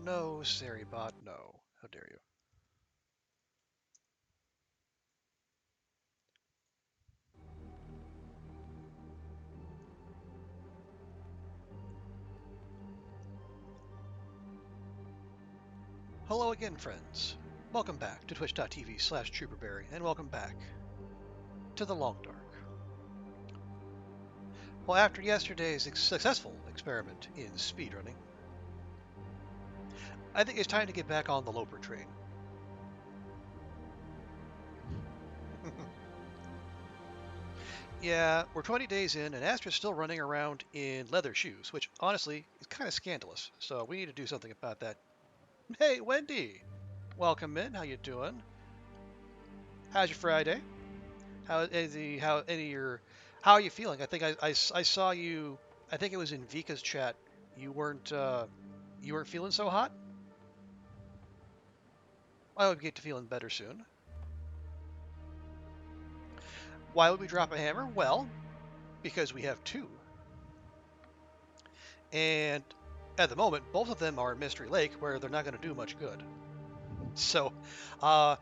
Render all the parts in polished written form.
No, Saribot, no. How dare you? Hello again, friends. Welcome back to twitch.tv/trooperberry, and welcome back to the Long Dark. Well, after yesterday's successful experiment in speedrunning, I think it's time to get back on the Loper train. Yeah, we're 20 days in, and Astra's still running around in leather shoes, which honestly is kind of scandalous. So we need to do something about that. Hey, Wendy, welcome in. How you doing? How's your Friday? How are you feeling? I think I saw you. I think it was in Vika's chat. You weren't feeling so hot. I hope you get to feeling better soon. Why would we drop a hammer? Well, because we have two, and at the moment, both of them are in Mystery Lake, where they're not going to do much good. So, uh,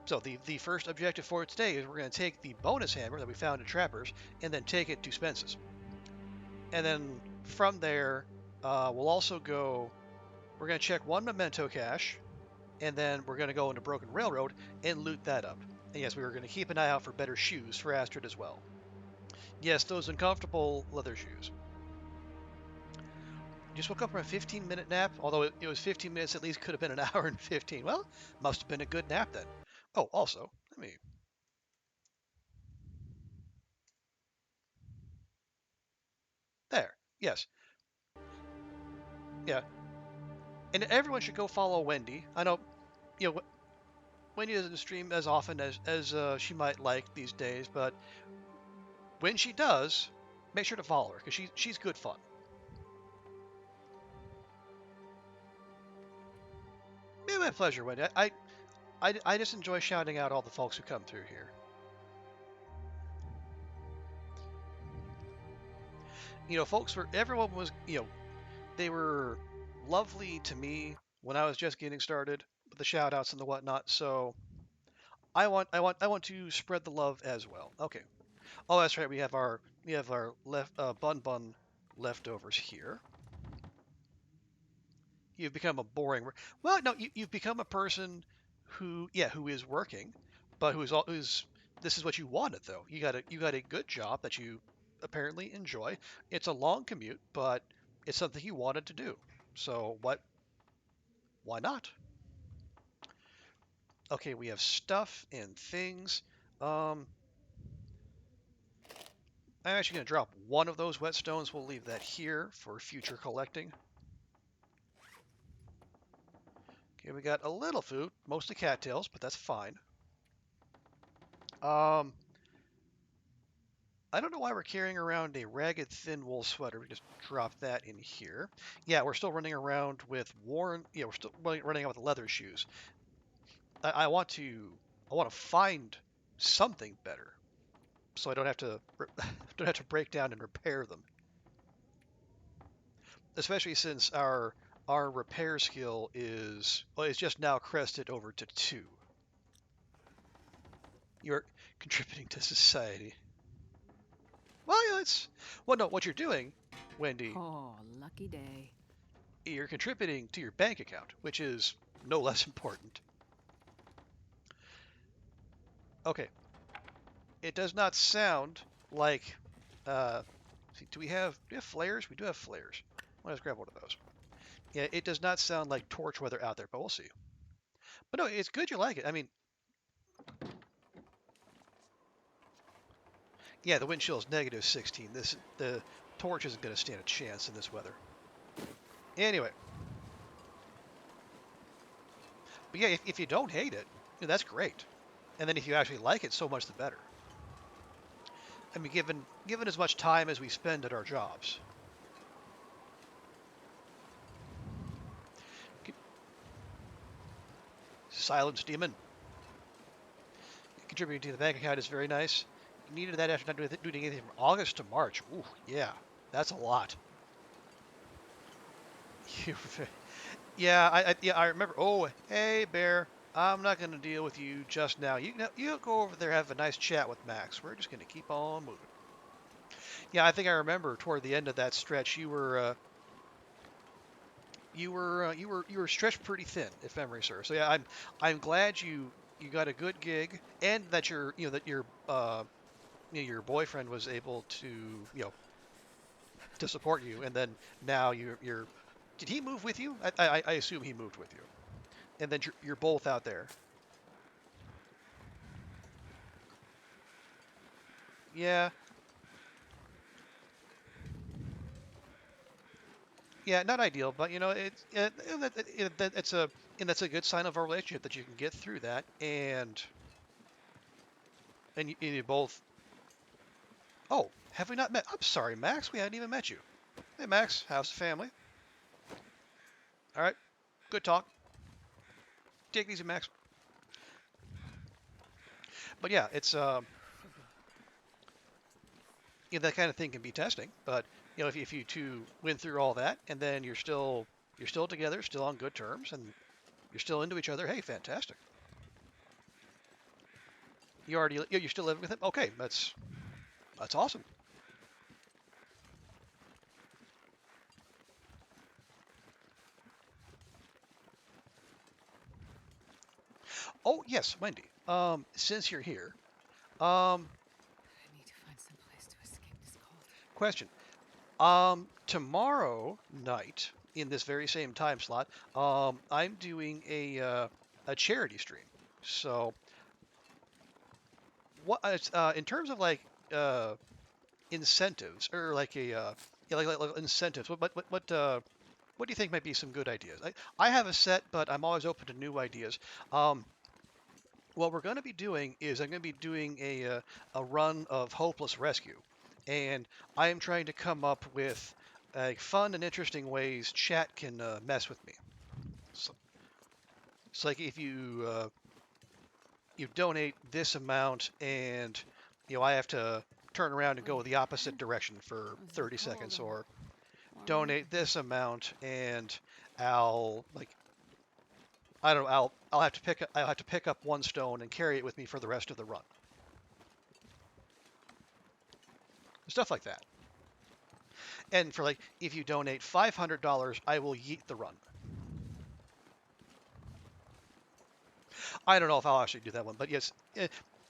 the first objective for today is we're going to take the bonus hammer that we found in Trappers, and then take it to Spence's, and then from there, we'll also go. We're going to check one memento cache, and then we're going to go into Broken Railroad and loot that up. And yes, we were going to keep an eye out for better shoes for Astrid as well. Yes, those uncomfortable leather shoes. Just woke up from a 15-minute nap, although it was 15 minutes at least, could have been an hour and 15. Well, must have been a good nap then. Oh, also, let me. There. Yes. Yeah. And everyone should go follow Wendy. I know, Wendy doesn't stream as often as she might like these days, but when she does, make sure to follow her because she's good fun. Yeah, my pleasure, Wendy. I just enjoy shouting out all the folks who come through here. Everyone was, they were lovely to me when I was just getting started with the shout outs and the whatnot. So I want to spread the love as well. Okay. Oh, that's right. We have our bun leftovers here. You've become a boring. Well, no, you've become a person who is working, but who's this is what you wanted though. You got a good job that you apparently enjoy. It's a long commute, but it's something you wanted to do. So why not? Okay, we have stuff and things. Um, I'm actually going to drop one of those whetstones. We'll leave that here for future collecting. Okay, we got a little food, mostly cattails, but that's fine. Um, I don't know why we're carrying around a ragged thin wool sweater. We just drop that in here. Yeah, we're still running around with worn. Yeah, we're still running around with leather shoes. I want to find something better, so I don't have to don't have to break down and repair them. Especially since our repair skill is just now crested over to 2. You're contributing to society. Well, yeah, no. What you're doing, Wendy, Oh, lucky day. you're contributing to your bank account, which is no less important. Okay, it does not sound like. See, do we have flares? We do have flares. Let's grab one of those. Yeah, it does not sound like torch weather out there, but we'll see. But no, it's good you like it. I mean, yeah, the wind chill is -16. The torch isn't going to stand a chance in this weather. Anyway, but yeah, if you don't hate it, that's great. And then if you actually like it, so much the better. I mean, given as much time as we spend at our jobs. Silence demon. Contributing to the bank account is very nice. You needed that after not doing anything from August to March. Ooh, yeah, that's a lot. Yeah, I remember. Oh, hey, Bear. I'm not going to deal with you just now. You go over there, have a nice chat with Max. We're just going to keep on moving. Yeah, I think I remember toward the end of that stretch, you were stretched pretty thin, if memory serves. So yeah, I'm glad you got a good gig, and that your boyfriend was able to to support you, and then now you're did he move with you? I assume he moved with you, and then you're both out there. Yeah, yeah, not ideal, but it's a and that's a good sign of a relationship that you can get through that, and you both. Oh, have we not met? I'm sorry, Max. We hadn't even met you. Hey, Max. How's the family? All right. Good talk. Take it easy, Max. But yeah, it's that kind of thing can be testing. But if you two went through all that and then you're still together, still on good terms, and you're still into each other. Hey, fantastic. You're still living with him. Okay, that's awesome. Oh yes, Wendy. Since you're here, um, I need to find some place to escape this cold. question. Tomorrow night in this very same time slot, I'm doing a charity stream. So what in terms of like uh, incentives or like a yeah, like incentives, what do you think might be some good ideas? I have a set, but I'm always open to new ideas. Um, what we're going to be doing is I'm going to be doing a run of hopeless rescue, and I am trying to come up with fun and interesting ways chat can mess with me. So it's like if you donate this amount, and I have to turn around and go Wait, the opposite direction for was it 30 cold seconds, or or warmer? donate this amount, and I'll like I don't know, I'll have to pick up one stone and carry it with me for the rest of the run. Stuff like that. And for like, if you donate $500, I will yeet the run. I don't know if I'll actually do that one, but yes,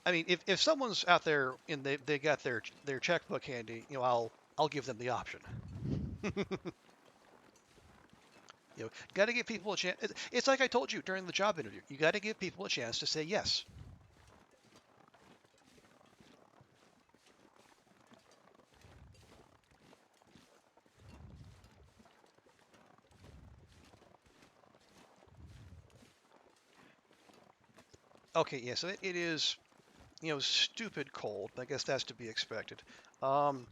I mean, if someone's out there and they got their checkbook handy, I'll give them the option. Got to give people a chance. It's like I told you during the job interview. You got to give people a chance to say yes. Okay, yeah, so it is, stupid cold. I guess that's to be expected. Um,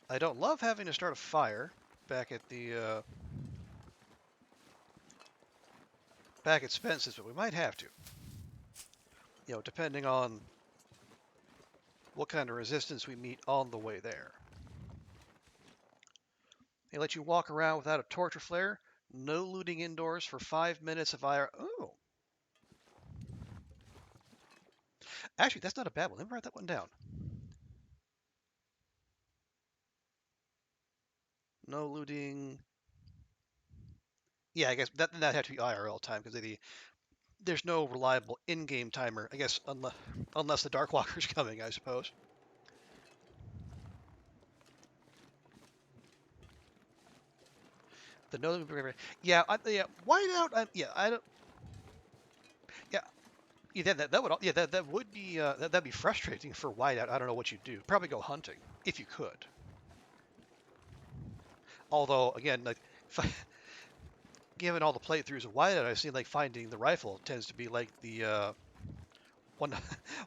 I don't love having to start a fire back at the back at Spence's, but we might have to. Depending on what kind of resistance we meet on the way there. They let you walk around without a torch or flare. No looting indoors for 5 minutes of IR. Oh, actually, that's not a bad one. Let me write that one down. No looting. Yeah, I guess that had to be IRL time because there's no reliable in-game timer. I guess unless the Dark Walker's coming, I suppose. The no. Yeah, yeah. Whiteout. Yeah, I don't. Yeah, yeah. That would be that'd be frustrating for whiteout. I don't know what you'd do. Probably go hunting if you could. Although again, like given all the playthroughs of whiteout I've seen, like finding the rifle tends to be like the one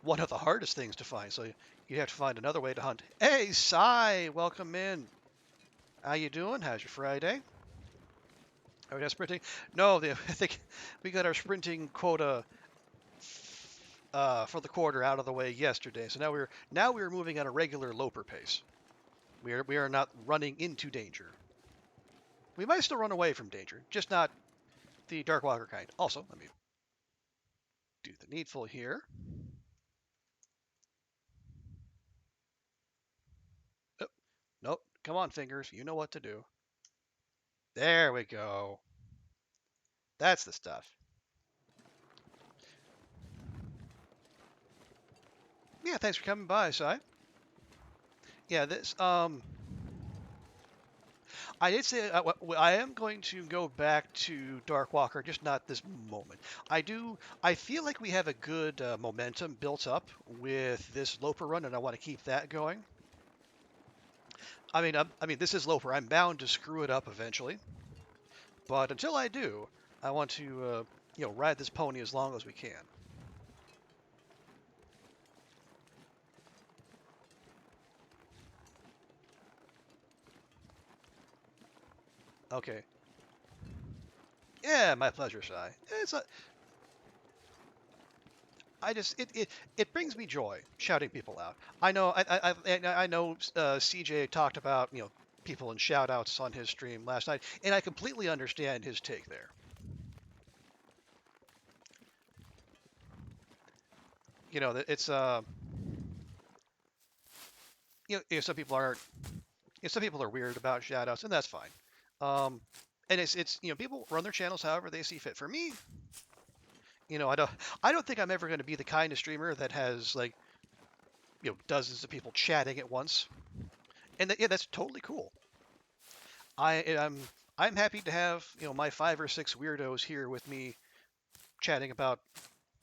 one of the hardest things to find. So you have to find another way to hunt. Hey, Cy, welcome in. How you doing? How's your Friday? Are we not sprinting? No, I think we got our sprinting quota for the quarter out of the way yesterday. So now we're moving at a regular Loper pace. We are not running into danger. We might still run away from danger, just not the Dark Walker kind. Also, let me do the needful here. Oh, nope. Come on, fingers. You know what to do. There we go. That's the stuff. Yeah, thanks for coming by, Si. Yeah, this I did say I am going to go back to Dark Walker, just not this moment. I feel like we have a good momentum built up with this Loper run, and I want to keep that going. I mean, this is Loper. I'm bound to screw it up eventually, but until I do, I want to, ride this pony as long as we can. Okay. Yeah, my pleasure, Si. It's a, I just it brings me joy shouting people out. I know CJ talked about people and shout outs on his stream last night, and I completely understand his take there. It's some people aren't some people are weird about shout outs, and that's fine. Um, and it's people run their channels however they see fit. For me, I don't think I'm ever going to be the kind of streamer that has like dozens of people chatting at once, and yeah, that's totally cool. I am I'm happy to have my 5 or 6 weirdos here with me chatting about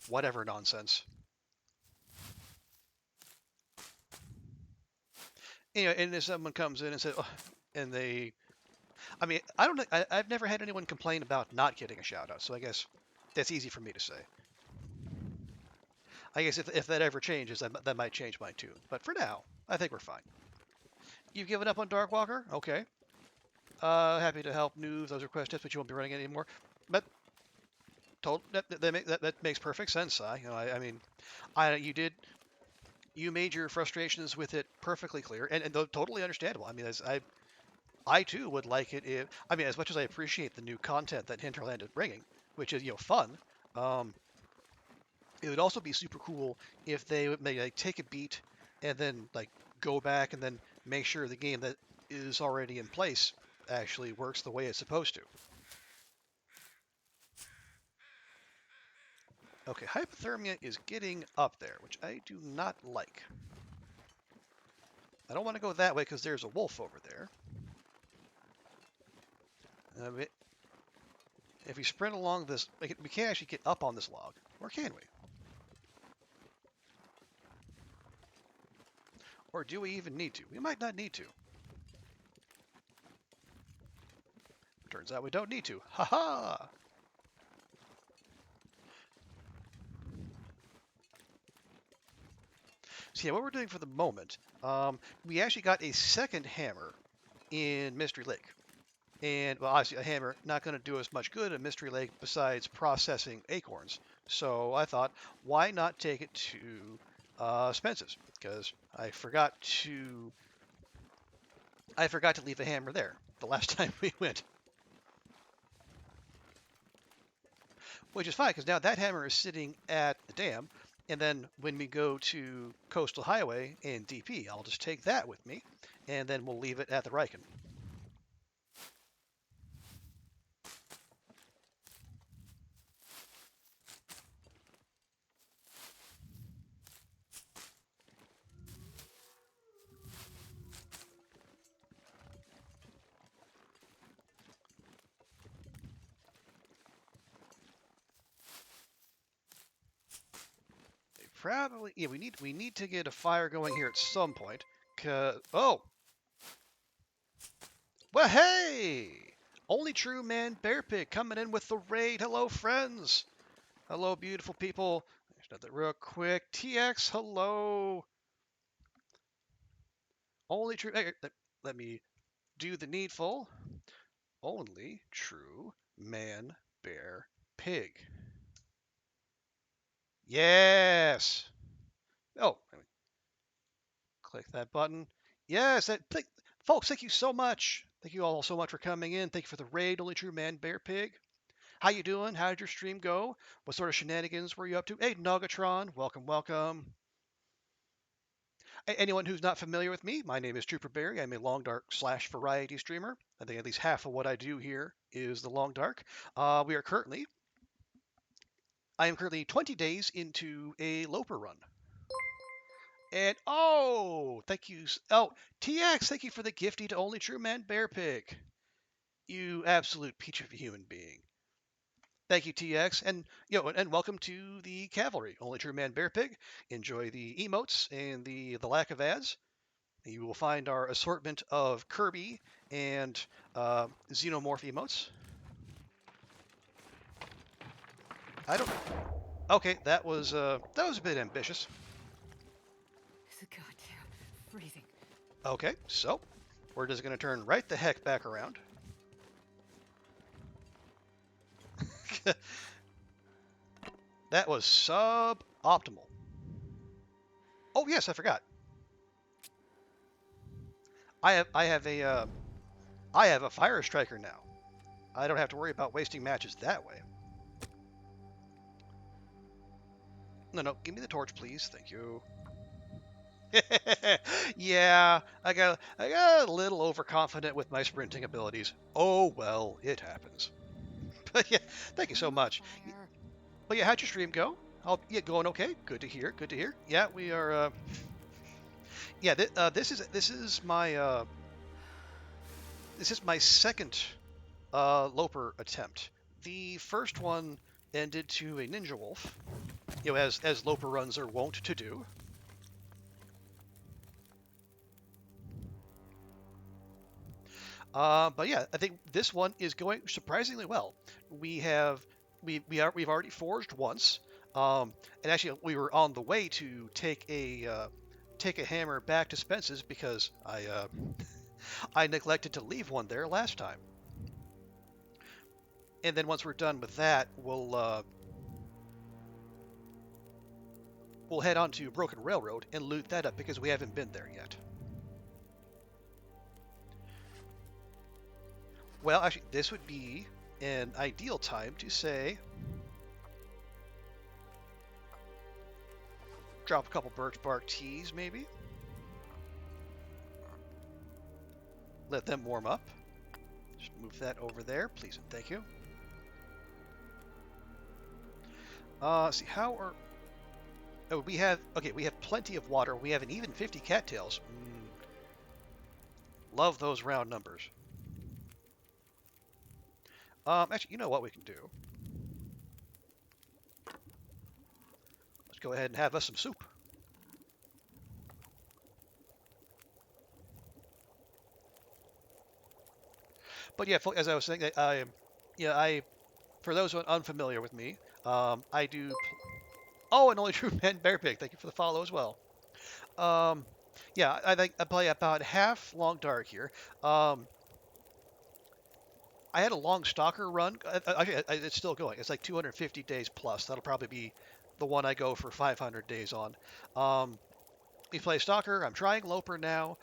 whatever nonsense. And if someone comes in and says, oh, and they, I mean, I don't know, I've never had anyone complain about not getting a shout out, so I guess that's easy for me to say. I guess if that ever changes, that might change my tune. But for now, I think we're fine. You've given up on Darkwalker? Okay. Happy to help news those request tips, but you won't be running it anymore. But that makes perfect sense. I mean, you did you made your frustrations with it perfectly clear and totally understandable. I mean, I too would like it if I mean, as much as I appreciate the new content that Hinterland is bringing, which is fun. Um, it would also be super cool if they would maybe like take a beat and then like go back and then make sure the game that is already in place actually works the way it's supposed to. Okay, hypothermia is getting up there, which I do not like. I don't want to go that way because there's a wolf over there. If we sprint along this, we can't actually get up on this log, or can we? Or do we even need to? We might not need to. Turns out we don't need to. Ha ha! So yeah, what we're doing for the moment, we actually got a second hammer in Mystery Lake. And, well, obviously a hammer not going to do us much good in Mystery Lake besides processing acorns. So I thought, why not take it to Spence's? Because I forgot to leave a hammer there the last time we went. Which is fine because now that hammer is sitting at the dam. And then when we go to Coastal Highway and DP, I'll just take that with me, and then we'll leave it at the Riken. Probably, yeah. We need to get a fire going here at some point. Oh, well, hey, only true man Bear Pig coming in with the raid. Hello, friends. Hello, beautiful people. There's nothing real quick. TX, hello. Only true. Let me do the needful. Only true man bear pig. Yes. Oh, click that button. Yes, that click. Folks, thank you so much. Thank you all so much for coming in. Thank you for the raid, Only True Man Bear Pig. How you doing? How did your stream go? What sort of shenanigans were you up to? Hey, Nogatron, welcome, welcome. Anyone who's not familiar with me, my name is Trooper Barry. I'm a long dark slash variety streamer. I think at least half of what I do here is the long dark. We are currently, I am currently 20 days into a Loper run. And oh, thank you. Oh, TX, thank you for the gifty to Only True Man Bear Pig. You absolute peach of a human being. Thank you, TX, and and welcome to the cavalry. Only True Man Bear Pig. Enjoy the emotes and the lack of ads. You will find our assortment of Kirby and Xenomorph emotes. I don't. Okay, that was a bit ambitious. It's goddamn freezing. Okay, so we're just gonna turn right the heck back around. That was suboptimal. Oh yes, I forgot. I have a fire striker now. I don't have to worry about wasting matches that way. No, give me the torch, please. Thank you. Yeah, I got a little overconfident with my sprinting abilities. Oh well, it happens. But yeah, thank you so I'm on much. fire. But yeah, how'd your stream go? Yeah, going okay. Good to hear. Good to hear. Yeah, we are. Yeah, this is my second Loper attempt. The first one ended to a ninja wolf. As Loper runs are wont to do. But yeah, I think this one is going surprisingly well. We have we've already forged once, and actually we were on the way to take a hammer back to Spence's because I neglected to leave one there last time. And then once we're done with that, we'll head on to Broken Railroad and loot that up because we haven't been there yet. Well, actually, this would be an ideal time to say drop a couple birch bark teas, maybe. Let them warm up. Just move that over there, please and thank you. See how are. Oh, we have plenty of water. We have an even 50 cattails. Love those round numbers. Actually, you know what we can do? Let's go ahead and have us some soup. But yeah, as I was saying, I for those who are unfamiliar with me, I do. Oh, and Only True Man Bear Pig. Thank you for the follow as well. Um, yeah, I think I play about half long dark here. I had a long Stalker run. Actually, it's still going. It's like 250 days plus. That'll probably be the one I go for 500 days on. We play Stalker. I'm trying Loper now.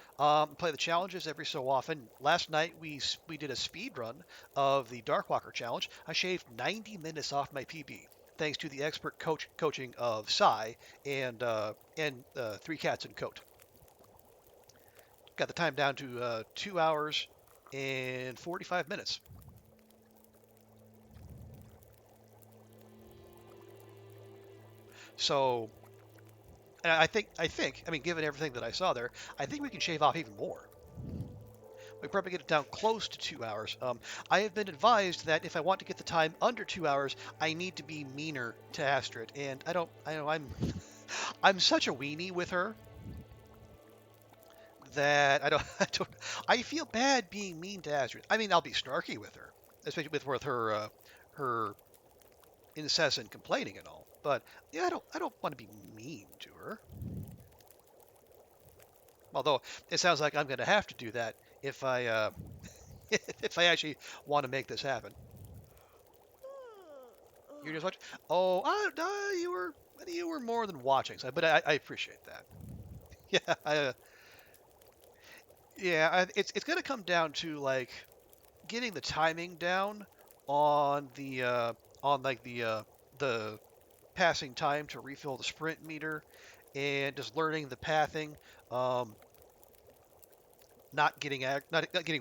Play the challenges every so often. Last night we did a speed run of the Darkwalker challenge. I shaved 90 minutes off my PB thanks to the expert coaching of Sai and Three Cats and Coat. Got the time down to 2 hours and 45 minutes. So, and I mean, given everything that I saw there, I think we can shave off even more. We probably get it down close to 2 hours. I have been advised that if I want to get the time under 2 hours, I need to be meaner to Astrid, and I'm such a weenie with her that I feel bad being mean to Astrid. I mean, I'll be snarky with her, especially with her incessant complaining and all. But yeah, I don't want to be mean to her. Although it sounds like I'm going to have to do that if I if I actually want to make this happen. You just watch. Oh, you were more than watching, but I appreciate that. Yeah, Yeah, it's gonna come down to like getting the timing down on the passing time to refill the sprint meter, and just learning the pathing. Um, not getting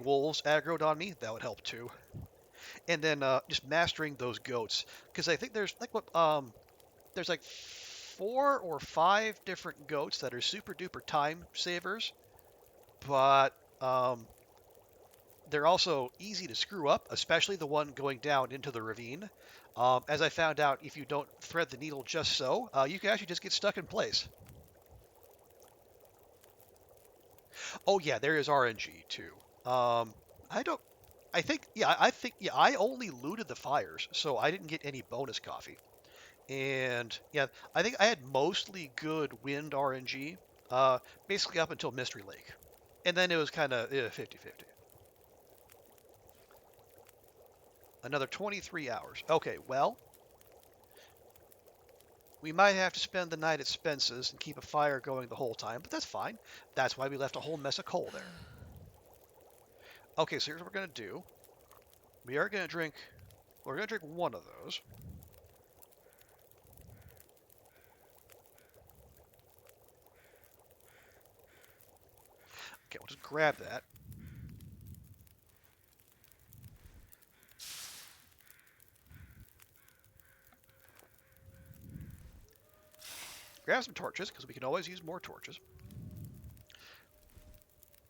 wolves aggroed on me, that would help too. And then just mastering those goats, because I think there's like 4 or 5 different goats that are super duper time savers, but they're also easy to screw up, especially the one going down into the ravine. As I found out, if you don't thread the needle just so, you can actually just get stuck in place. Oh yeah, there is RNG too. Um, I don't. I think I only looted the fires, so I didn't get any bonus coffee. And yeah, I think I had mostly good wind RNG, basically up until Mystery Lake, and then it was kind of 50-50. Another 23 hours. Okay, well, we might have to spend the night at Spence's and keep a fire going the whole time, but that's fine. That's why we left a whole mess of coal there. Okay, so here's what we're gonna do. We are gonna drink. We're gonna drink one of those. Okay, we'll just grab that. Grab some torches because we can always use more torches.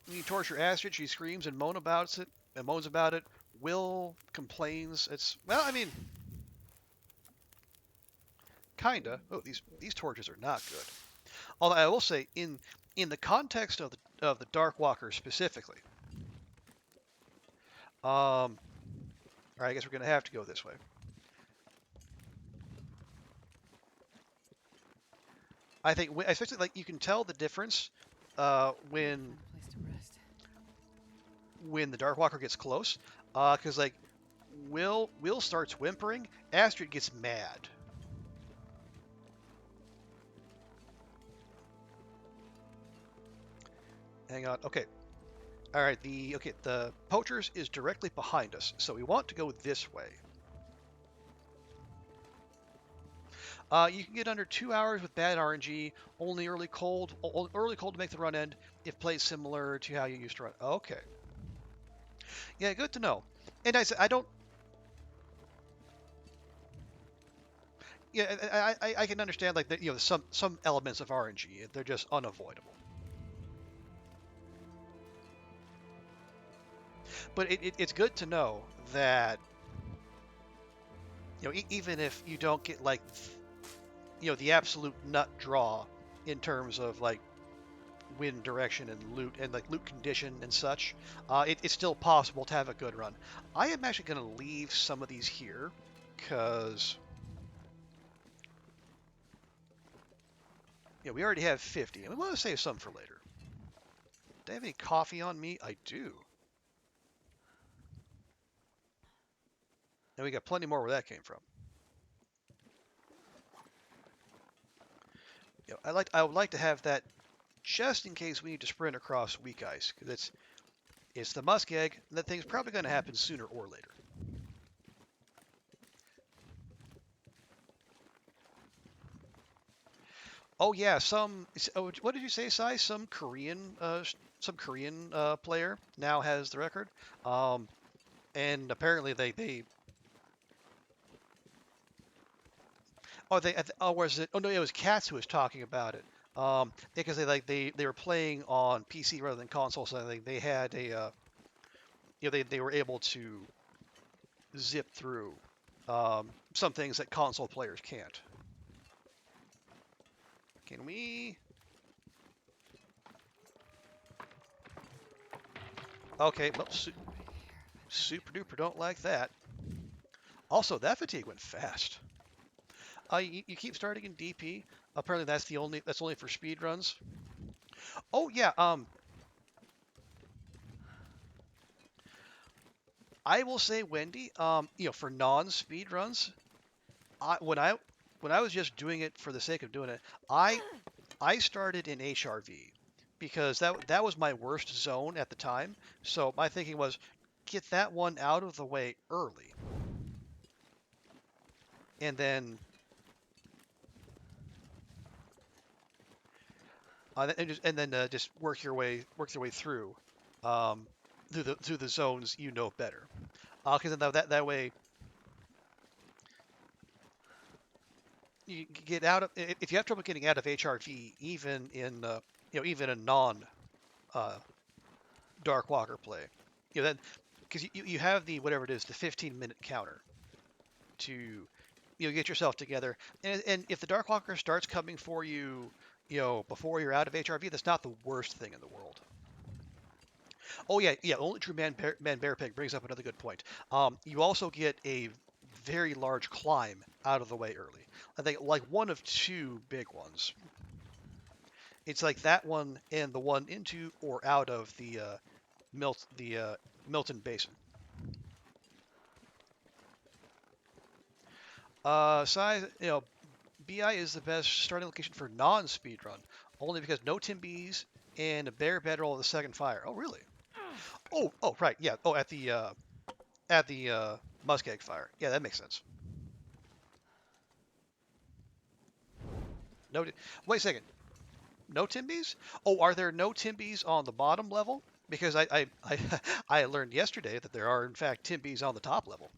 When you torture Astrid, she screams and moans about it. Will complains. It's well, I mean, kinda. Oh, these torches are not good. Although I will say, in the context of the Dark Walker specifically, all right, I guess we're gonna have to go this way. I think, especially like you can tell the difference when Find a place to rest. the Dark Walker gets close, because like Will starts whimpering, Astrid gets mad. Hang on. Okay. All right. The poachers is directly behind us, so we want to go this way. You can get under 2 hours with bad RNG. Only early cold to make the run end. If played similar to how you used to run. Okay. Yeah, good to know. And I don't. Yeah, I can understand like that. Some elements of RNG, they're just unavoidable. But it's good to know that even if you don't get like the absolute nut draw in terms of like wind direction and loot and like loot condition and such, it's still possible to have a good run. I am actually going to leave some of these here because we already have 50 and we want to save some for later. Do I have any coffee on me? I do. And we got plenty more where that came from. I would like to have that just in case we need to sprint across weak ice, because it's the muskeg, and that thing's probably going to happen sooner or later. Oh yeah, what did you say, Sai? Some Korean player now has the record, um, and apparently they was it? Oh no, it was Katz who was talking about it. Because they were playing on PC rather than console, so they had they were able to zip through some things that console players can't. Can we? Okay, well, super duper don't like that. Also, that fatigue went fast. You keep starting in DP. Apparently, that's only for speed runs. Oh yeah. I will say, Wendy. For non-speed runs, I when I was just doing it for the sake of doing it, I started in HRV because that was my worst zone at the time. So my thinking was, get that one out of the way early, and then just work your way um, through the zones you know better. Because that way you get out of if you have trouble getting out of HRV, even in even a non uh, Dark Walker play, then because you have the whatever it is, the 15-minute counter to get yourself together, and if the Dark Walker starts coming for you, before you're out of HRV, that's not the worst thing in the world. Oh yeah, yeah. Only true man bear pig brings up another good point. You also get a very large climb out of the way early. I think like one of two big ones. It's like that one and the one into or out of the Milton Basin. Size, BI is the best starting location for non-speedrun, only because no Timbies and a bare bedroll of the second fire. Oh really? Oh right, yeah. Oh at the muskeg fire. Yeah, that makes sense. No, wait a second. No Timbies? Oh, are there no Timbies on the bottom level? Because I learned yesterday that there are in fact Timbies on the top level.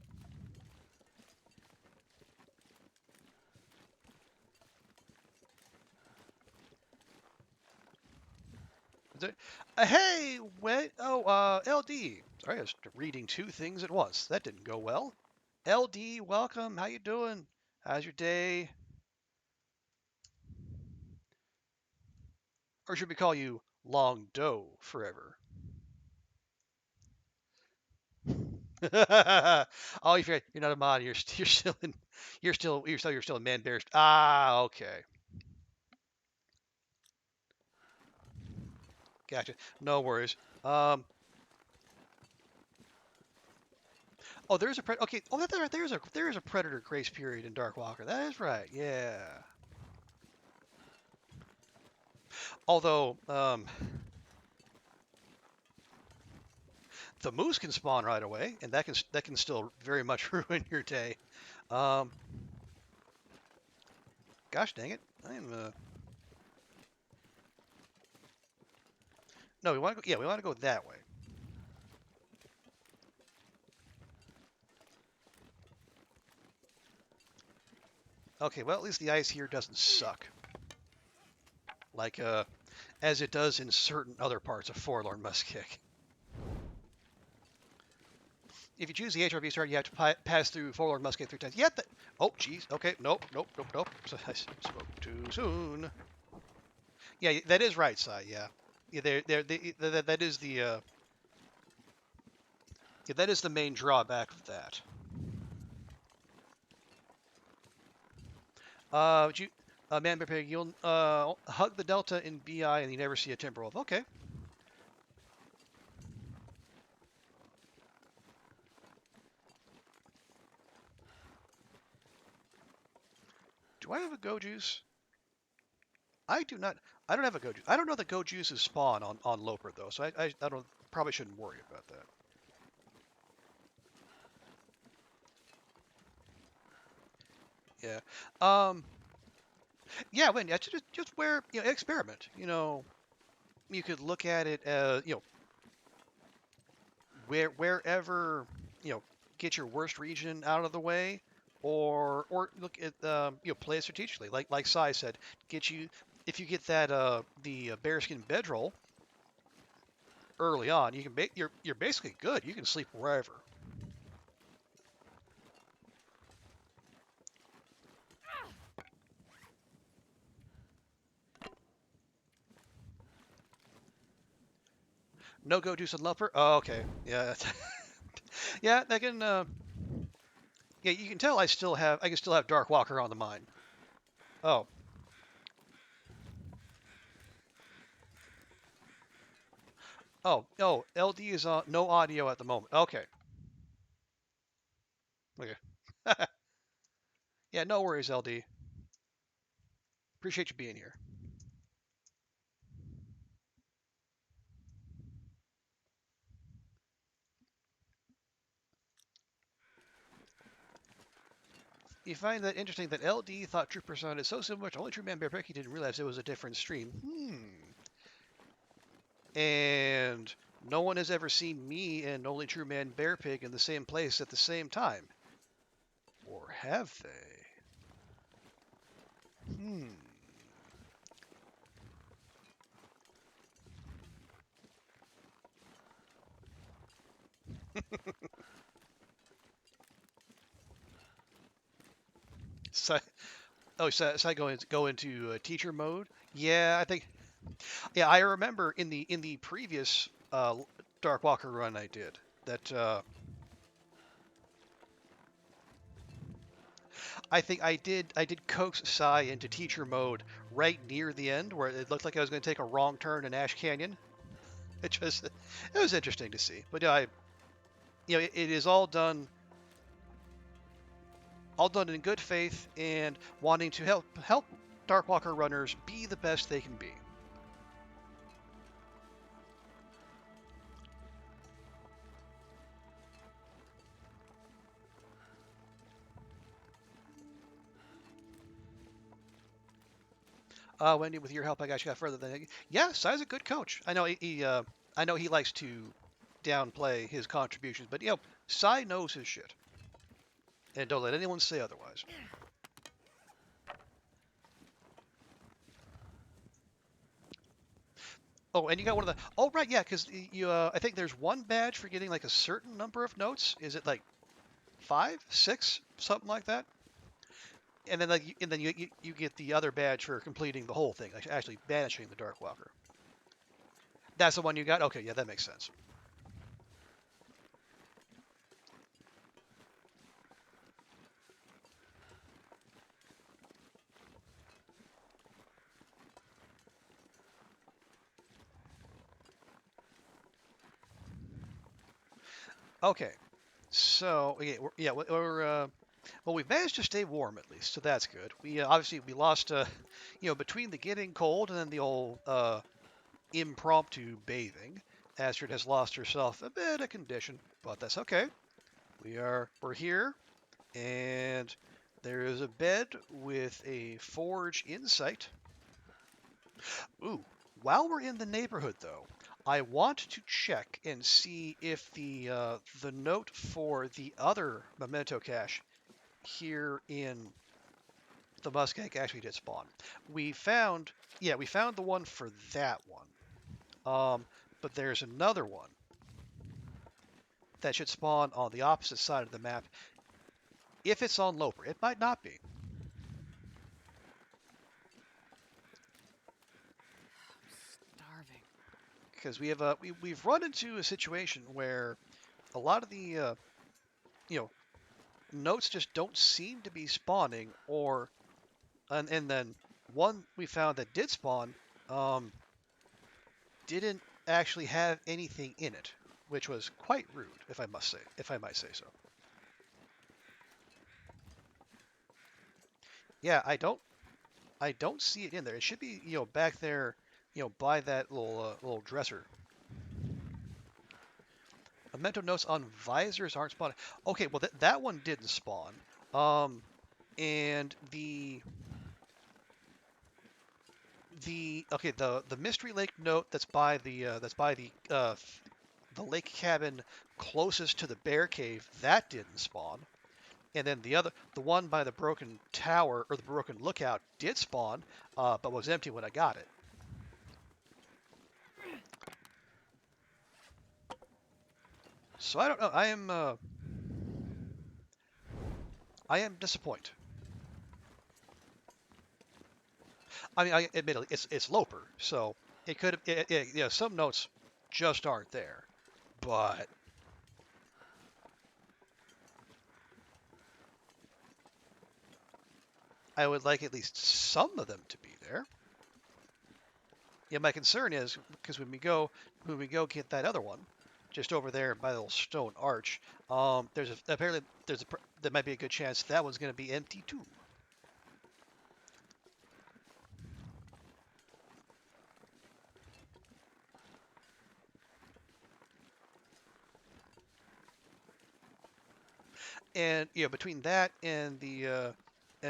Hey, wait. Oh, LD. Sorry, I was reading two things at once. That didn't go well. LD, welcome. How you doing? How's your day? Or should we call you Long Doe forever? Oh, you're not a mod. You're still in. You're still in man bear. Ah, okay. Gotcha. No worries. Oh, there's a okay. Oh, that's right. There's a predator grace period in Dark Walker. That is right. Yeah. Although, the moose can spawn right away, and that can still very much ruin your day. Um, gosh dang it! I'm no, we want to go. Yeah, we want to go that way. Okay. Well, at least the ice here doesn't suck like as it does in certain other parts of Forlorn Muskeg. If you choose the HRV start, you have to pass through Forlorn Muskeg 3 times. Yeah. Oh, geez. Okay. Nope. Nope. Nope. Nope. So I spoke too soon. Yeah, that is right, Si. Yeah. Yeah, that is the main drawback of that. You, Man Bear Pig, you'll hug the Delta in BI and you never see a Timberwolf. Okay. Do I have a Go Juice? I do not. I don't have a Go Juice. I don't know that Go Juices spawn on Loper though, so I don't probably shouldn't worry about that. Yeah. Yeah. When yeah, just where experiment. You could look at it as wherever you know get your worst region out of the way, or look at play it strategically. Like Sai said, get you if you get that the bearskin bedroll early on, you're basically good. You can sleep wherever. No go do some Loper. Oh, okay. Yeah. Yeah. That can. Yeah. You can tell I can still have Dark Walker on the mind. Oh. Oh. LD is no audio at the moment. Okay. Okay. Yeah. No worries, LD. Appreciate you being here. You find that interesting that LD thought Trooper sounded so similar to Only True Man Bear Pig he didn't realize it was a different stream. And no one has ever seen me and Only True Man Bear Pig in the same place at the same time. Or have they? So, so I go into teacher mode. Yeah, I think. Yeah, I remember in the previous Dark Walker run I did that. I think I did coax Sai into teacher mode right near the end, where it looked like I was going to take a wrong turn in Ash Canyon. It was interesting to see. But it is all done in good faith and wanting to help Darkwalker runners be the best they can be. Wendy, with your help, I got further than. Yeah, Sai's a good coach. I know he likes to downplay his contributions, but Sai knows his shit, and don't let anyone say otherwise. Oh, and you got one of the. Oh, right, yeah, because I think there's one badge for getting like a certain number of notes. Is it like 5, 6, something like that? And then you get the other badge for completing the whole thing, like actually banishing the Darkwalker. That's the one you got. Okay, yeah, that makes sense. Okay, so well, we've managed to stay warm at least, so that's good. We obviously we lost, between the getting cold and then the old impromptu bathing. Astrid has lost herself a bit of condition, but that's okay. We're here, and there is a bed with a forge in sight. Ooh, while we're in the neighborhood though, I want to check and see if the note for the other memento cache here in the Muskeg actually did spawn. We found, yeah, we found the one for that one. But there's another one that should spawn on the opposite side of the map. If it's on Loper, it might not be, Starving. because we've run into a situation where a lot of the you know notes just don't seem to be spawning, or and then one we found that did spawn um, didn't actually have anything in it, which was quite rude, if I might say so. Yeah, I don't see it in there. It should be back there, by that little dresser. Memento notes on visors aren't spawning. Okay, well that one didn't spawn. Um, and the Mystery Lake note the lake cabin closest to the bear cave, that didn't spawn. And then the one by the broken tower or the broken lookout did spawn, but was empty when I got it. So I don't know. I am disappointed. I mean, admittedly, it's Loper, so it could some notes just aren't there, but I would like at least some of them to be there. Yeah, my concern is because when we go get that other one, just over there by the little stone arch, apparently there might be a good chance that one's going to be empty too. And between that and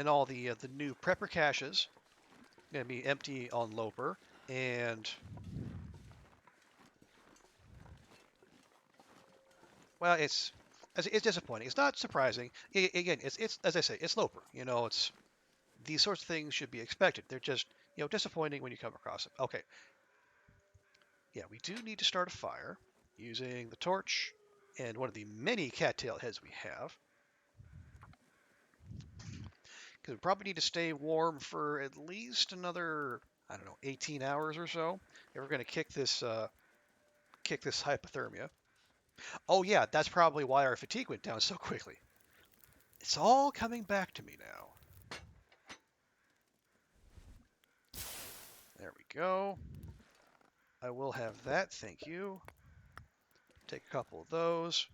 all the new prepper caches gonna be empty on Loper, and well, it's disappointing. It's not surprising. Again, it's as I say, it's Loper. It's these sorts of things should be expected. They're just disappointing when you come across them. Okay, yeah, we do need to start a fire using the torch and one of the many cattail heads we have. Because we probably need to stay warm for at least another, I don't know, 18 hours or so if we're going to kick this hypothermia. Oh yeah, that's probably why our fatigue went down so quickly. It's all coming back to me now. There we go. I will have that, thank you. Take a couple of those.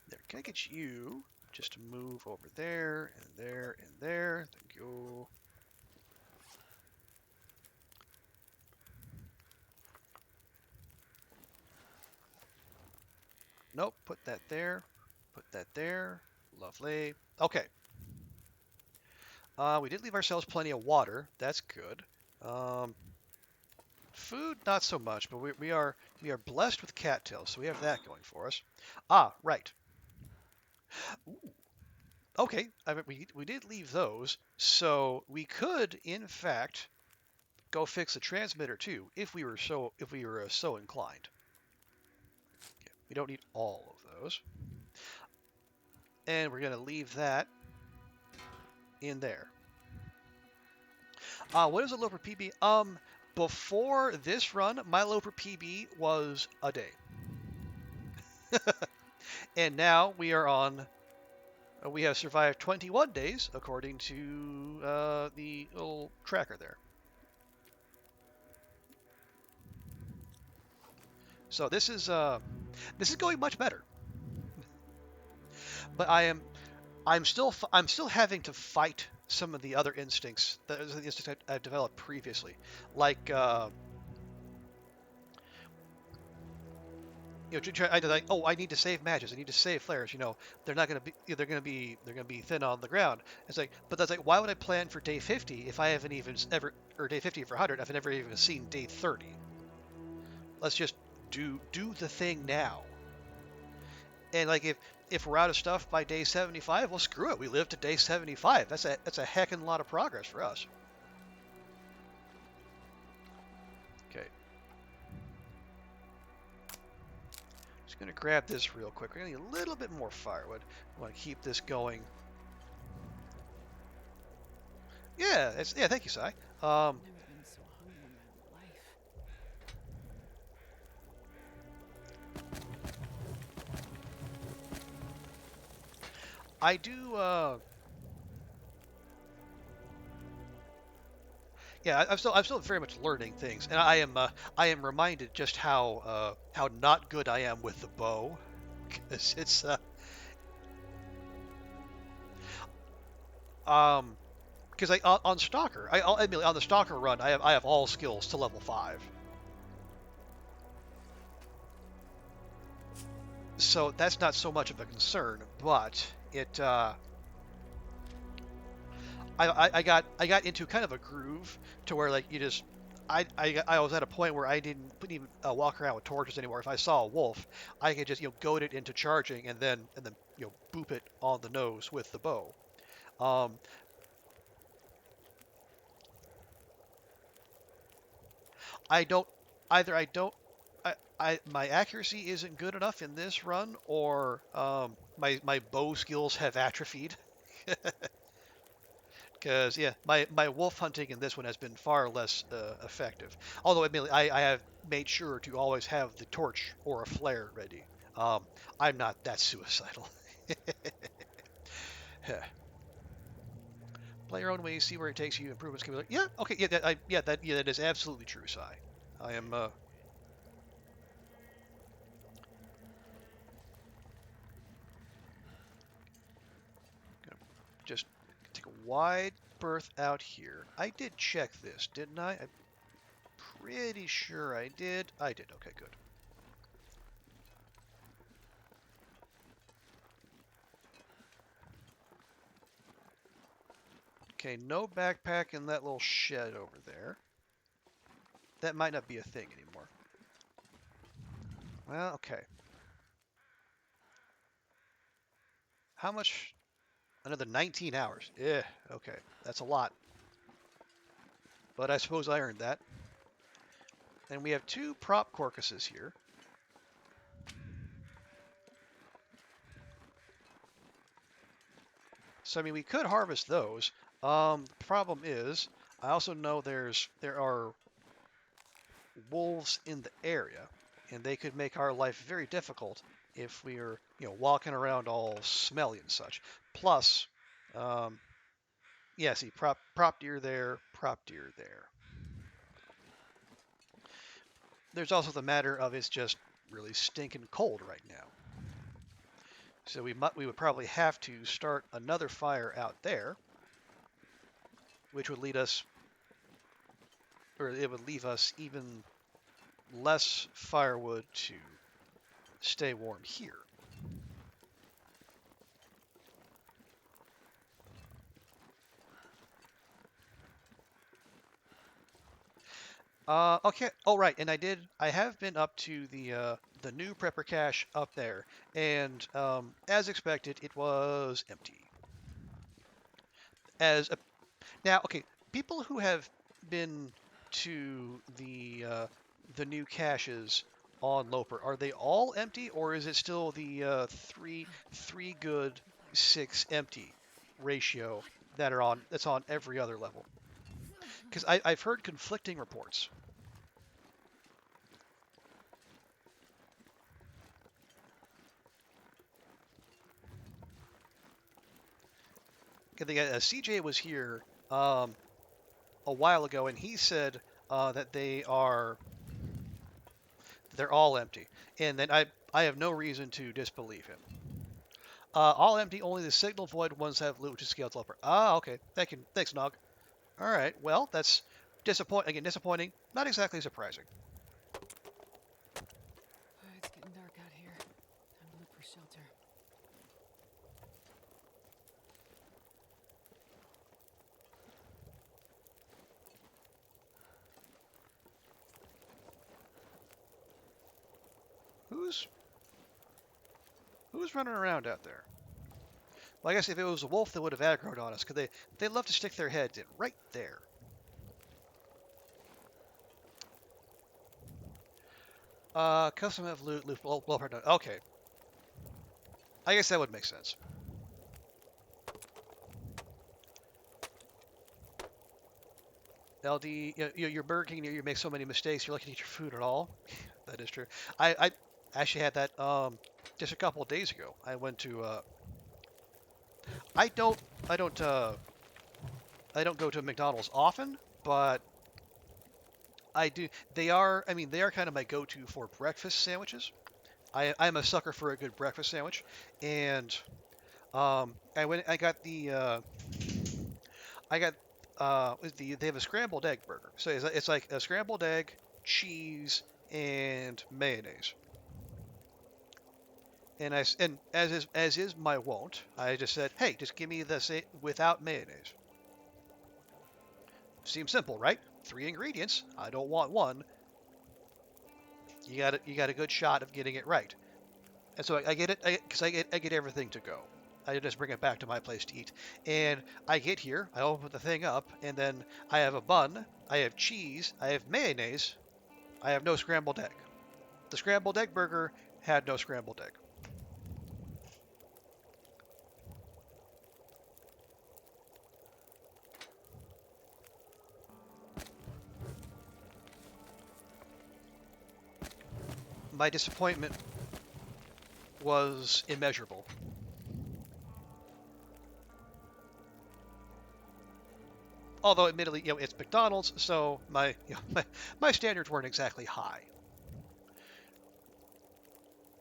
There, can I get you just to move over there and there and there? Thank you. Nope, put that there. Put that there. Lovely. Okay. We did leave ourselves plenty of water. That's good. Food, not so much, but we are blessed with cattails, so we have that going for us. Ah, right. Ooh, okay, we did leave those, so we could, in fact, go fix the transmitter too, if we were so inclined. We don't need all of those, and we're gonna leave that in there. What is a Loper PB? Before this run, my Loper PB was a day, and now we have survived 21 days according to the little tracker there. So this is going much better, but I'm still having to fight some of the other instincts, the instincts I've developed previously, like I need to save matches, I need to save flares. They're gonna be thin on the ground. It's like, but that's like, why would I plan for day 50 if I haven't even ever, or day 50 for 100? I've never even seen day 30. Let's just do the thing now. And like, if we're out of stuff by day 75, well, screw it. We live to day 75. That's a heckin' lot of progress for us. Okay. Just gonna grab this real quick. We're gonna need a little bit more firewood. I want to keep this going. Yeah. Thank you, Sai. Never been so hungry in my life. I do. Yeah, I'm still very much learning things, and I am reminded just how not good I am with the bow. 'Cause it's um because on Stalker, I'll admit, on the Stalker run, I have all skills to level 5, so that's not so much of a concern. But I got into kind of a groove to where, like, I was at a point where I couldn't even walk around with torches anymore. If I saw a wolf, I could just goad it into charging, and then boop it on the nose with the bow. Um, I don't either. I don't. My accuracy isn't good enough in this run, or my bow skills have atrophied. Because yeah, my wolf hunting in this one has been far less effective. Although admittedly, I have made sure to always have the torch or a flare ready. I'm not that suicidal. Play your own way, see where it takes you. Improvements can be like, yeah, okay, that is absolutely true, Sai. I am gonna just take take a wide berth out here. I did check this, didn't I? I'm pretty sure I did. I did. Okay, good. Okay, no backpack in that little shed over there. That might not be a thing anymore. Well, okay. How much? Another 19 hours. Yeah, okay. That's a lot. But I suppose I earned that. And we have 2 prop corcuses here. So, I mean, we could harvest those. The problem is, I also know there are wolves in the area, and they could make our life very difficult if we are, walking around all smelly and such. Plus, um, yeah, see, prop deer there, prop deer there. There's also the matter of it's just really stinking cold right now. So we would probably have to start another fire out there, which would lead us, or it would leave us even less firewood to stay warm here. Okay. Oh, right. And I have been up to the new prepper cache up there, and as expected, it was empty. As a, Now, okay, people who have been to the new caches on Loper, are they all empty, or is it still the three good, 6 empty ratio that's on every other level? Because I've heard conflicting reports. CJ was here a while ago, and he said that they're all empty, and then I have no reason to disbelieve him. All empty. Only the signal void ones have loot, which is scaled Loper. Ah, okay. Thanks, Nog. All right. Well, that's disappointing. Again, disappointing. Not exactly surprising. It's getting dark out here. Time to look for shelter. Who's who's running around out there? Well, I guess if it was a wolf, they would have aggroed on us, because they love to stick their heads in right there. Custom have loot, Loper. Okay, I guess that would make sense. LD, you're Burger King, you make so many mistakes, you're lucky to eat your food at all. That is true. I actually had that just a couple of days ago. I went to I don't I don't I don't go to McDonald's often, but I do. They are kind of my go-to for breakfast sandwiches. I'm a sucker for a good breakfast sandwich, and I got they have a scrambled egg burger. So it's like a scrambled egg, cheese, and mayonnaise. And as is my wont, I just said, hey, just give me this without mayonnaise. Seems simple, right? 3 ingredients. I don't want one. You got a good shot of getting it right. And so I get it because I get everything to go. I just bring it back to my place to eat. And I get here, I open the thing up, and then I have a bun, I have cheese, I have mayonnaise, I have no scrambled egg. The scrambled egg burger had no scrambled egg. My disappointment was immeasurable. Although, admittedly, it's McDonald's, so my standards weren't exactly high.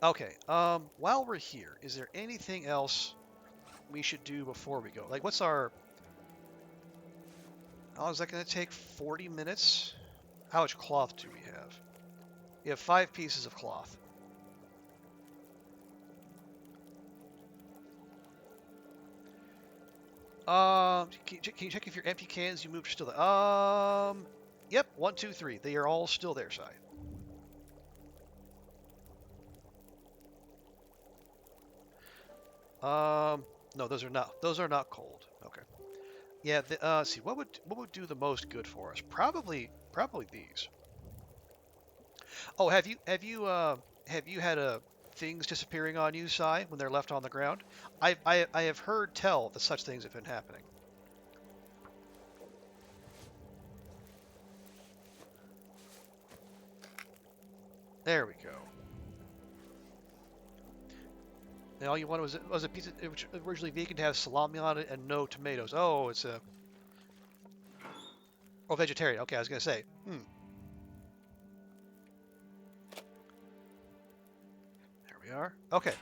Okay. While we're here, is there anything else we should do before we go? Like, what's our How long is that going to take? 40 minutes? How much cloth do we have? We have 5 pieces of cloth. Can you check if your empty cans you moved are still there? Yep, 1, 2, 3. They are all still there, Si. No, those are not. Those are not cold. Okay. Yeah. Let's see. What would do the most good for us? Probably these. Oh, have you had things disappearing on you, Si, when they're left on the ground? I have heard tell that such things have been happening. There we go. And all you wanted was a pizza which originally vegan to have salami on it and no tomatoes. Oh, it's a vegetarian. Okay, I was gonna say. There we are. Okay.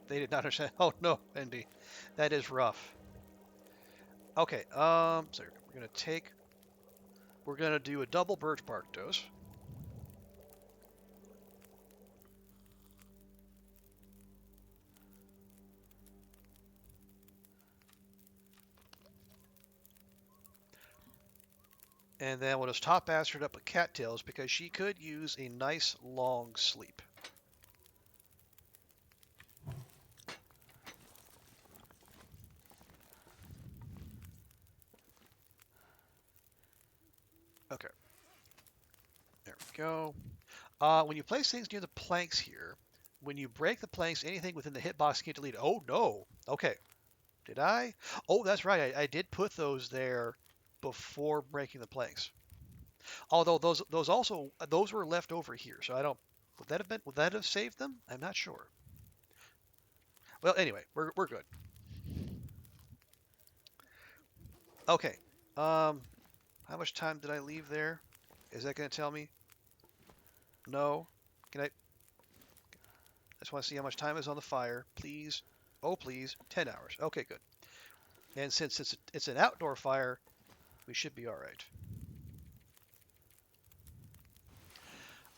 They did not understand. Oh no, Indy, that is rough. Okay. So we're gonna do a double birch bark dose. And then we'll just top bastard up with cattails because she could use a nice long sleep. Okay, there we go. When you place things near the planks here, when you break the planks, anything within the hitbox can get deleted. Oh no. Okay. Did I? Oh, that's right. I did put those there before breaking the planks. Although those were left over here, so I don't. Would that have saved them? I'm not sure. Well, anyway, we're good. Okay. How much time did I leave there? Is that going to tell me? No. Can I just want to see how much time is on the fire, please. Oh, please. 10 hours. Okay, good. And since it's an outdoor fire, we should be all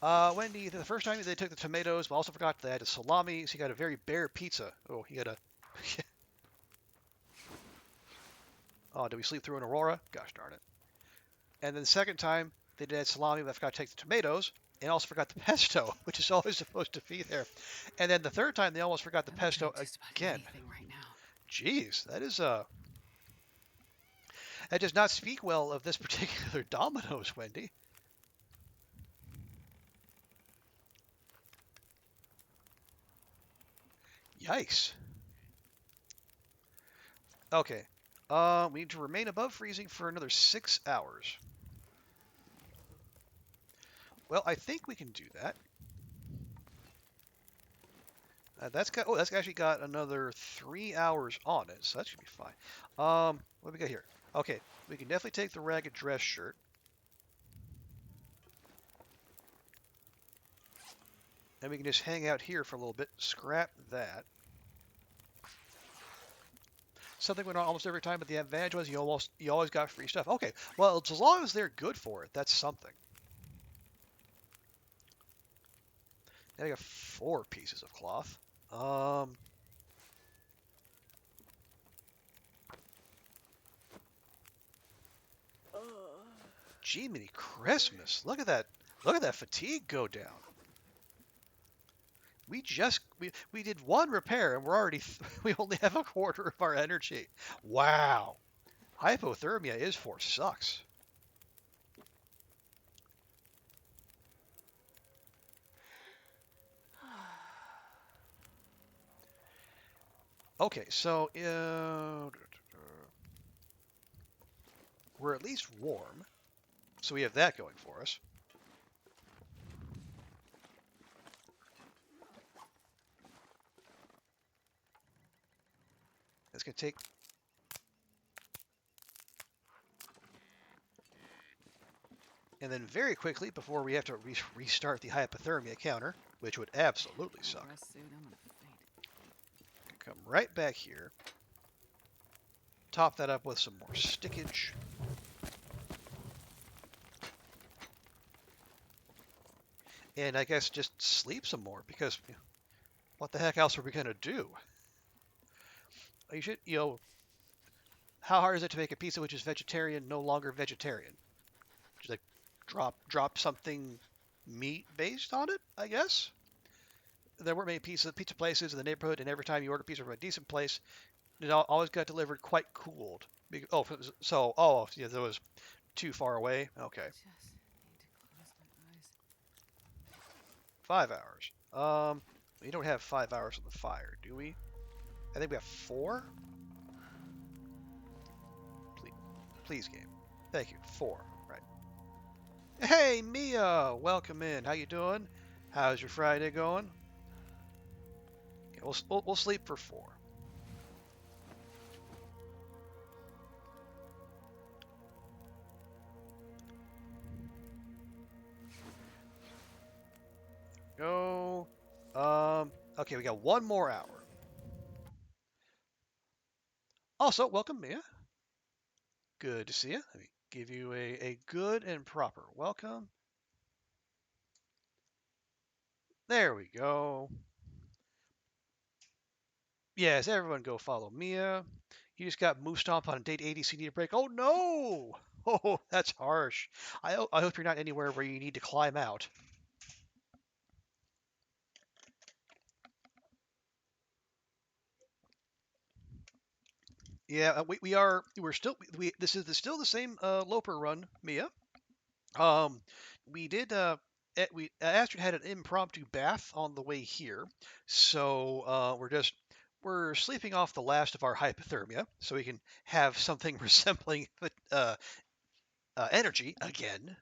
right. Wendy, the first time they took the tomatoes, but also forgot they had a salami, so you got a very bare pizza. Oh, you got a. Oh, did we sleep through an Aurora? Gosh darn it. And then the second time, they did add salami, but I forgot to take the tomatoes, and also forgot the pesto, which is always supposed to be there. And then the third time, they almost forgot the I'm not trying pesto to just about again. anything right now. Jeez, that does not speak well of this particular Domino's, Wendy. Yikes. Okay. We need to remain above freezing for another 6 hours. Well, I think we can do that. That's actually got another 3 hours on it, so that should be fine. What do we got here? Okay, we can definitely take the ragged dress shirt. And we can just hang out here for a little bit. Scrap that. Something went on almost every time, but the advantage was you always got free stuff. Okay, well, as long as they're good for it, that's something. Now I got 4 pieces of cloth. Jiminy Christmas! Look at that! Look at that fatigue go down. We did one repair and we're already we only have a quarter of our energy. Wow, hypothermia is for sucks. Okay, so we're at least warm, so we have that going for us. It's gonna take. And then very quickly, before we have to restart the hypothermia counter, which would absolutely suck, Rest suit, I'm gonna faint. come right back here. top that up with some more stickage. And I guess just sleep some more because what the heck else are we gonna do? You should, how hard is it to make a pizza which is vegetarian, no longer vegetarian? Just like drop something meat based on it, I guess. There weren't many pizza places in the neighborhood, and every time you order pizza from a decent place, it always got delivered quite cooled. Yeah, that was too far away. Okay, Just need to close my eyes. 5 hours. We don't have 5 hours on the fire, do we? I think we have 4. Please, please, game. Thank you. 4. Right. Hey, Mia, welcome in. How you doing? How's your Friday going? Okay, we'll sleep for 4. Go. Okay, we got 1 more hour. Also, welcome, Mia. Good to see you. Let me give you a good and proper welcome. There we go. Yes, everyone go follow Mia. You just got moose stomp on date 80, so you need a break. Oh no! Oh, that's harsh. I hope you're not anywhere where you need to climb out. Yeah, we're still this is still the same Loper run, Mia. Um, we did Astrid had an impromptu bath on the way here, so we're sleeping off the last of our hypothermia, so we can have something resembling energy again.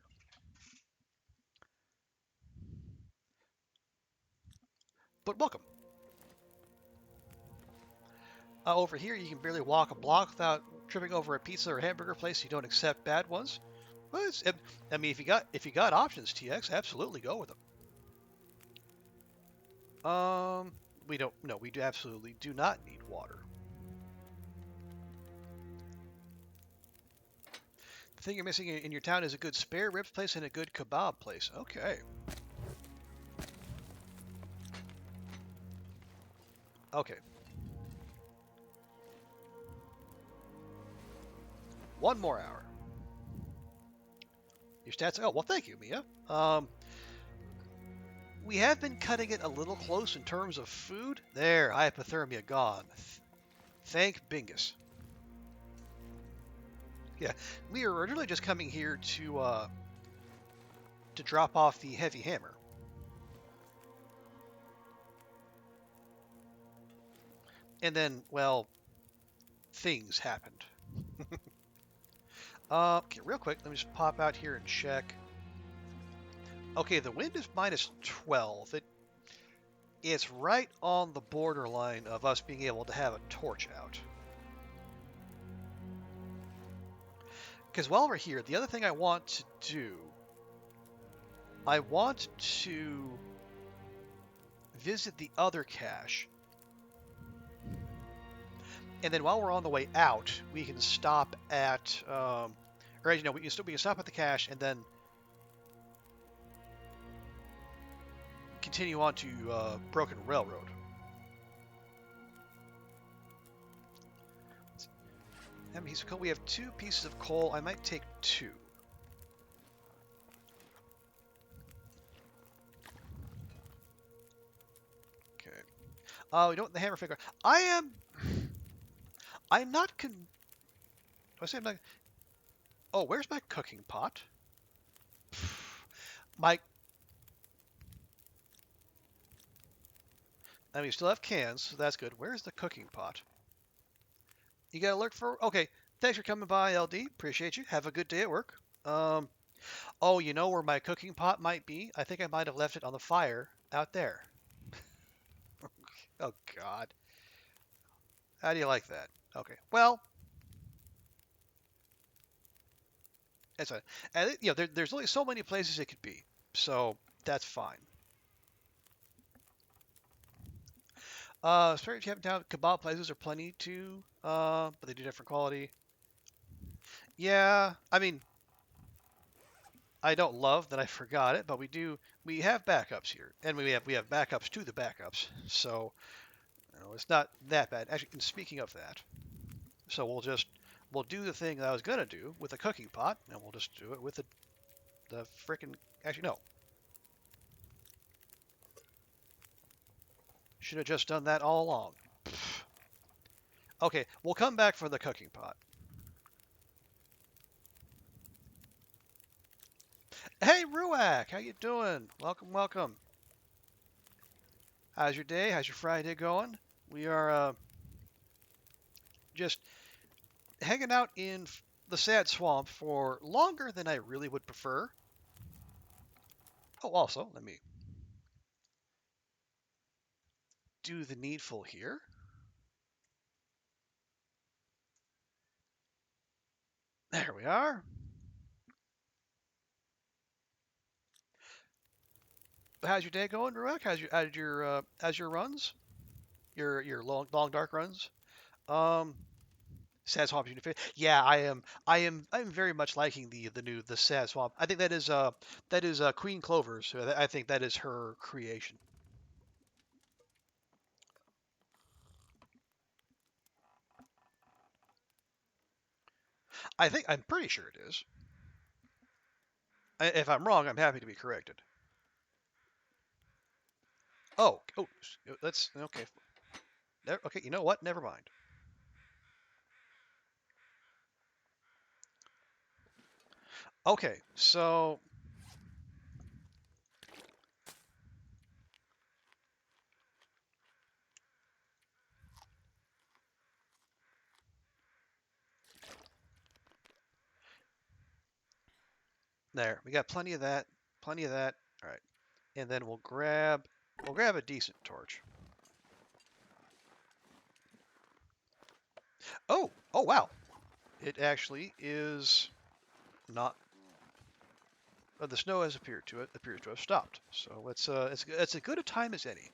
But welcome. Over here, you can barely walk a block without tripping over a pizza or hamburger place. You don't accept bad ones. Well, I mean, if you got options, TX, absolutely go with them. We don't. No, we absolutely do not need water. The thing you're missing in your town is a good spare ribs place and a good kebab place. Okay. Okay. 1 more hour. Your stats. Oh well, thank you, Mia. We have been cutting it a little close in terms of food. There, hypothermia gone. Thank Bingus. Yeah, we are originally just coming here to drop off the heavy hammer, and then well, things happened. Okay, real quick, let me just pop out here and check. Okay, the wind is minus 12. It's right on the borderline of us being able to have a torch out. Because while we're here, the other thing I want to do, I want to visit the other cache. And then while we're on the way out, we can stop at, we can stop at the cache and then continue on to Broken Railroad. That piece of coal. We have 2 pieces of coal. I might take 2. Okay. We don't want the hammer figure. I'm not I say I'm not. Oh, where's my cooking pot? My. I mean, we still have cans, so that's good. Where's the cooking pot? You gotta look for. Okay. Thanks for coming by, LD. Appreciate you. Have a good day at work. Oh, you know where my cooking pot might be? I think I might have left it on the fire out there. Oh God. How do you like that? Okay. Well, that's a. And there's only so many places it could be, so that's fine. Straight down kebab places are plenty too, but they do different quality. Yeah, I mean, I don't love that I forgot it, but we have backups here, and we have backups to the backups, so it's not that bad. Actually, and speaking of that, so we'll do the thing that I was gonna do with a cooking pot, and we'll just do it with the frickin' actually no, should have just done that all along. Okay, we'll come back for the cooking pot. Hey Ruak, how you doing? Welcome, welcome. How's your day? How's your Friday going? We are just hanging out in the sad swamp for longer than I really would prefer. Oh, also, let me do the needful here. There we are. How's your day going, Ruak? How's your runs? Your long dark runs? Um, Sad Swamp is your favorite. Yeah, I'm very much liking the Sad Swamp. I think that is Queen Clover's. I think that is her creation. I'm pretty sure it is. If I'm wrong, I'm happy to be corrected. Oh, let's okay. Okay, you know what? Never mind. Okay, so there we got plenty of that, plenty of that. All right, and then we'll grab a decent torch. Oh wow! It actually is not. The snow has appears to have stopped. So it's as good a time as any.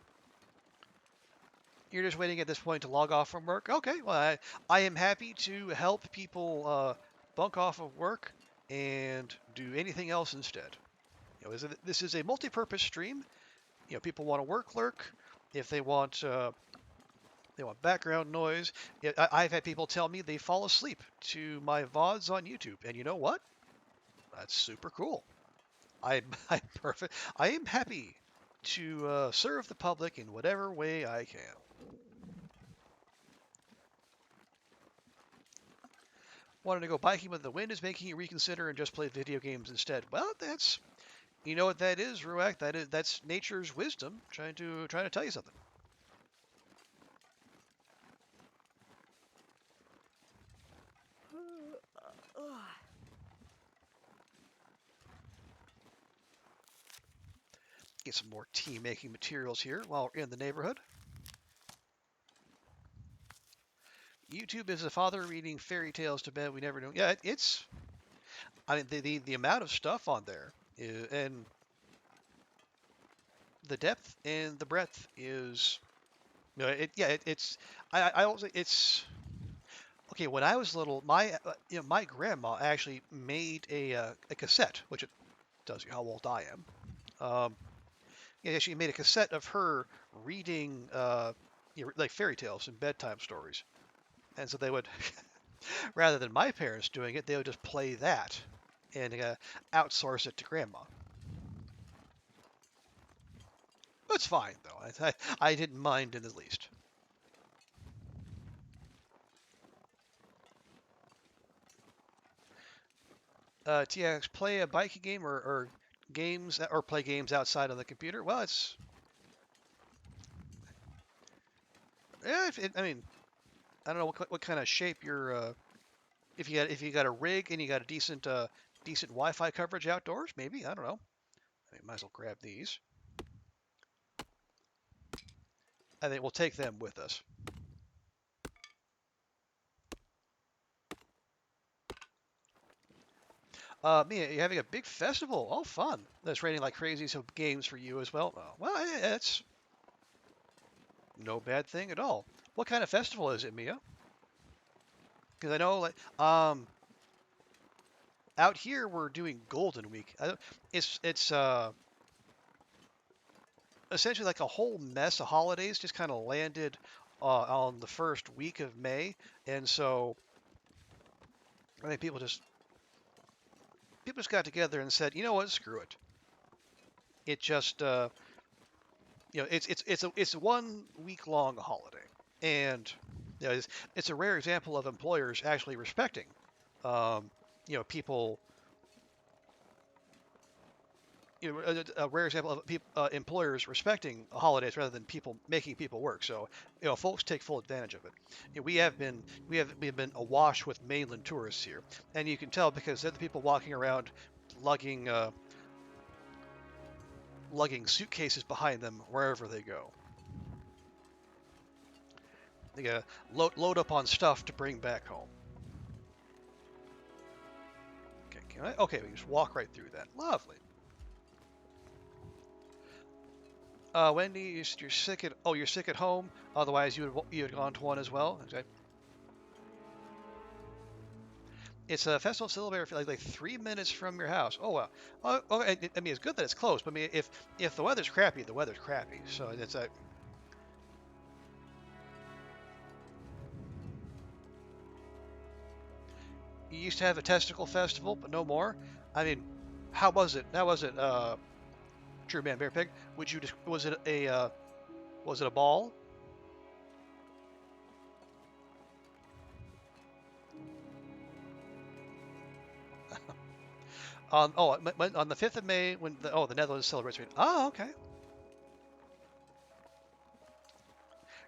You're just waiting at this point to log off from work. Okay, well I am happy to help people bunk off of work and do anything else instead. This is a multi-purpose stream. People want to work lurk. If they want background noise. I've had people tell me they fall asleep to my VODs on YouTube, and you know what? That's super cool. I'm perfect. I am happy to serve the public in whatever way I can. Wanted to go biking, but the wind is making you reconsider and just play video games instead. Well, you know what that is, Ruak. That's nature's wisdom trying to tell you something. Get some more tea making materials here while we're in the neighborhood. YouTube is a father reading fairy tales to bed we never knew. Yeah, it's. I mean, the amount of stuff on there and the depth and the breadth is. It's. I also it's okay. When I was little, my grandma actually made a cassette, which it tells you how old I am. Yeah, she made a cassette of her reading like fairy tales and bedtime stories, and so they would rather than my parents doing it, they would just play that and outsource it to grandma. It's fine though. I didn't mind in the least. TX, play a biking game or games or play games outside on the computer. Well, it's yeah. I mean, I don't know what kind of shape you're. If you got a rig and you got a decent Wi-Fi coverage outdoors, maybe I don't know. I might as well grab these. I think we'll take them with us. Mia, you're having a big festival. Oh, fun. That's raining like crazy, so games for you as well. Oh, well, it's No bad thing at all. What kind of festival is it, Mia? Because I know, like, out here we're doing Golden Week. It's essentially like a whole mess of holidays just kind of landed on the first week of May, and so I think people just got together and said, you know what, screw it. It just it's a 1 week long holiday, and it's a rare example of employers actually respecting um, people. A rare example of employers respecting holidays rather than people making people work. So, folks take full advantage of it. We have been awash with mainland tourists here, and you can tell because they're the people walking around lugging lugging suitcases behind them wherever they go. They load up on stuff to bring back home. Okay, okay, we can just walk right through that. Lovely. Wendy, you're sick at you're sick at home. Otherwise, you had gone to one as well. Okay. It's a festival celebrator for like 3 minutes from your house. Oh wow. Oh, I mean, it's good that it's close, but I mean, if the weather's crappy, the weather's crappy. So it's a you used to have a testicle festival, but no more. I mean, how was it? How was it? True man, bear pig. Would you just was it a ball? On the 5th of May when the Netherlands celebrates. Oh, okay.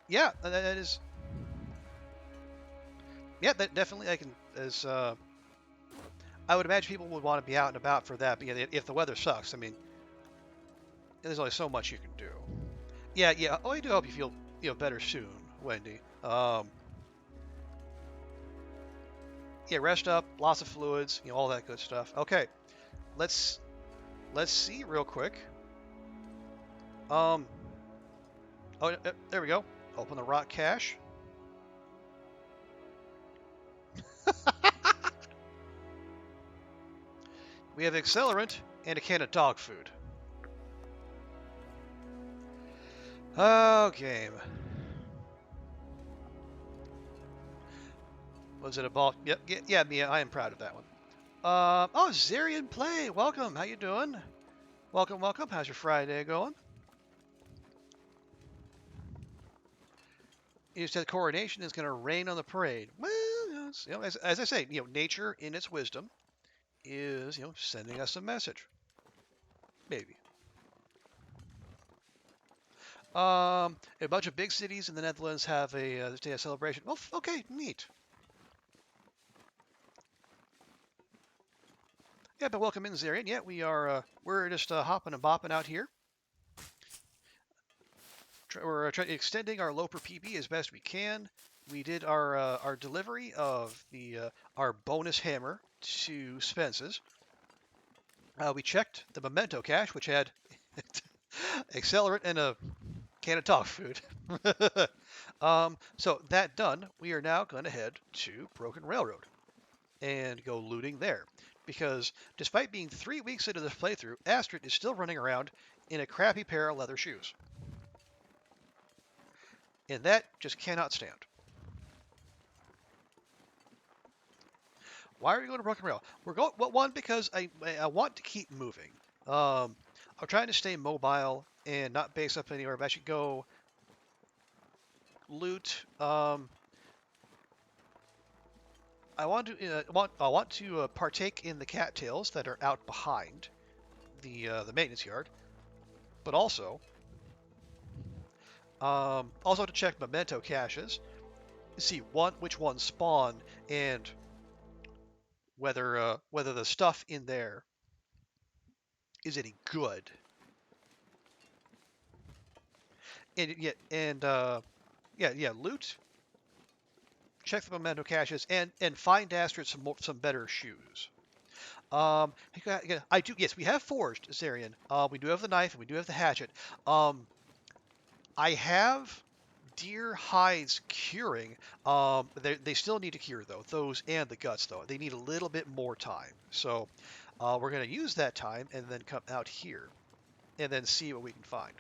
Yeah, that is. Yeah, that definitely I can as I would imagine people would want to be out and about for that. But yeah, if the weather sucks, I mean, there's only so much you can do. Yeah, yeah. Oh, I do hope you feel better soon, Wendy. Yeah, rest up, lots of fluids, all that good stuff. Okay, let's let's see real quick. Um, there we go. Open the rock cache. We have accelerant and a can of dog food. Oh, game. Was it a ball? Yep, yeah, Mia, I am proud of that one. Oh, Zarian Play, welcome. How you doing? Welcome, welcome. How's your Friday going? You said coronation is going to rain on the parade. Well, as I say, nature in its wisdom is, sending us a message. Maybe. A bunch of big cities in the Netherlands have a day of celebration. Well, okay, neat. Yeah, but welcome in, Zarian. Yeah, we're just hopping and bopping out here. We're extending our Loper PB as best we can. We did our delivery of the our bonus hammer to Spence's. We checked the memento cache, which had accelerant and a can of dog food. So that done, we are now going to head to Broken Railroad and go looting there. Because despite being 3 weeks into this playthrough, Astrid is still running around in a crappy pair of leather shoes. And that just cannot stand. Why are we going to Broken Rail? We're going, well, one, because I want to keep moving. I'm trying to stay mobile and not base up anywhere, but I should go loot. I want to partake in the cattails that are out behind the maintenance yard, but also to check memento caches, see which ones spawn and whether the stuff in there is any good. And loot, check the memento caches, and find Astrid some better shoes. I do. Yes, we have forged Zarian. We do have the knife and we do have the hatchet. I have deer hides curing, they still need to cure though. Those and the guts though, they need a little bit more time. So we're going to use that time and then come out here and then see what we can find.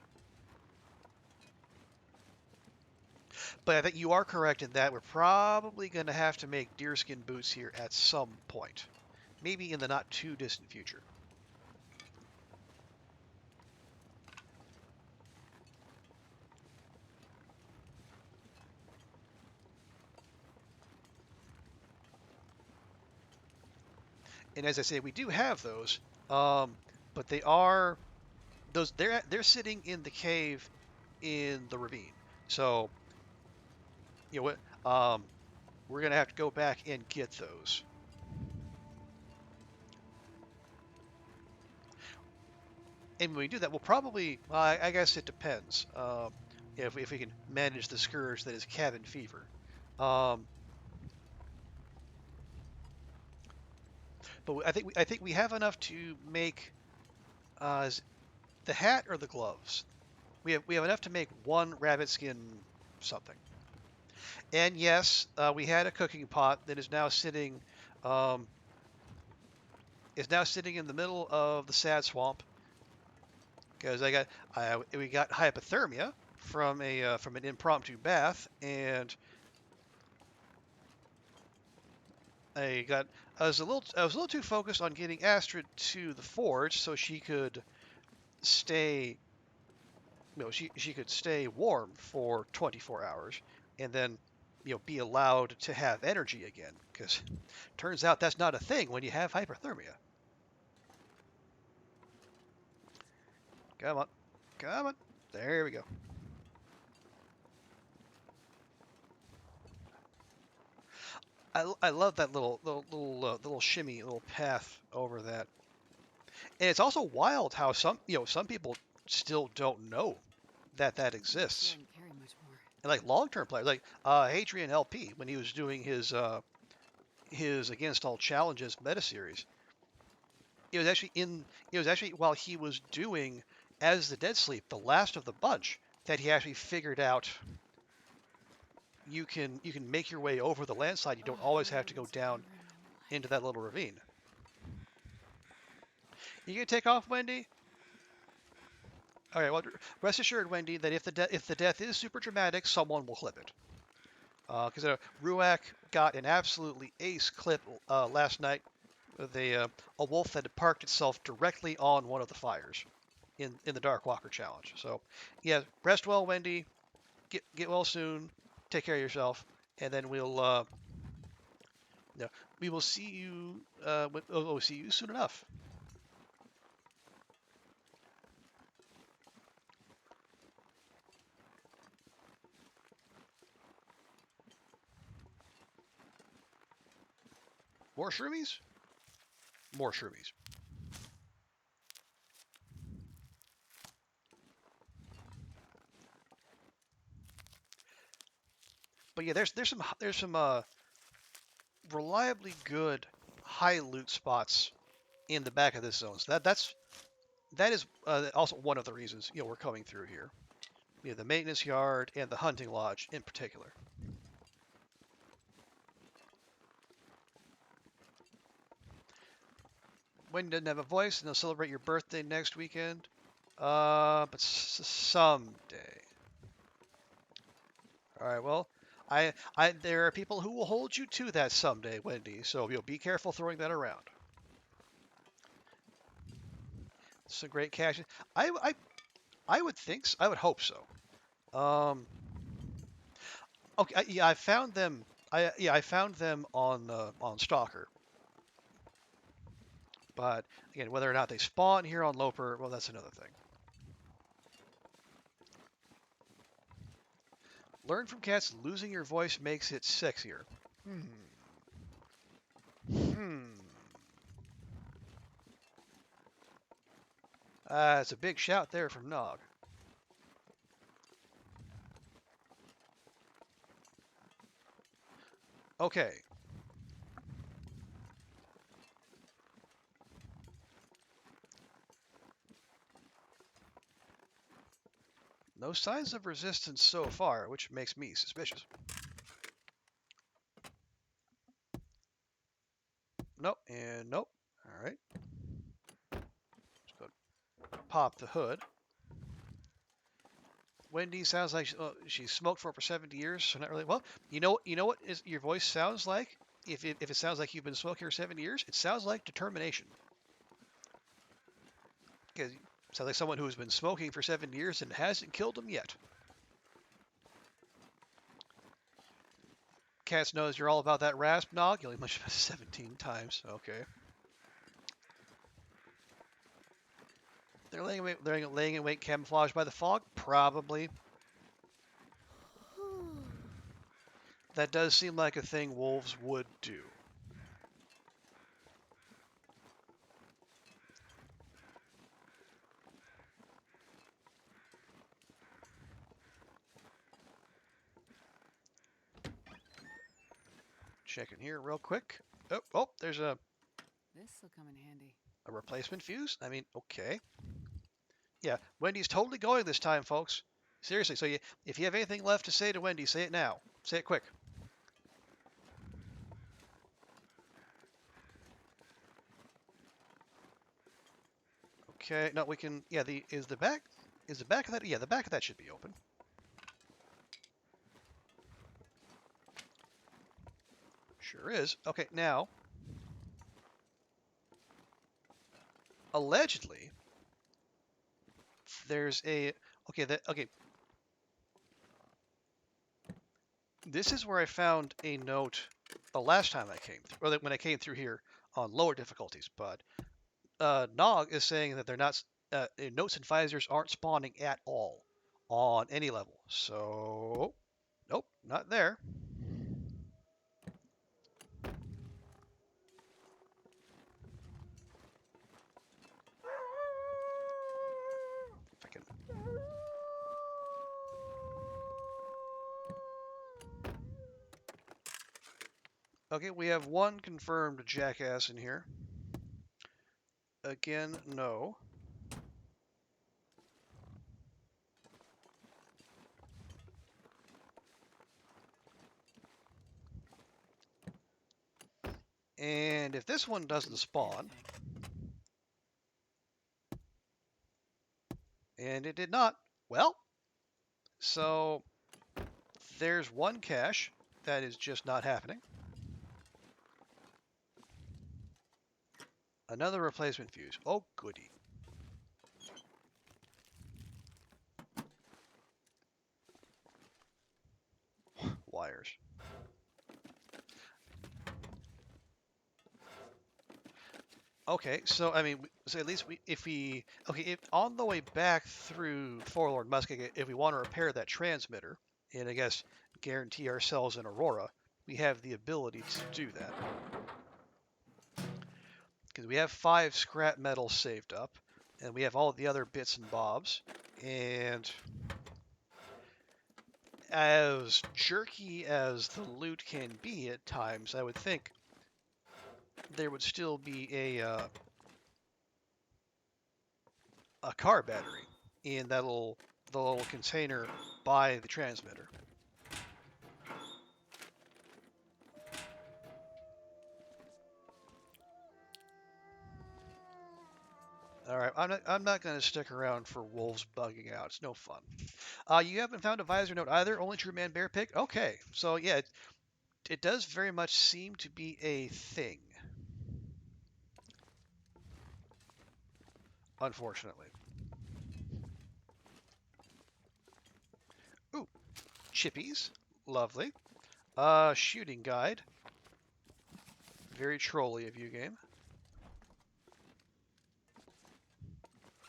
But I think you are correct in that we're probably going to have to make deerskin boots here at some point, maybe in the not too distant future. And as I say, we do have those, but they are those they're sitting in the cave in the ravine. So you know what? We're gonna have to go back and get those. And when we do that, we'll probably, well, I guess it depends. If we can manage the scourge that is cabin fever. Um, but I think we have enough to make the hat or the gloves. We have enough to make one rabbit skin something. And yes, we had a cooking pot that um, is now sitting in the middle of the sad swamp because we got hypothermia from an impromptu bath, and I got I was a little too focused on getting Astrid to the forge so she could stay she could stay warm for 24 hours and then be allowed to have energy again because turns out that's not a thing when you have hypothermia. Come on, come on, there we go. I love that little shimmy little path over that. And it's also wild how some people still don't know that I'm sure exists. I can carry much more. And like long-term players, like Hadrian LP when he was doing his Against All Challenges meta series, it was actually in it was actually while he was doing As the Dead Sleep, the last of the bunch, that he actually figured out you can make your way over the landslide. You don't always have to go Everyone's down covering my leg. into that little ravine. You gonna take off, Wendy? All right. Well, rest assured, Wendy, that if the death is super dramatic, someone will clip it. Because Ruak got an absolutely ace clip last night with a wolf that had parked itself directly on one of the fires in the Dark Walker challenge. So, yeah, rest well, Wendy. Get well soon. Take care of yourself, and then no, we will see you. We'll see you soon enough. More shroomies? More shroomies. But yeah, there's some reliably good high loot spots in the back of this zone. So that is also one of the reasons we're coming through here. The maintenance yard and the hunting lodge in particular. Wendy doesn't have a voice, and they'll celebrate your birthday next weekend. But someday. All right. Well, there are people who will hold you to that someday, Wendy. So be careful throwing that around. Some great cash. I, I, I would think so. I would hope so. Um, okay. Yeah, I found them. I found them on Stalker. But again, whether or not they spawn here on Loper, well, that's another thing. Learn from cats. Losing your voice makes it sexier. Hmm. Hmm. It's a big shout there from Nog. Okay. No signs of resistance so far, which makes me suspicious. Nope, and nope. All right. Let's go pop the hood. Wendy sounds like she's smoked for over 70 years, so not really. Well, you know what is your voice sounds like? If it sounds like you've been smoking for 70 years, it sounds like determination. Because it sounds like someone who's been smoking for 7 years and hasn't killed them yet. Cats knows you're all about that rasp nog. You only mentioned it 17 times. Okay. They're laying in wait camouflaged by the fog? Probably. That does seem like a thing wolves would do. Checking here real quick. Oh, there's This'll come in handy. a replacement fuse. I mean, okay. Yeah, Wendy's totally going this time, folks. Seriously, so if you have anything left to say to Wendy, say it now. Say it quick. Okay, no, we can. Yeah, is the back of that? Yeah, the back of that should be open. Sure is. Okay, now allegedly there's a okay. This is where I found a note the last time I came through, or when I came through here on lower difficulties. But Nog is saying that they're not notes and visors aren't spawning at all on any level. So nope, not there. If I can. Okay, we have one confirmed jackass in here. Again, no. And if this one doesn't spawn, and it did not, well, so there's one cache that is just not happening. Another replacement fuse. Oh, goody. Wires. Okay, so I mean, so at least if on the way back through Forlorn Musket, if we want to repair that transmitter, and I guess guarantee ourselves an Aurora, we have the ability to do that. Because we have 5 scrap metals saved up, and we have all the other bits and bobs, and as jerky as the loot can be at times, I would think there would still be a car battery in the little container by the transmitter. All right, I'm not going to stick around for wolves bugging out. It's no fun. You haven't found a visor note either. Only True Man Bear Pick. Okay, so yeah, it does very much seem to be a thing. Unfortunately. Ooh, chippies. Lovely. Shooting guide. Very trolly of you, game.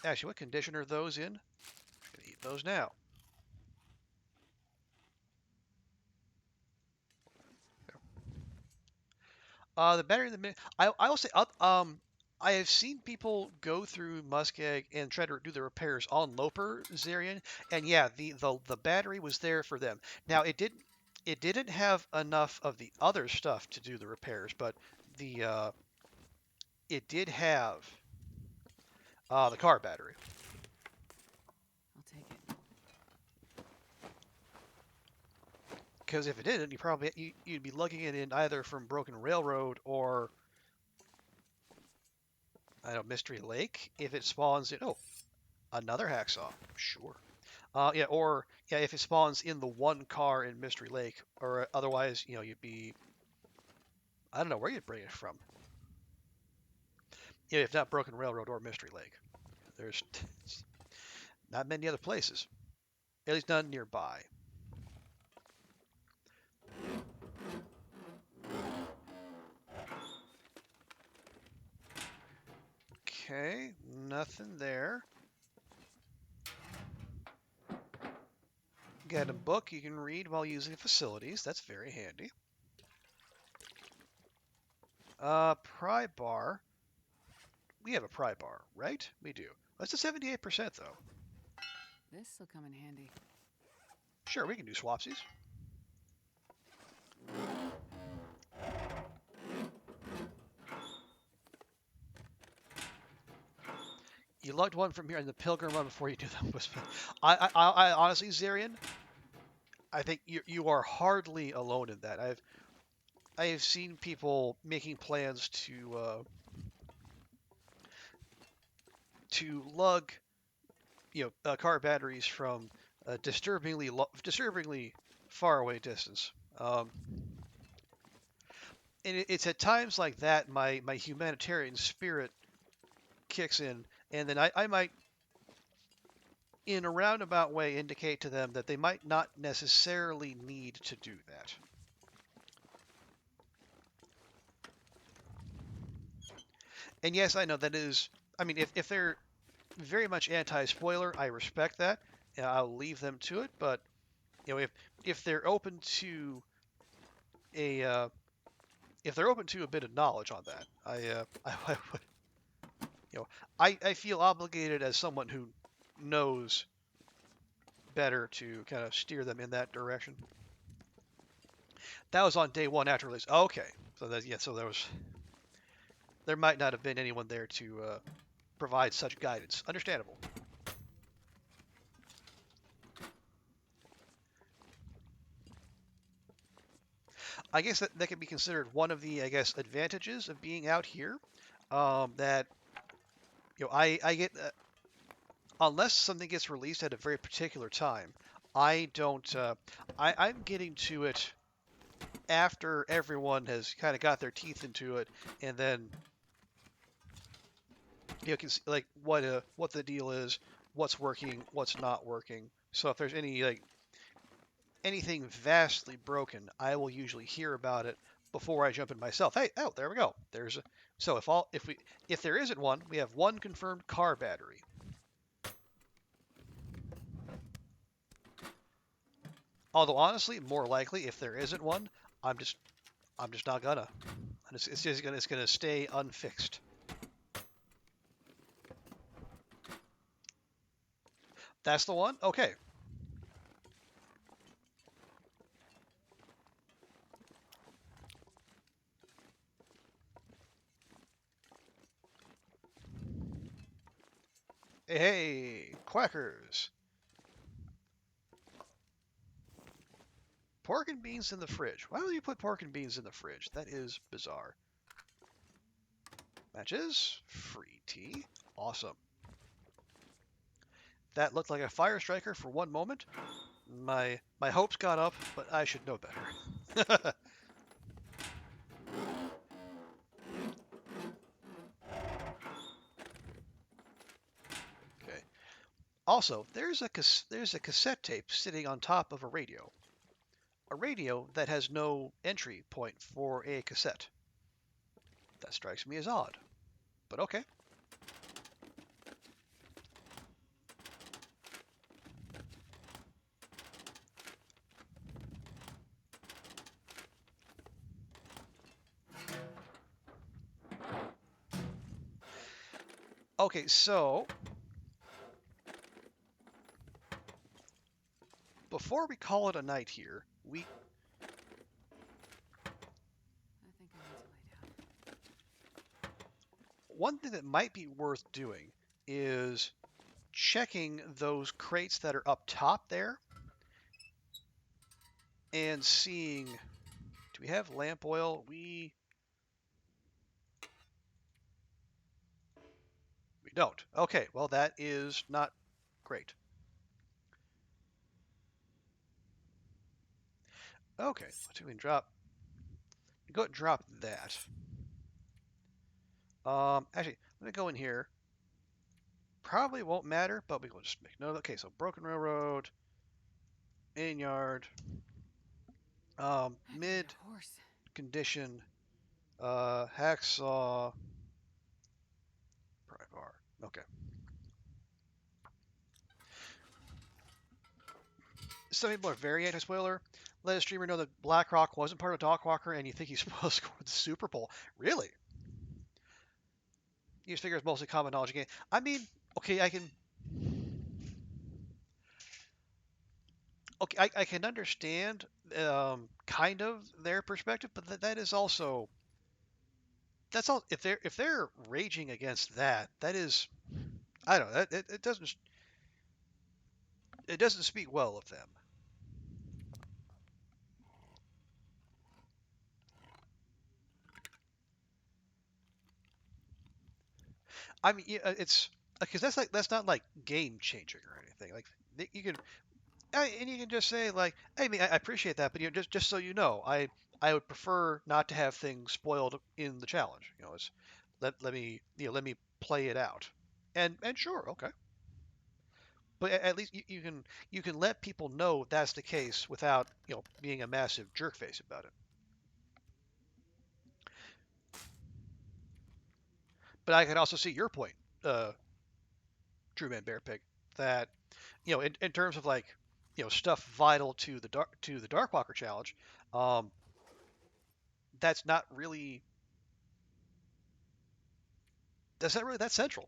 Actually, what condition are those in? I'm gonna eat those now. The battery in the I will say I have seen people go through Muskeg and try to do the repairs on Loper Zarian, and yeah, the battery was there for them. Now it didn't have enough of the other stuff to do the repairs, but the it did have the car battery. I'll take it. Because if it didn't, you'd be lugging it in either from Broken Railroad or I don't know Mystery Lake. If it spawns in, oh, another hacksaw, sure. Yeah, or yeah, if it spawns in the one car in Mystery Lake, or otherwise, you'd be I don't know where you'd bring it from. Yeah, if not Broken Railroad or Mystery Lake, there's not many other places, at least none nearby. Okay, nothing there. Got a book you can read while using facilities. That's very handy. Pry bar. We have a pry bar, right? We do. That's a 78% though. This'll come in handy. Sure, we can do swapsies. You lugged one from here in the pilgrim run before you do the whisper. I honestly, Zarian, I think you are hardly alone in that. I've seen people making plans to lug car batteries from a disturbingly far away distance. And it's at times like that my humanitarian spirit kicks in, and then I might, in a roundabout way, indicate to them that they might not necessarily need to do that. And yes, I know that is. I mean, if they're very much anti-spoiler, I respect that. And I'll leave them to it. But if they're open to a if they're open to a bit of knowledge on that, I would I feel obligated as someone who knows better to kind of steer them in that direction. That was on day one after release. Oh, okay, so so there might not have been anyone there to provide such guidance. Understandable. I guess that can be considered one of the advantages of being out here. That I get unless something gets released at a very particular time, I don't. I'm getting to it after everyone has kind of got their teeth into it, and then can see like what the deal is, what's working, what's not working. So if there's anything vastly broken, I will usually hear about it before I jump in myself. Hey, oh, there we go. So if there isn't one, we have one confirmed car battery. Although honestly, more likely if there isn't one, I'm just not gonna. It's gonna stay unfixed. That's the one. Okay. Hey, quackers. Pork and beans in the fridge. Why would you put pork and beans in the fridge? That is bizarre. Matches. Free tea. Awesome. That looked like a fire striker for one moment. My hopes got up, but I should know better. Okay. Also, there's a cassette tape sitting on top of a radio. A radio that has no entry point for a cassette. That strikes me as odd, but okay. Okay, so before we call it a night here, I think I need to lay down. one thing that might be worth doing is checking those crates that are up top there. and seeing. Do we have lamp oil? We don't. Okay, well that is not great. Okay, let's see if we can drop. Go and drop that. Actually, let me go in here. Probably won't matter, but we will just make note. Okay, so broken railroad, in yard, I need mid a horse. condition, hacksaw, pry bar. Okay. Some people are very anti-spoiler. Let a streamer know that BlackRock wasn't part of Dogwalker, and you think he's supposed to score the Super Bowl. Really? You just figure it's mostly common knowledge again. I mean, okay, I can. Okay, I can understand kind of their perspective, but that is also that's all. If they're raging against that, that is I don't know. It doesn't speak well of them. I mean, yeah, it's because that's not like game changing or anything. Like you can and you can just say like, hey, I appreciate that, but just so you know, I would prefer not to have things spoiled in the challenge. It's let me let me play it out, and sure, okay, but at least you can let people know that's the case without being a massive jerk face about it. But I can also see your point, uh, True Man Bear Pig, that in terms of like stuff vital to the Darkwalker challenge, um, that's not really that's not really that central.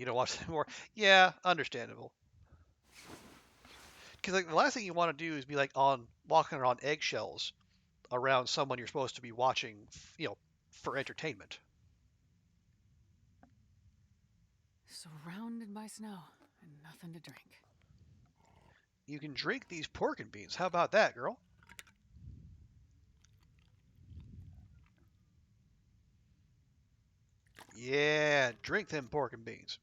Watch them more. Yeah, understandable. Because like the last thing you want to do is be like on walking around eggshells around someone you're supposed to be watching, for entertainment. Surrounded by snow and nothing to drink. You can drink these pork and beans. How about that, girl? Yeah, drink them pork and beans.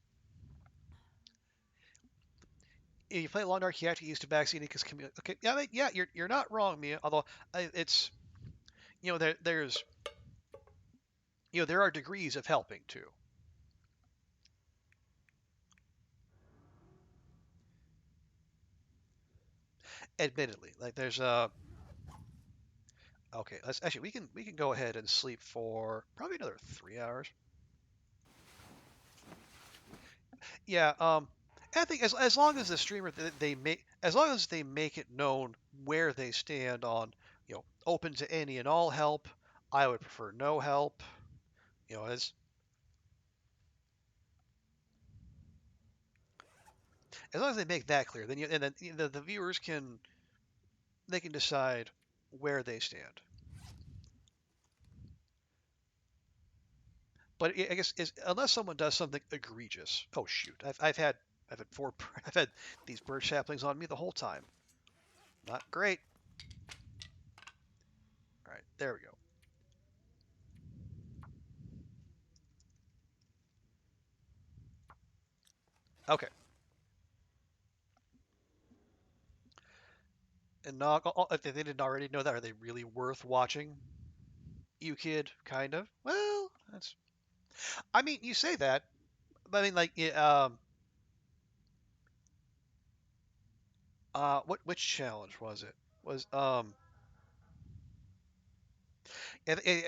If you play Long Dark, you have to use tobacco because okay, yeah, yeah, you're not wrong, Mia. Although it's there are degrees of helping too. Admittedly, like there's okay. Let's actually we can go ahead and sleep for probably another 3 hours. Yeah. I think as long as the streamer they make as long as they make it known where they stand on open to any and all help. I would prefer no help. As long as they make that clear, then and then the viewers can decide where they stand. But I guess unless someone does something egregious. Oh shoot! I've had four I've had these bird saplings on me the whole time. Not great. All right, there we go. Okay, and if they didn't already know that, are they really worth watching? You kid, kind of. Well, that's. I mean, you say that, but I mean, like, which challenge was it? Was I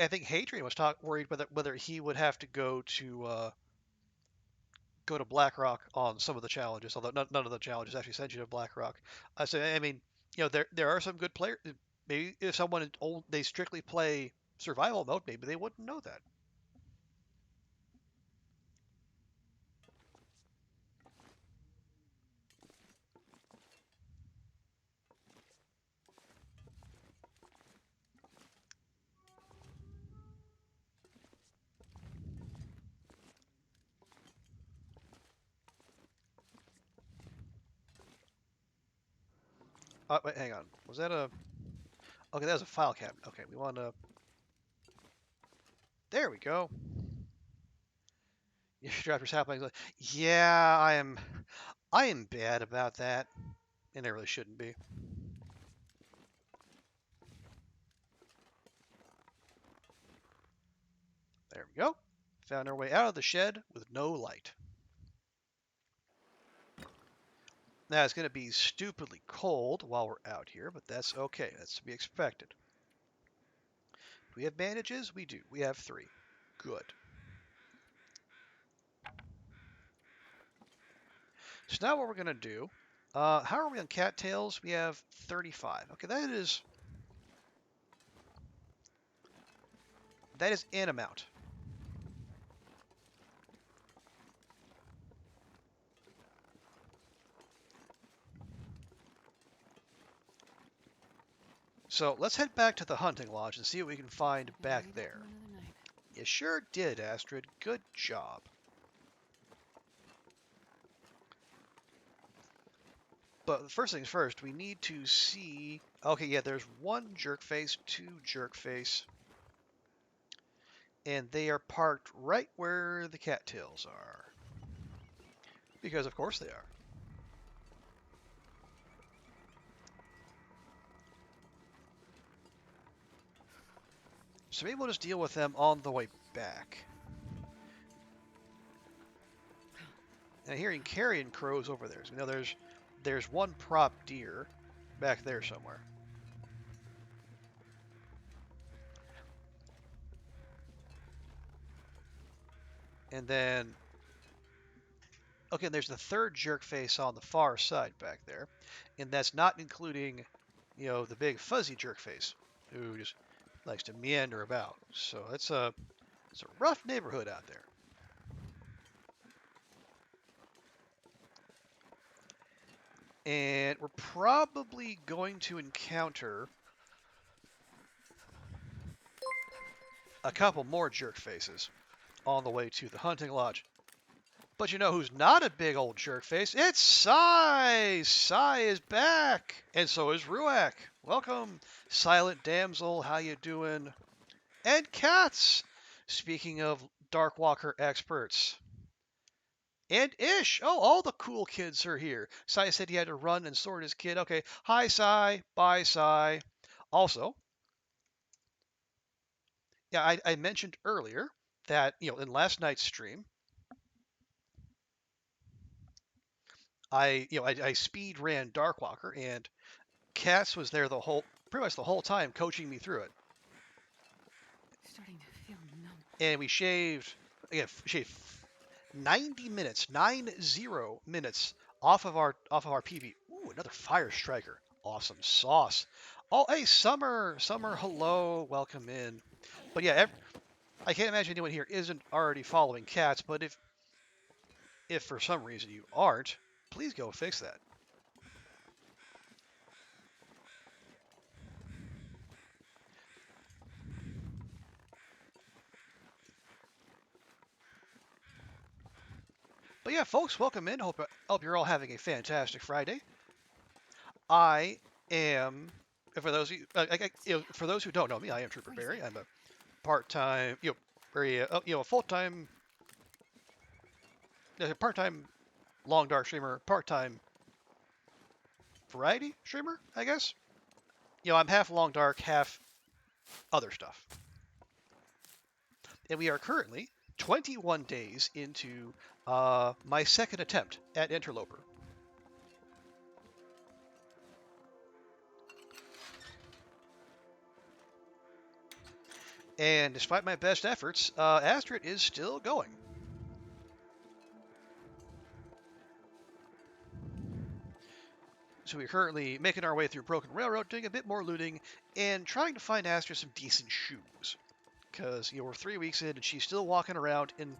think Hadrian was worried whether he would have to go to BlackRock on some of the challenges, although none of the challenges actually send you to BlackRock. So I mean, there are some good players. Maybe if someone old they strictly play survival mode, maybe they wouldn't know that. Wait, hang on. Was that a... Okay, that was a file cabinet. Okay, we want to... There we go. You drop your saplings. Yeah, I am bad about that, and I really shouldn't be. There we go. Found our way out of the shed with no light. Now it's going to be stupidly cold while we're out here, but that's okay. That's to be expected. Do we have bandages? We do. We have 3. Good. So now what we're going to do, how are we on cattails? We have 35. Okay, that is an amount. So let's head back to the hunting lodge and see what we can find We back made it there. through another night. You sure did, Astrid. Good job. But first things first, we need to see... Okay, yeah, there's 1 jerk face, 2 jerk face. And they are parked right where the cattails are. Because of course they are. So maybe we'll just deal with them on the way back. And hearing carrion crows over there. So we know there's 1 prop deer back there somewhere. And then, okay, there's the 3rd jerk face on the far side back there. And that's not including, the big fuzzy jerk face who just likes to meander about. So it's a rough neighborhood out there. And we're probably going to encounter a couple more jerk faces on the way to the hunting lodge. But you know who's not a big old jerk face? It's Sai! Sai is back! And so is Ruak. Welcome, silent damsel. How you doing? And Cats! Speaking of Darkwalker experts. And Ish! Oh, all the cool kids are here. Sai said he had to run and sort his kid. Okay, hi Sai. Bye Sai. Also, yeah, I mentioned earlier that, in last night's stream, I speed ran Darkwalker, and Cass was there pretty much the whole time, coaching me through it. Starting to feel numb. And we shaved 90 minutes, 90 minutes off of our PV. Ooh, another fire striker. Awesome sauce. Oh, hey, Summer, hello, welcome in. But yeah, I can't imagine anyone here isn't already following Cats. But if for some reason you aren't, please go fix that. But yeah, folks, welcome in. Hope you're all having a fantastic Friday. I am, for those of you, for those who don't know me, I am Trooper Barry. I'm a part-time, a full-time, part-time long dark streamer, part-time variety streamer, I guess. I'm half long dark, half other stuff. And we are currently 21 days into my 2nd attempt at Interloper. And despite my best efforts, Astrid is still going. So we're currently making our way through Broken Railroad, doing a bit more looting, and trying to find Astrid some decent shoes. Because, we're 3 weeks in, and she's still walking around in,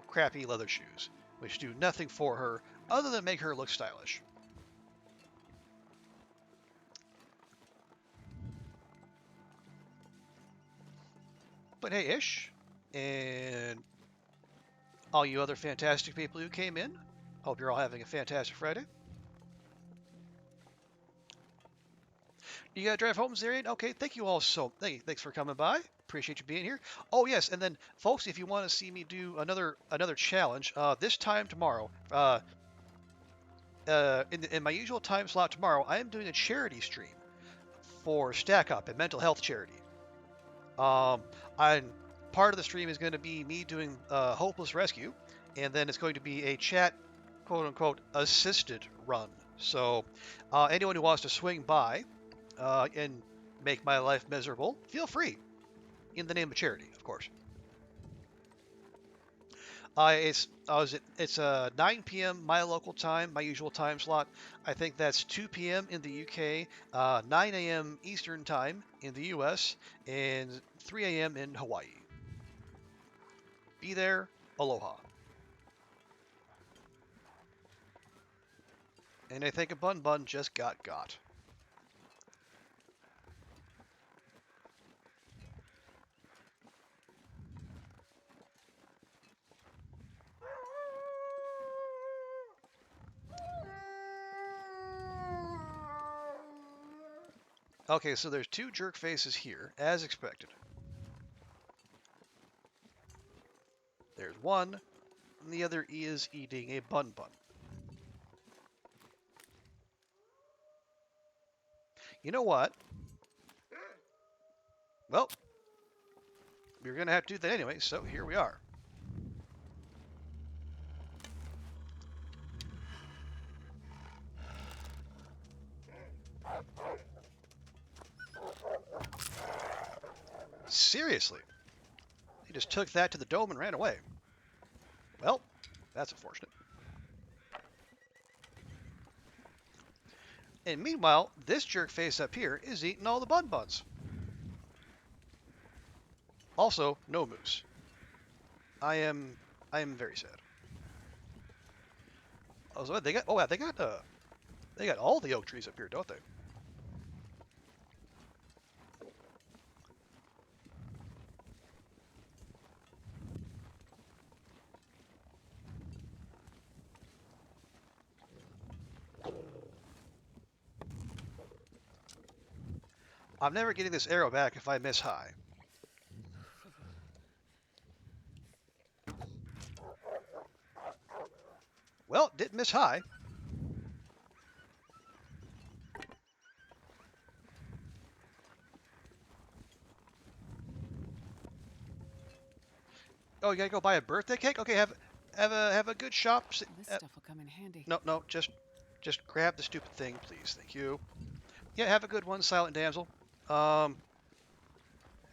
crappy leather shoes, which do nothing for her other than make her look stylish. But hey, Ish, and all you other fantastic people who came in, hope you're all having a fantastic Friday. You gotta drive home, Zarian? Okay, thank you all thanks for coming by. Appreciate you being here. Oh yes, and then folks, if you want to see me do another challenge, this time tomorrow, in my usual time slot tomorrow, I am doing a charity stream for Stack Up, a mental health charity. Um, I'm part of the stream is going to be me doing hopeless rescue, and then it's going to be a chat, quote unquote, assisted run. So anyone who wants to swing by and make my life miserable, feel free, in the name of charity, of course. It's 9 p.m. my local time, my usual time slot. I think that's 2 p.m. in the UK, 9 a.m. Eastern time in the US, and 3 a.m. in Hawaii. Be there, aloha. And I think a bun bun just got. Okay, so there's two jerk faces here, as expected. There's one, and the other is eating a bun bun. You know what? Well, we're gonna have to do that anyway, so here we are. Seriously, he just took that to the dome and ran away. Well, that's unfortunate. And meanwhile, this jerk face up here is eating all the bun buns. Also, no moose. I am very sad. Oh, so they got they got all the oak trees up here, don't they? I'm never getting this arrow back if I miss high. Well, didn't miss high. Oh, you gotta go buy a birthday cake? Okay, have a good shop. This stuff will come in handy. No, just grab the stupid thing, please. Thank you. Yeah, have a good one, silent damsel. Um,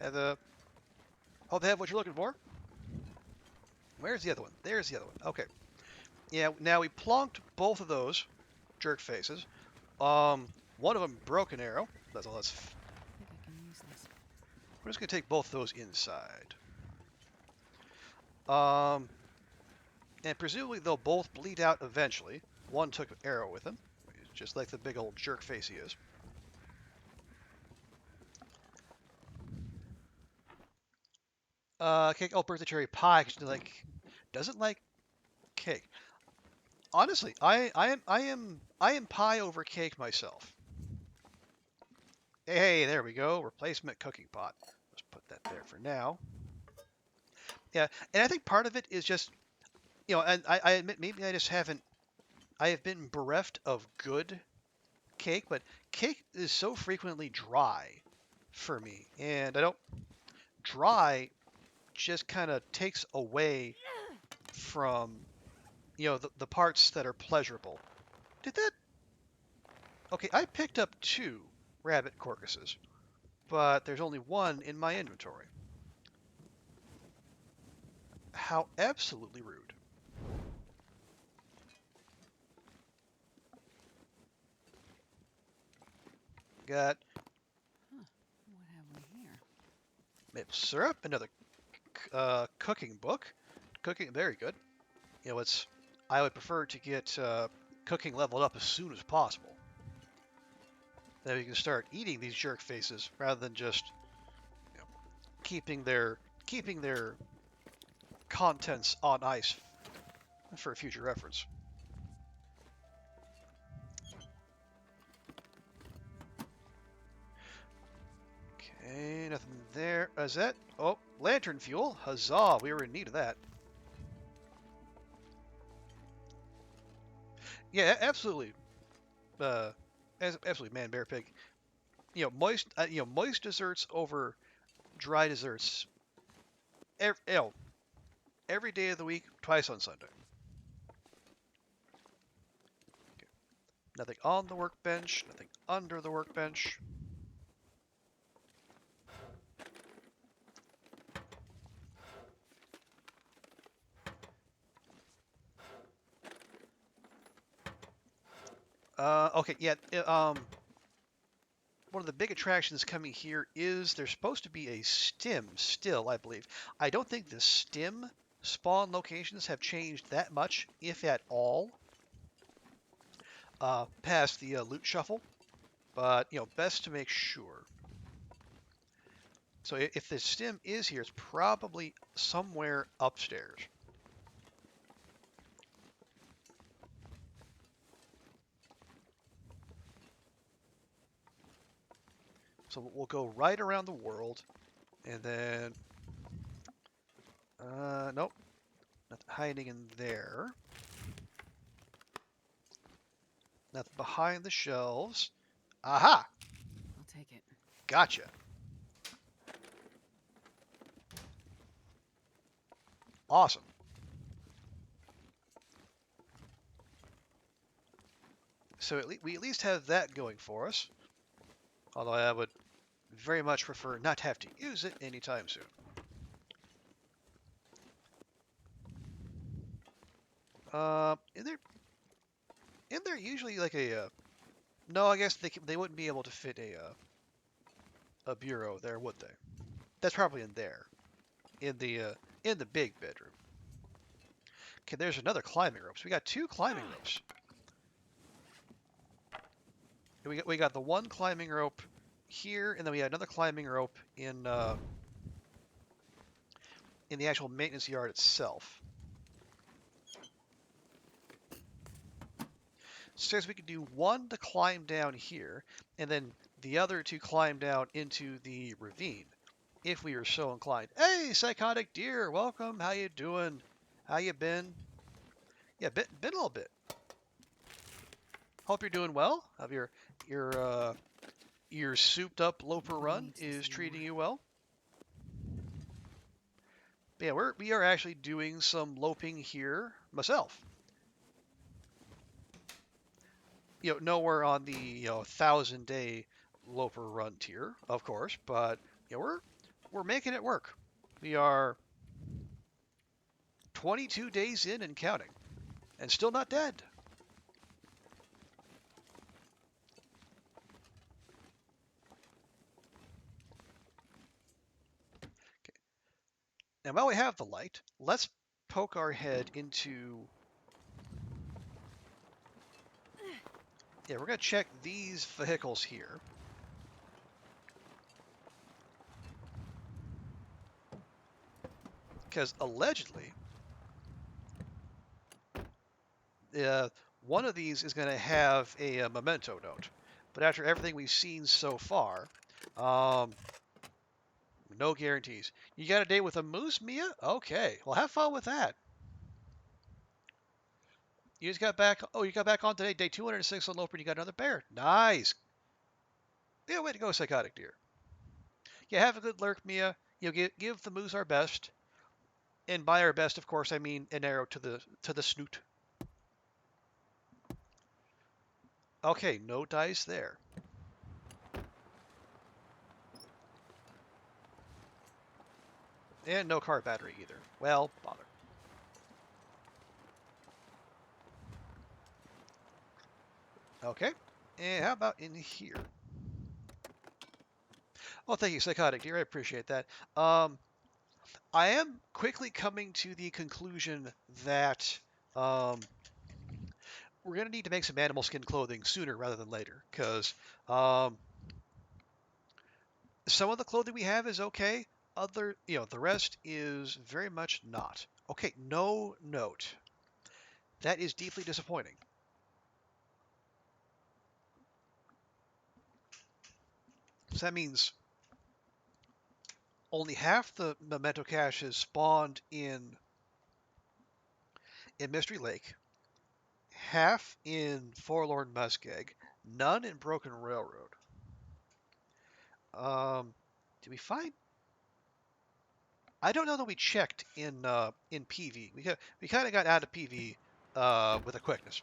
have a hope they have what you're looking for. Where's the other one? There's the other one. Okay. Yeah, now we plonked both of those jerk faces. One of them broke an arrow. That's all. I think I can use this. We're just gonna take both those inside. Um, and presumably they'll both bleed out eventually. One took an arrow with him, just like the big old jerk face he is. Cake. Oh, birthday cherry pie. Doesn't like cake. Honestly, I am pie over cake myself. Hey, there we go. Replacement cooking pot. Let's put that there for now. Yeah, and I think part of it is just, and I admit maybe I have been bereft of good cake, but cake is so frequently dry for me, and I don't, dry just kind of takes away from, the parts that are pleasurable. Did that, okay, I picked up two rabbit carcasses, but there's only one in my inventory. How absolutely rude. Got Huh. What have we here? maple syrup, another cooking book. Cooking, very good. I would prefer to get cooking leveled up as soon as possible. Then we can start eating these jerk faces rather than just you know, keeping their contents on ice for future reference. There is that. Oh, lantern fuel. Huzzah! We were in need of that. Yeah, absolutely. Uh, absolutely, man, bear, pig. Moist desserts over dry desserts. Every day of the week, twice on Sunday. Nothing on the workbench. Nothing under the workbench. Okay, yeah. One of the big attractions coming here is there's supposed to be a stim still, I believe. I don't think the stim spawn locations have changed that much, if at all, past the loot shuffle. But, best to make sure. So if the stim is here, it's probably somewhere upstairs. So we'll go right around the world, and then, nope, nothing hiding in there. Nothing behind the shelves. Aha! I'll take it. Gotcha. Awesome. So we at least have that going for us. Although I would very much prefer not to have to use it anytime soon. In there usually like no, I guess they wouldn't be able to fit a bureau there, would they? That's probably in there, in the big bedroom. Okay, there's another climbing rope. So we got two climbing ropes. We got the one climbing rope here, and then we had another climbing rope in the actual maintenance yard itself. Says we could do one to climb down here, and then the other to climb down into the ravine, if we are so inclined. Hey, psychotic deer, welcome. How you doing? How you been? Yeah, been a little bit. Hope you're doing well. Have your souped up Loper Nobody run needs this is treating anymore. you well. But yeah, we are actually doing some loping here myself. Nowhere on the 1,000-day Loper run tier, of course, but we're making it work. We are 22 days in and counting, and still not dead. Okay. And while we have the light, let's poke our head into. Yeah, we're gonna check these vehicles here. Because allegedly, uh, one of these is going to have a memento note. But after everything we've seen so far, um, no guarantees. You got a date with a moose, Mia? Okay, well have fun with that. You just got back. Oh, you got back on today, day 206 on Loper, and you got another bear. Nice. Yeah, way to go, psychotic deer. Yeah, have a good lurk, Mia. Give the moose our best, and by our best, of course, I mean an arrow to the snoot. Okay, no dice there. And no car battery either. Well, bother. Okay. And how about in here? Oh, thank you, Psychotic Deer. I appreciate that. I am quickly coming to the conclusion that um, we're going to need to make some animal skin clothing sooner rather than later, because um, some of the clothing we have is okay. The rest is very much not. Okay, no note. That is deeply disappointing. So that means Only half the memento caches spawned in Mystery Lake, half in Forlorn Muskeg, none in Broken Railroad. Um, did we find? I don't know that we checked in PV. We kind of got out of PV with a quickness.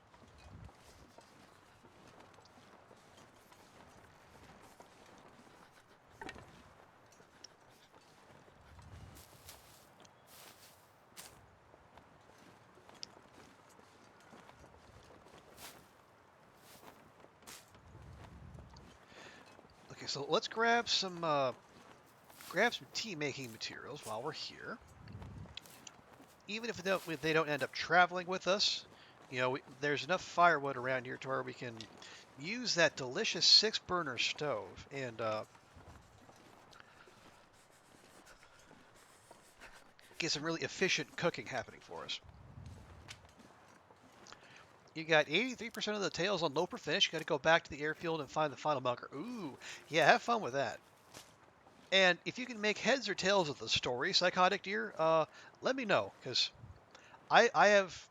Okay, so let's grab some tea making materials while we're here. Even if they don't end up traveling with us, there's enough firewood around here to where we can use that delicious 6 burner stove and get some really efficient cooking happening for us. You got 83% of the tails on Loper finish. You got to go back to the airfield and find the final bunker. Ooh, yeah, have fun with that. And if you can make heads or tails of the story, Psychotic Deer, let me know, because I have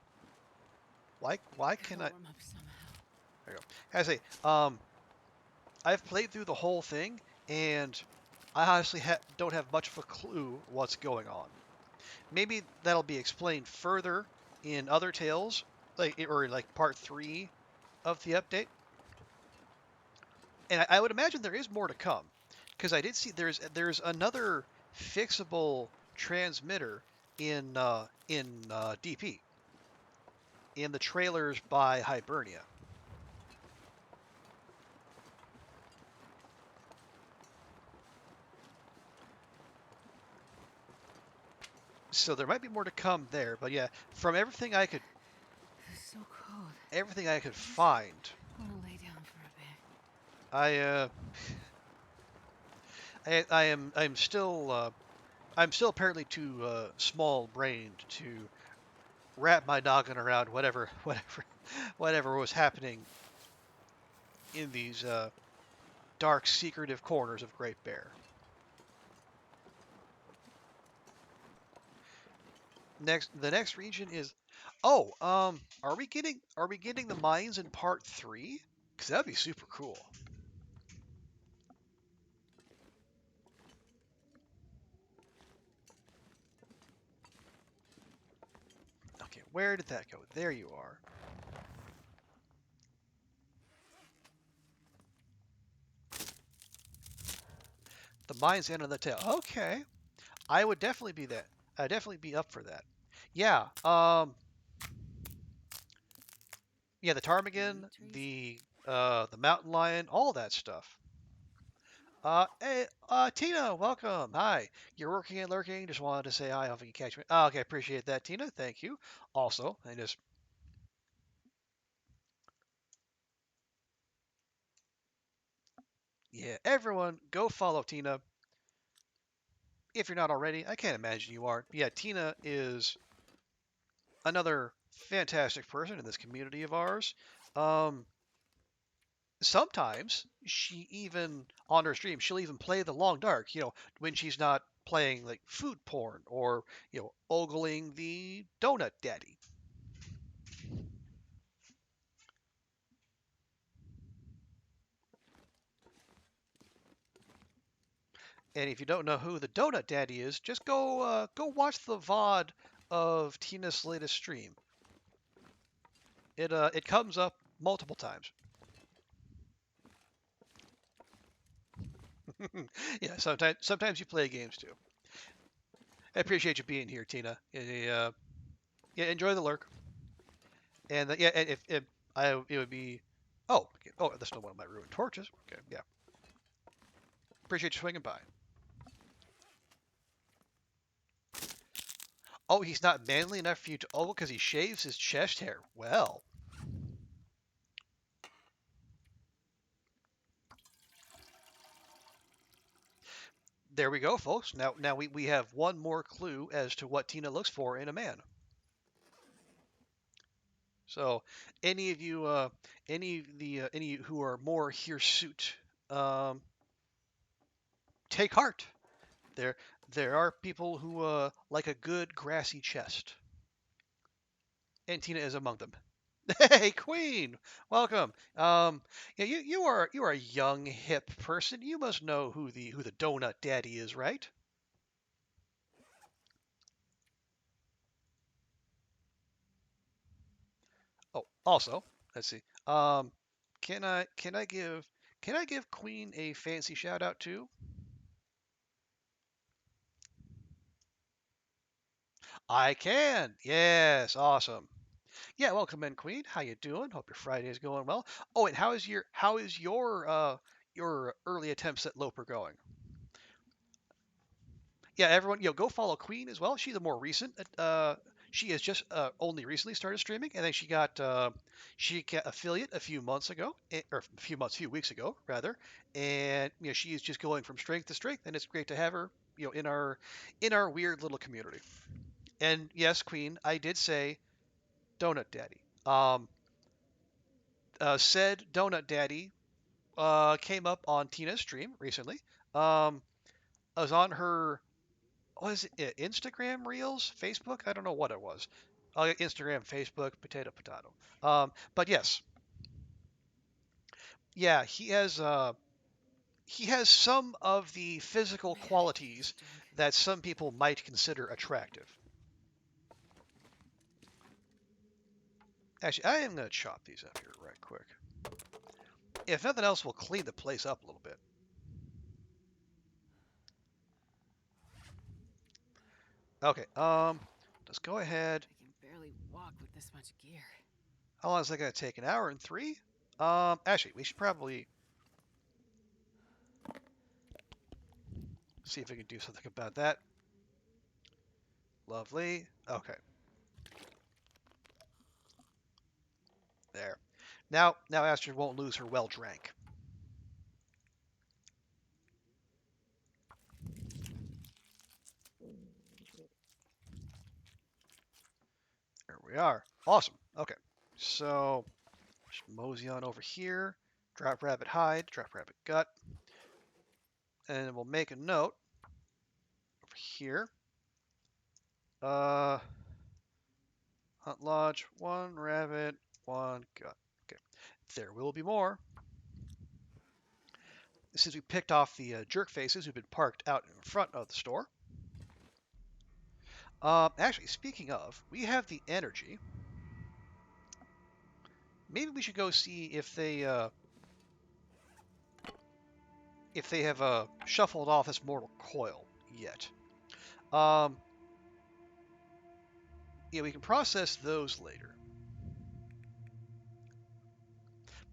why can Gotta I? warm up somehow. There you go. I say, I've played through the whole thing, and I honestly don't have much of a clue what's going on. Maybe that'll be explained further in other tales, like part 3 of the update. And I would imagine there is more to come, because I did see there's another fixable transmitter in DP in the trailers by Hibernia. So there might be more to come there, but yeah, from It's so cold. everything I could I just find, wanna lay down for a bit. I uh, I'm still apparently too small brained to wrap my noggin around whatever was happening in these dark, secretive corners of Great Bear. The next region is, oh, are we getting the mines in part 3? Because that'd be super cool. Okay, where did that go? There you are. The mines end on the tail. Okay, I would definitely be that. I'd definitely be up for that. Yeah. Yeah, the Green ptarmigan, trees. the mountain lion, all that stuff. Hey, Tina, welcome. Hi. You're working and lurking. Just wanted to say hi. Hope you can catch me. Oh, okay, appreciate that, Tina. Thank you. Also, I just yeah, everyone go follow Tina if you're not already. I can't imagine you are. Yeah, Tina is another fantastic person in this community of ours. Um, Sometimes she even on her stream she'll even play the long dark, when she's not playing like food porn or ogling the donut daddy. And if you don't know who the donut daddy is, just go watch the VOD of Tina's latest stream. It comes up multiple times. Yeah, sometimes you play games too. I appreciate you being here, Tina. Yeah, enjoy the lurk. And yeah, and if it would be, oh, okay. Oh, that's not one of my ruined torches. Okay, yeah, appreciate you swinging by. Oh, he's not manly enough for you to, oh, because he shaves his chest hair. Well, there we go, folks. Now we have one more clue as to what Tina looks for in a man. So, any of you, any who are more hirsute, um, take heart. There there are people who like a good grassy chest, and Tina is among them. Hey, Queen, welcome. Yeah, you are a young hip person. You must know who the donut daddy is, right? Oh, also, let's see. Can I give Queen a fancy shout out too? I can. Yes, awesome. Yeah, welcome in, Queen. How you doing? Hope your Friday is going well. Oh, and how is your early attempts at Loper going? Yeah, everyone, go follow Queen as well. She's a more recent. She has just only recently started streaming, and then she got affiliate a few months ago, or few weeks ago rather, and she is just going from strength to strength, and it's great to have her, in our weird little community. And yes, Queen, I did say Donut Daddy. Said Donut Daddy came up on Tina's stream recently. I was on her, was it Instagram Reels, Facebook? I don't know what it was. Instagram, Facebook, potato, potato. But yes, yeah, he has some of the physical Man, I hate this qualities stink. that some people might consider attractive. Actually, I am gonna chop these up here right quick. If nothing else, we'll clean the place up a little bit. Okay. Let's go ahead. I can barely walk with this much gear. How long is that gonna take? An hour and three? Actually, we should probably see if we can do something about that. Lovely. Okay, there. Now Astrid won't lose her well drank. There we are. Awesome. Okay, so just mosey on over here. Drop rabbit hide. Drop rabbit gut. And we'll make a note over here. Uh, Hunt lodge. One rabbit. One gut. Okay. There will be more. Since we picked off the jerk faces who've been parked out in front of the store. Actually, speaking of, we have the energy. Maybe we should go see if they have shuffled off this mortal coil yet. Um, yeah, we can process those later.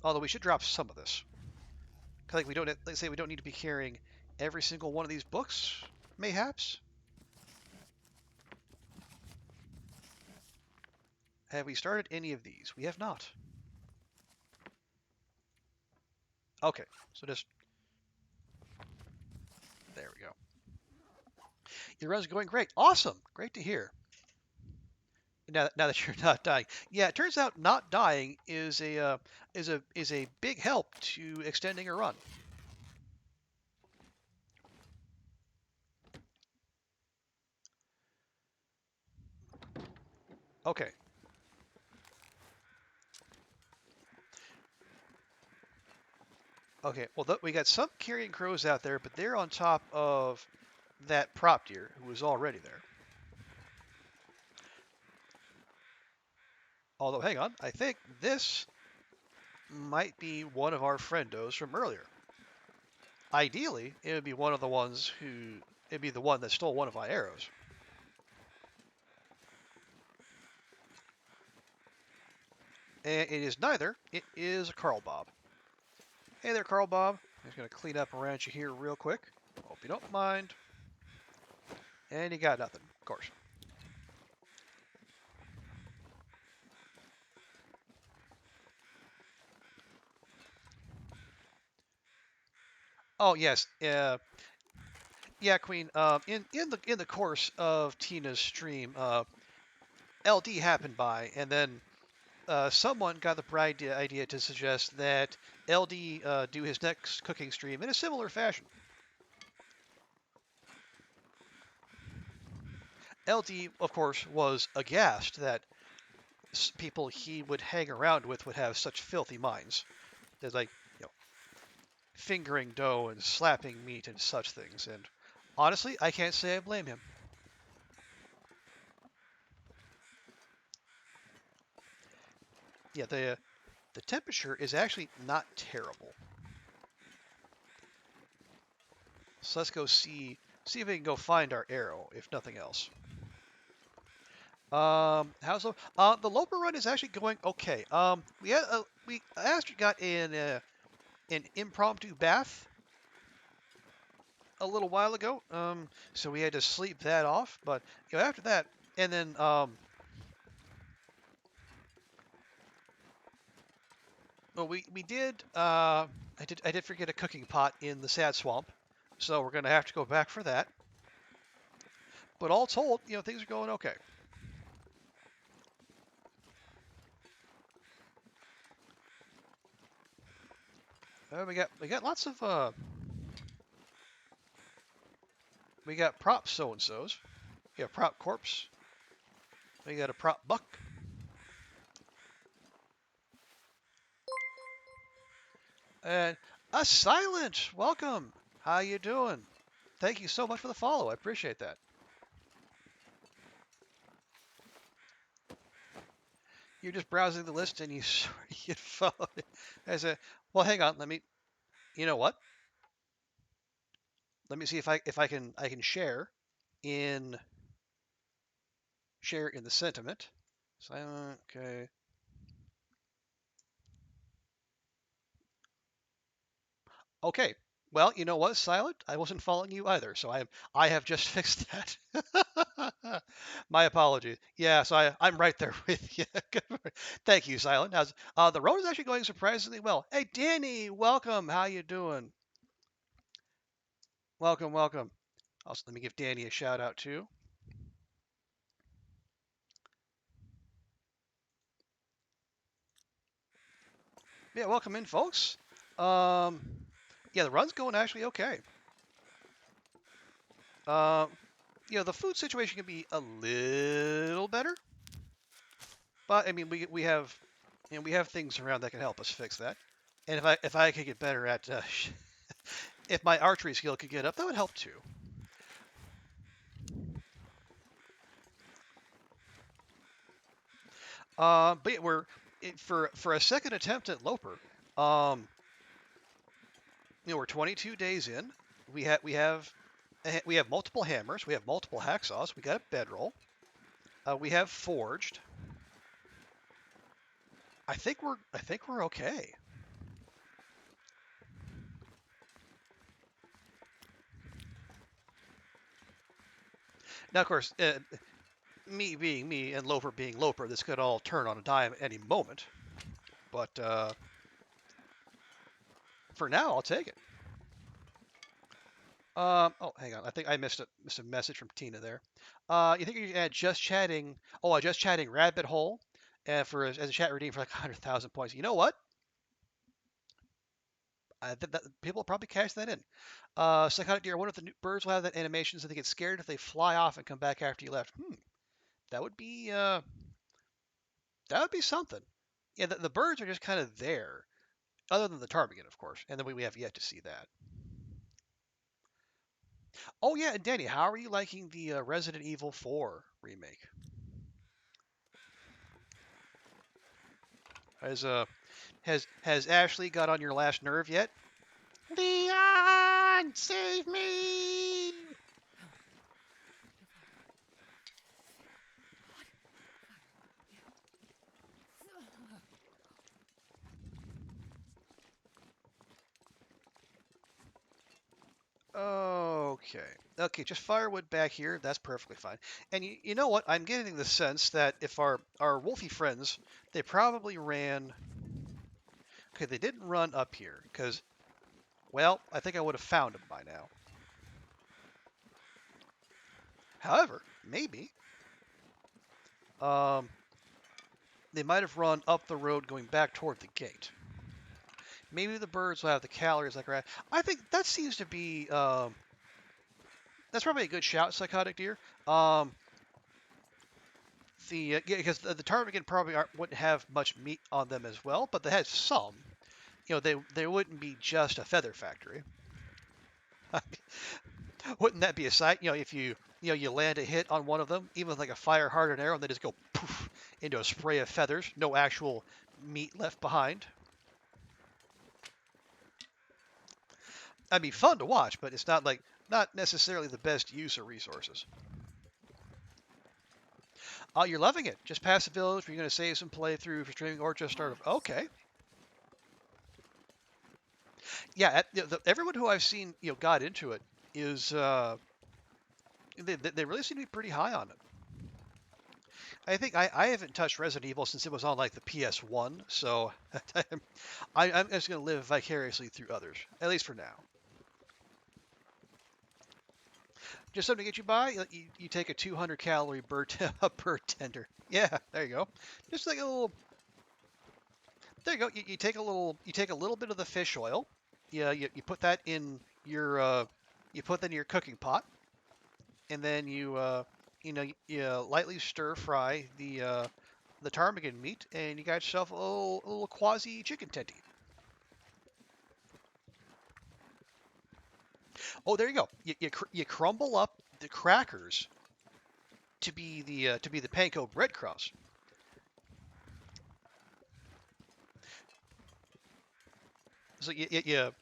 Although we should drop some of this. Like we don't, let's say we don't need to be carrying every single one of these books, mayhaps. Have we started any of these? We have not. Okay, so just there we go. Your run's going great. Awesome. Great to hear. Now that you're not dying. Yeah, it turns out not dying is a big help to extending a run. Okay. Okay. Well, we got some carrion crows out there, but they're on top of that prop deer who was already there. Although, hang on, I think this might be one of our friendos from earlier. Ideally, it would be one of the ones who it'd be the one that stole one of my arrows. And it is neither. It is a Carl Bob. Hey there, Carl Bob. I'm just gonna clean up around you here real quick. Hope you don't mind. And you got nothing, of course. Oh yes, yeah, Queen. In the course of Tina's stream, LD happened by, and then someone got the bright idea to suggest that LD do his next cooking stream in a similar fashion. LD, of course, was aghast that people he would hang around with would have such filthy minds. There's like, you know, fingering dough and slapping meat and such things. And honestly, I can't say I blame him. Yeah, the temperature is actually not terrible. So let's go see if we can go find our arrow, if nothing else. How's the Loper run is actually going okay. We actually got in an impromptu bath a little while ago. So we had to sleep that off. But after that, and then well, we did I did forget a cooking pot in the Sad Swamp, so we're gonna have to go back for that. But all told, things are going okay. We got lots of we got prop so and so's. We got prop corpse. We got a prop buck. And a silent welcome. How you doing? Thank you so much for the follow. I appreciate that. You're just browsing the list and you follow it. I said, well, hang on. You know what? Let me see if I can in share in the sentiment. Silent. Okay. Okay. Well, you know what, Silent? I wasn't following you either, so I have just fixed that. My apologies. Yeah, so I'm right there with you. Thank you, Silent. The road is actually going surprisingly well. Hey, Danny, welcome. How you doing? Welcome, welcome. Also, let me give Danny a shout out too. Yeah, welcome in, folks. Um, yeah, the run's going actually okay. Um, the food situation can be a little better, but I mean, we have things around that can help us fix that. And if I could get better at if my archery skill could get up, that would help too. But yeah, for a second attempt at Loper. Um, we're 22 days in. We have multiple hammers. We have multiple hacksaws. We got a bedroll. We have forged. I think we're okay. Now, of course, me being me and Loper being Loper, this could all turn on a dime at any moment. But for now, I'll take it. Oh, hang on. I think I missed a message from Tina there. You think you can add just chatting? Oh, just chatting rabbit hole, as a chat redeem for like 100,000 points. You know what? I think that people will probably cash that in. Psychotic deer. I wonder if the new birds will have that animation so they get scared if they fly off and come back after you left. That would be something. Yeah, the birds are just kind of there, other than the ptarmigan, of course, and then we have yet to see that. Oh yeah, and Danny, how are you liking the Resident Evil 4 remake? Has has Ashley got on your last nerve yet? Leon, save me! Okay. Okay, just firewood back here. That's perfectly fine. And you know what? I'm getting the sense that if our wolfy friends, they probably ran. Okay, they didn't run up here because, well, I think I would have found them by now. However, maybe um, they might have run up the road going back toward the gate. Maybe the birds will have the calories like rat. I think that seems to be that's probably a good shout, psychotic deer. Um, Yeah, because the ptarmigan probably wouldn't have much meat on them as well, but they had some. They wouldn't be just a feather factory. Wouldn't that be a sight? If you land a hit on one of them, even with like a fire hardened arrow, and they just go poof into a spray of feathers, no actual meat left behind. That'd be fun to watch, but it's not necessarily the best use of resources. Oh, you're loving it. Just past the village. You're going to save some playthrough for streaming or just start. Okay. Yeah. Everyone who I've seen got into it is they really seem to be pretty high on it. I think I haven't touched Resident Evil since it was on like the PS1, so I'm just going to live vicariously through others, at least for now. Just something to get you by. You take a 200 calorie bird tender. Yeah, there you go. Just like a little. There you go. You take a little. You take a little bit of the fish oil. Yeah, you put that in your cooking pot, and then you lightly stir fry the ptarmigan meat, and you got yourself a little quasi chicken tenty. Oh, there you go. You crumble up the crackers to be the panko breadcrumbs. So you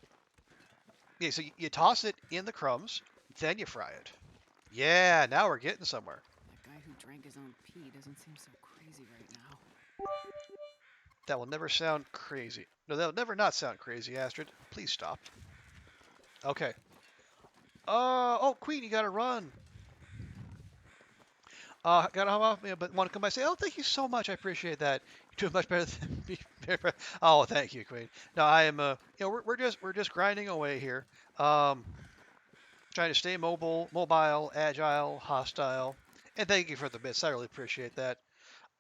toss it in the crumbs, then you fry it. Yeah, now we're getting somewhere. That guy who drank his own pee doesn't seem so crazy right now. That will never sound crazy. No, that'll never not sound crazy, Astrid. Please stop. Okay. Oh, Queen, you gotta run. Gotta hop off, but want to come by and say, oh, thank you so much. I appreciate that. You're doing much better than me. Oh, thank you, Queen. No, I am. We're just grinding away here. Um, Trying to stay mobile, agile, hostile, and thank you for the bits. I really appreciate that.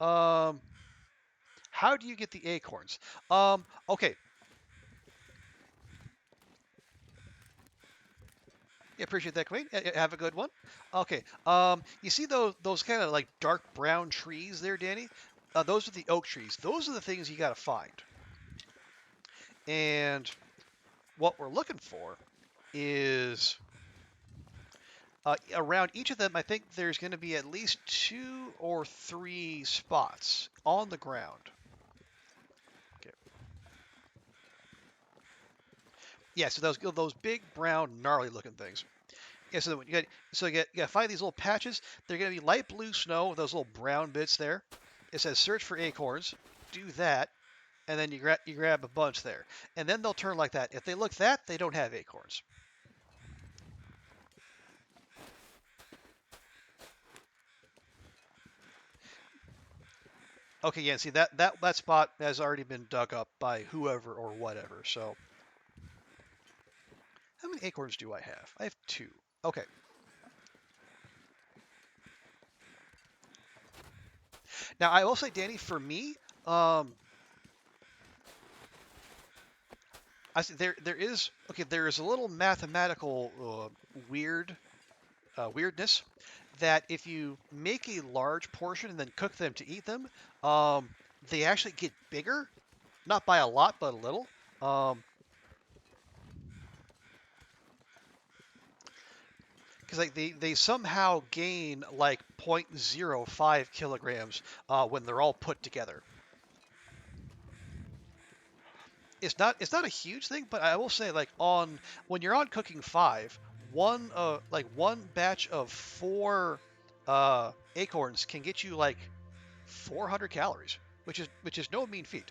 Um, how do you get the acorns? Okay. Yeah, appreciate that, Queen. Have a good one. Okay. You see those kind of like dark brown trees there, Danny? Those are the oak trees. Those are the things you got to find. And what we're looking for is around each of them. I think there's going to be at least 2 or 3 spots on the ground. Okay. Yeah. So those big brown gnarly looking things. Yeah, so you got to find these little patches. They're going to be light blue snow with those little brown bits there. It says search for acorns. Do that, and then you grab a bunch there, and then they'll turn like that. If they look that, they don't have acorns. Okay, yeah. See that spot has already been dug up by whoever or whatever. So how many acorns do I have? I have 2. Okay. Now I will say, Danny, for me, um, I see there is okay. There is a little mathematical weirdness that if you make a large portion and then cook them to eat them, um, they actually get bigger, not by a lot, but a little. Um, because like they somehow gain like 0.05 kilograms when they're all put together. It's not a huge thing, but I will say like on when you're on cooking 5, one batch of 4 acorns can get you like 400 calories, which is no mean feat.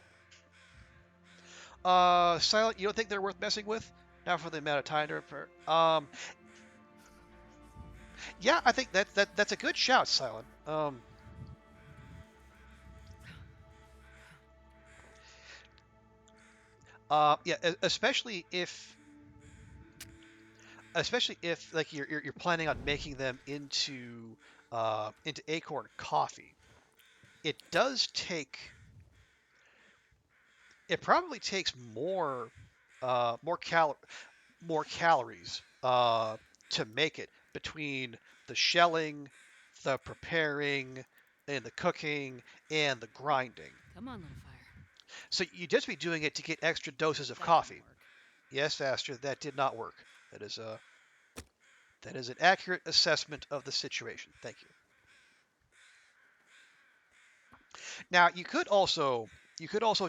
Silent, you don't think they're worth messing with? Not for the amount of time to repair. Yeah, I think that's a good shout, Silent. Yeah, especially if like you're planning on making them into acorn coffee. It does take. It probably takes more uh, more cal more calories to make it between the shelling, the preparing, and the cooking and the grinding. Come on, little fire. So you'd just be doing it to get extra doses of That didn't coffee. work. Yes, Astrid, that did not work. That is an accurate assessment of the situation. Thank you. Now you could also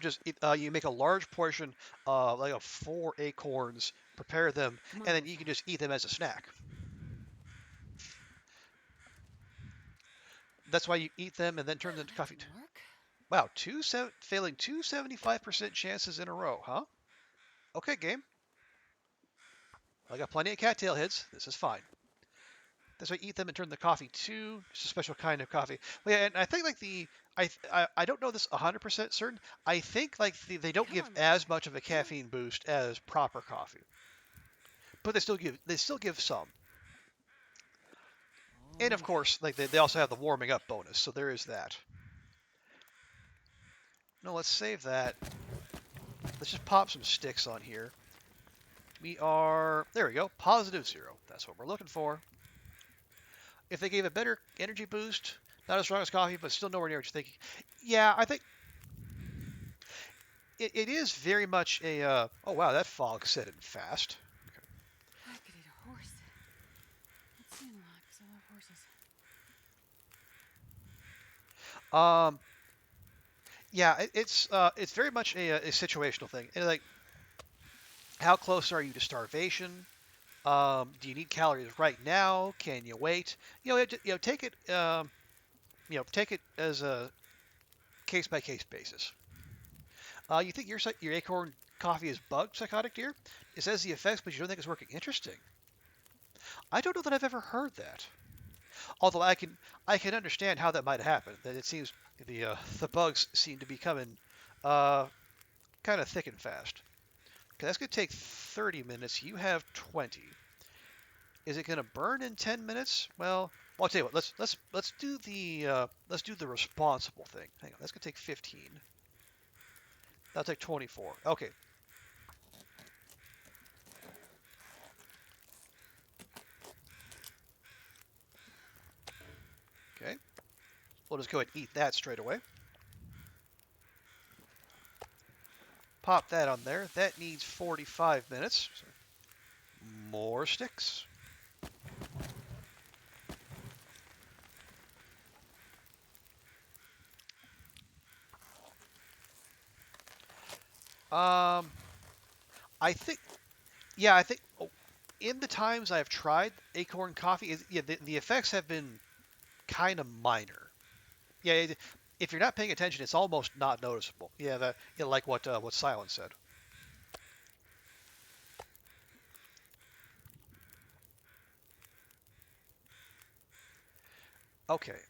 just you make a large portion, like of 4 acorns, prepare them, Come on, and then little you can fire. just eat them as a snack. That's why you eat them and then turn them into That coffee. didn't work. Wow, failing 275% chances in a row, huh? Okay, game. I got plenty of cattail hits. This is fine. That's why I eat them and turn the coffee to just a special kind of coffee. Well, yeah, and I think like I don't know this 100% certain. I think like they don't Come give on, little as fire. much of a Come on. caffeine boost as proper coffee, but they still give some. And of Okay. course, like they also have the warming up bonus, so there is that. No, let's save that. Let's just pop some sticks on here. There we go, +0. That's what we're looking for. If they gave a better energy boost, not as strong as coffee, but still nowhere near what you're thinking. Yeah, I think it is very much a. Oh wow, that fog set in fast. I could eat a horse. It seemed like, 'cause I love horses. Um, yeah, it's very much a situational thing. And like, how close are you to starvation? Do you need calories right now? Can you wait? Take it. Take it as a case by case basis. You think your acorn coffee is bug psychotic, dear? It says the effects, but you don't think it's working. Interesting. I don't know that I've ever heard that. Although I can understand how that might happen. That it seems the bugs seem to be coming uh, kind of thick and fast. Okay, that's gonna take 30 minutes. You have 20. Is it gonna burn in 10 minutes? Well, I'll tell you what. Let's do the responsible thing. Hang on, that's gonna take 15. That'll take 24. Okay, okay. We'll just go ahead and eat that straight away. Pop that on there. That needs 45 minutes. So more sticks. Um, I think, yeah, I think in the times I've tried acorn coffee, yeah, the effects have been kind of minor. Yeah, if you're not paying attention, it's almost not noticeable. Yeah, like what Silence said. Okay.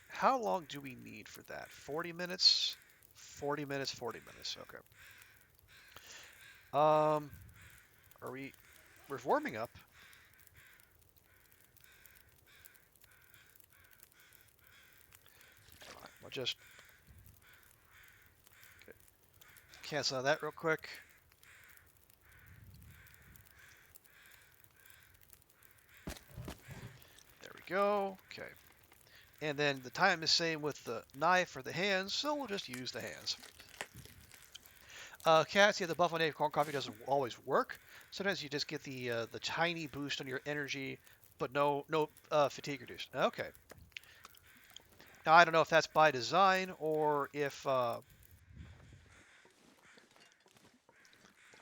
How long do we need for that? 40 minutes. 40 minutes. 40 minutes. Okay. Um, are we? We're warming up. I'll just cancel that real quick. There we go. Okay. And then the time is same with the knife or the hands, so we'll just use the hands. Cats, yeah, the buffalo acorn coffee doesn't always work. Sometimes you just get the tiny boost on your energy, but no fatigue reduced. Okay. Now I don't know if that's by design or if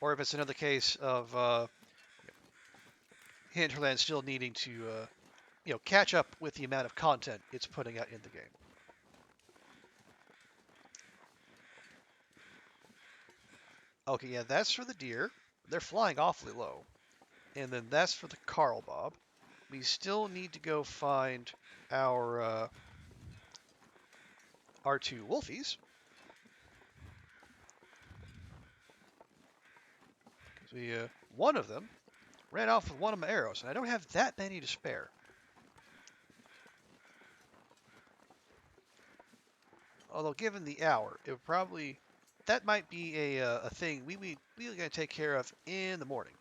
it's another case of Hinterland still needing to catch up with the amount of content it's putting out in the game. Okay, yeah, that's for the deer. They're flying awfully low. And then that's for the Carl Bob. We still need to go find our our two wolfies. One of them ran off with one of my arrows, and I don't have that many to spare. Although, given the hour, it would probably that might be a thing we're gonna take care of in the morning.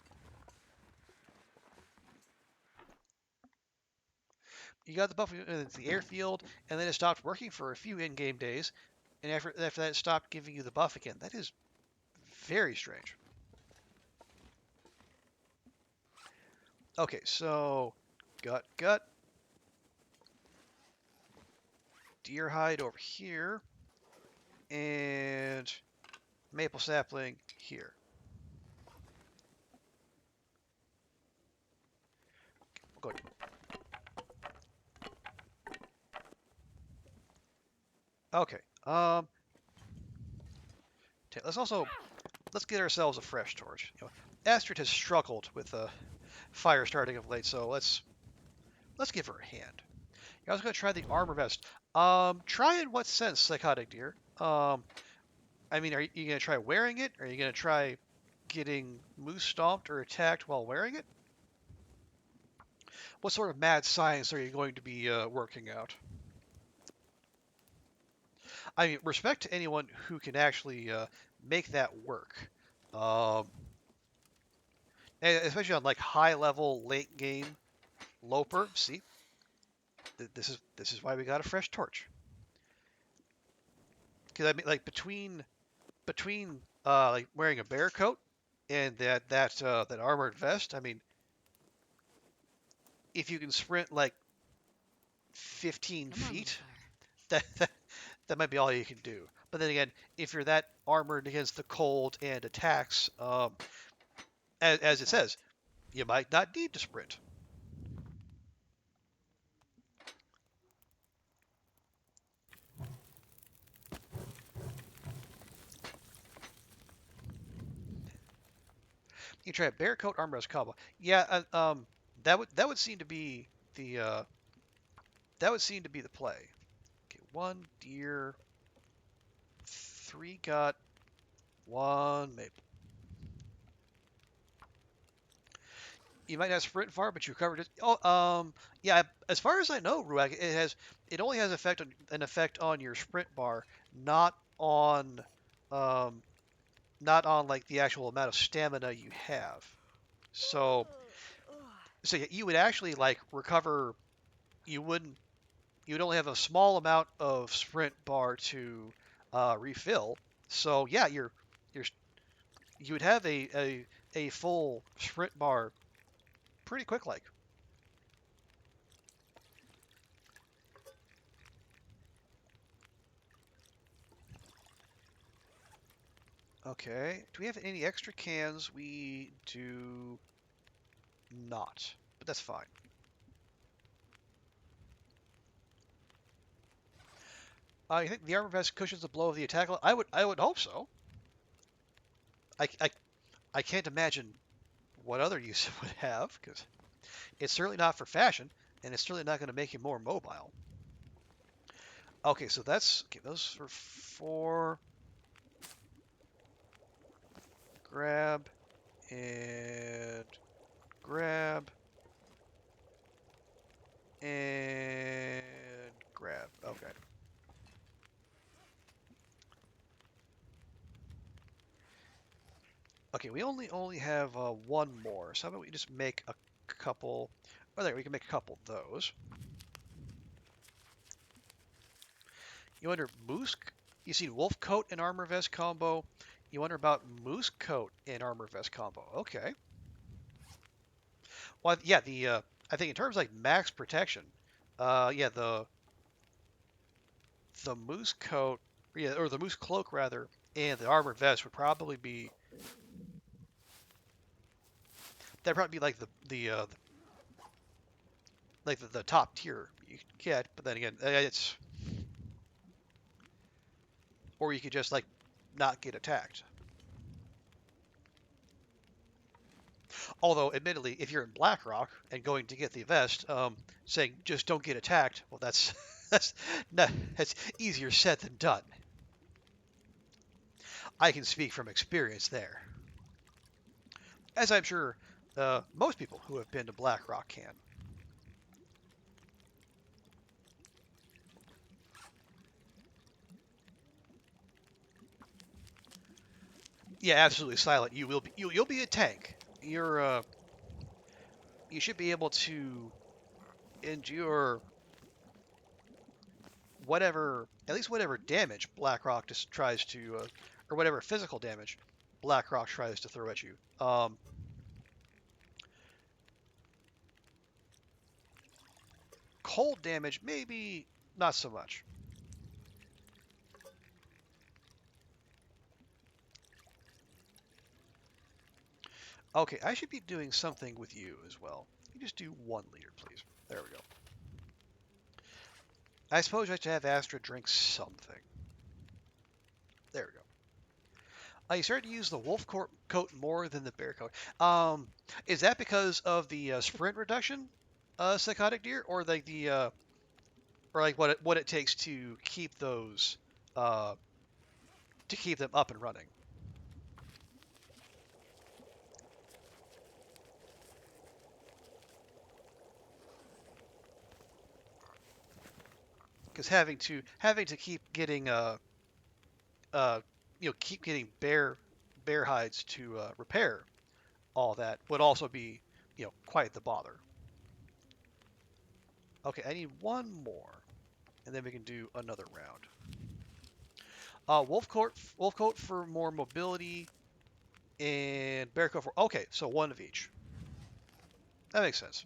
You got the buff in the airfield, and then it stopped working for a few in-game days, and after that, it stopped giving you the buff again. That is very strange. Okay, so gut, deer hide over here, and maple sapling here. We'll go. Okay. Let's get ourselves a fresh torch. Astrid has struggled with fire starting of late, so let's give her a hand. I was gonna try the armor vest. Try in what sense, psychotic deer? I mean, are you gonna try wearing it? Or are you gonna try getting moose stomped or attacked while wearing it? What sort of mad science are you going to be working out? I mean, respect to anyone who can actually make that work, um, and especially on like high level late game Loper. See, this is why we got a fresh torch. Because I mean, like between like wearing a bear coat and that armored vest. I mean, if you can sprint like 15 Come on, little feet, fire. that that might be all you can do. But then again, if you're that armored against the cold and attacks, as it says, you might not need to sprint. You try a bear coat armrest combo. Yeah, that would seem to be the that would seem to be the play. Okay, one deer, three gut, one maple. You might not sprint far, but you covered it. Oh, yeah. As far as I know, Ruak, it only has an effect on your sprint bar, not on um, not on like the actual amount of stamina you have. So so yeah, you would actually like recover. You wouldn't. You would only have a small amount of sprint bar to refill. So yeah, you're you would have a full sprint bar pretty quick like. Okay. Do we have any extra cans? We do not, but that's fine. I think the armor vest cushions the blow of the attack. I would hope so. I I can't imagine what other use it would have because it's certainly not for fashion, and it's certainly not going to make you more mobile. Okay, so that's okay. Those are four. Grab and grab and grab. Okay. Okay, we only have one more. So how about we just make a couple? Oh, there we can make a couple of those. You wonder moose? You see wolf coat and armor vest combo. You wonder about moose coat and armor vest combo. Okay. Well, yeah. I think in terms of like max protection, yeah, the moose coat, yeah, or the moose cloak rather, and the armor vest would probably be that'd probably be like the top tier you could get. But then again, it's or you could just like not get attacked. Although, admittedly, if you're in BlackRock and going to get the vest, saying just don't get attacked, well, that's that's that's easier said than done. I can speak from experience there, as I'm sure most people who have been to BlackRock can. Yeah, absolutely silent. You'll be a tank. You should be able to endure. whatever, at least whatever damage BlackRock just tries to, or whatever physical damage BlackRock tries to throw at you. Cold damage, maybe not so much. Okay, I should be doing something with you as well. You just do 1 liter, please. There we go. I suppose I should have Astra drink something. There we go. You started to use the wolf coat more than the bear coat. Is that because of the sprint reduction, psychotic deer, or like the or like what it takes to keep those uh, to keep them up and running? Because having to keep getting uh, keep getting bear hides to repair all that would also be quite the bother. Okay, I need one more, and then we can do another round. Wolf coat for more mobility, and bear coat for okay, so one of each. That makes sense.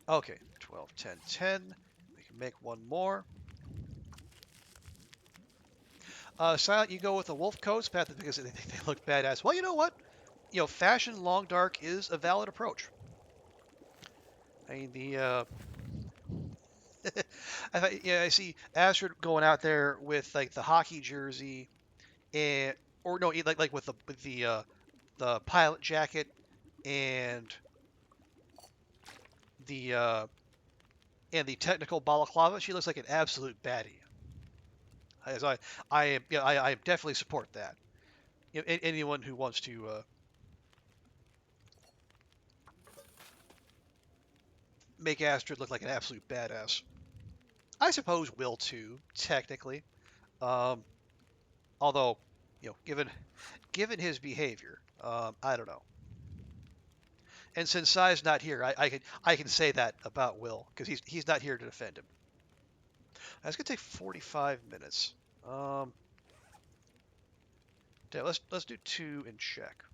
Okay, 12, 10, 10. We can make one more. Silent, you go with the wolf coats, Pat, because they look badass. Well, you know what? Fashion long dark is a valid approach. I mean, I see Astrid going out there with like the hockey jersey, and or no, like the pilot jacket and the technical balaclava. She looks like an absolute baddie. As I definitely support that. Anyone who wants to make Astrid look like an absolute badass. I suppose will too, technically. Um, although, given his behavior, I don't know. And since Sai's not here, I can say that about Will because he's not here to defend him. That's gonna take 45 minutes. Um, yeah, let's do two and check.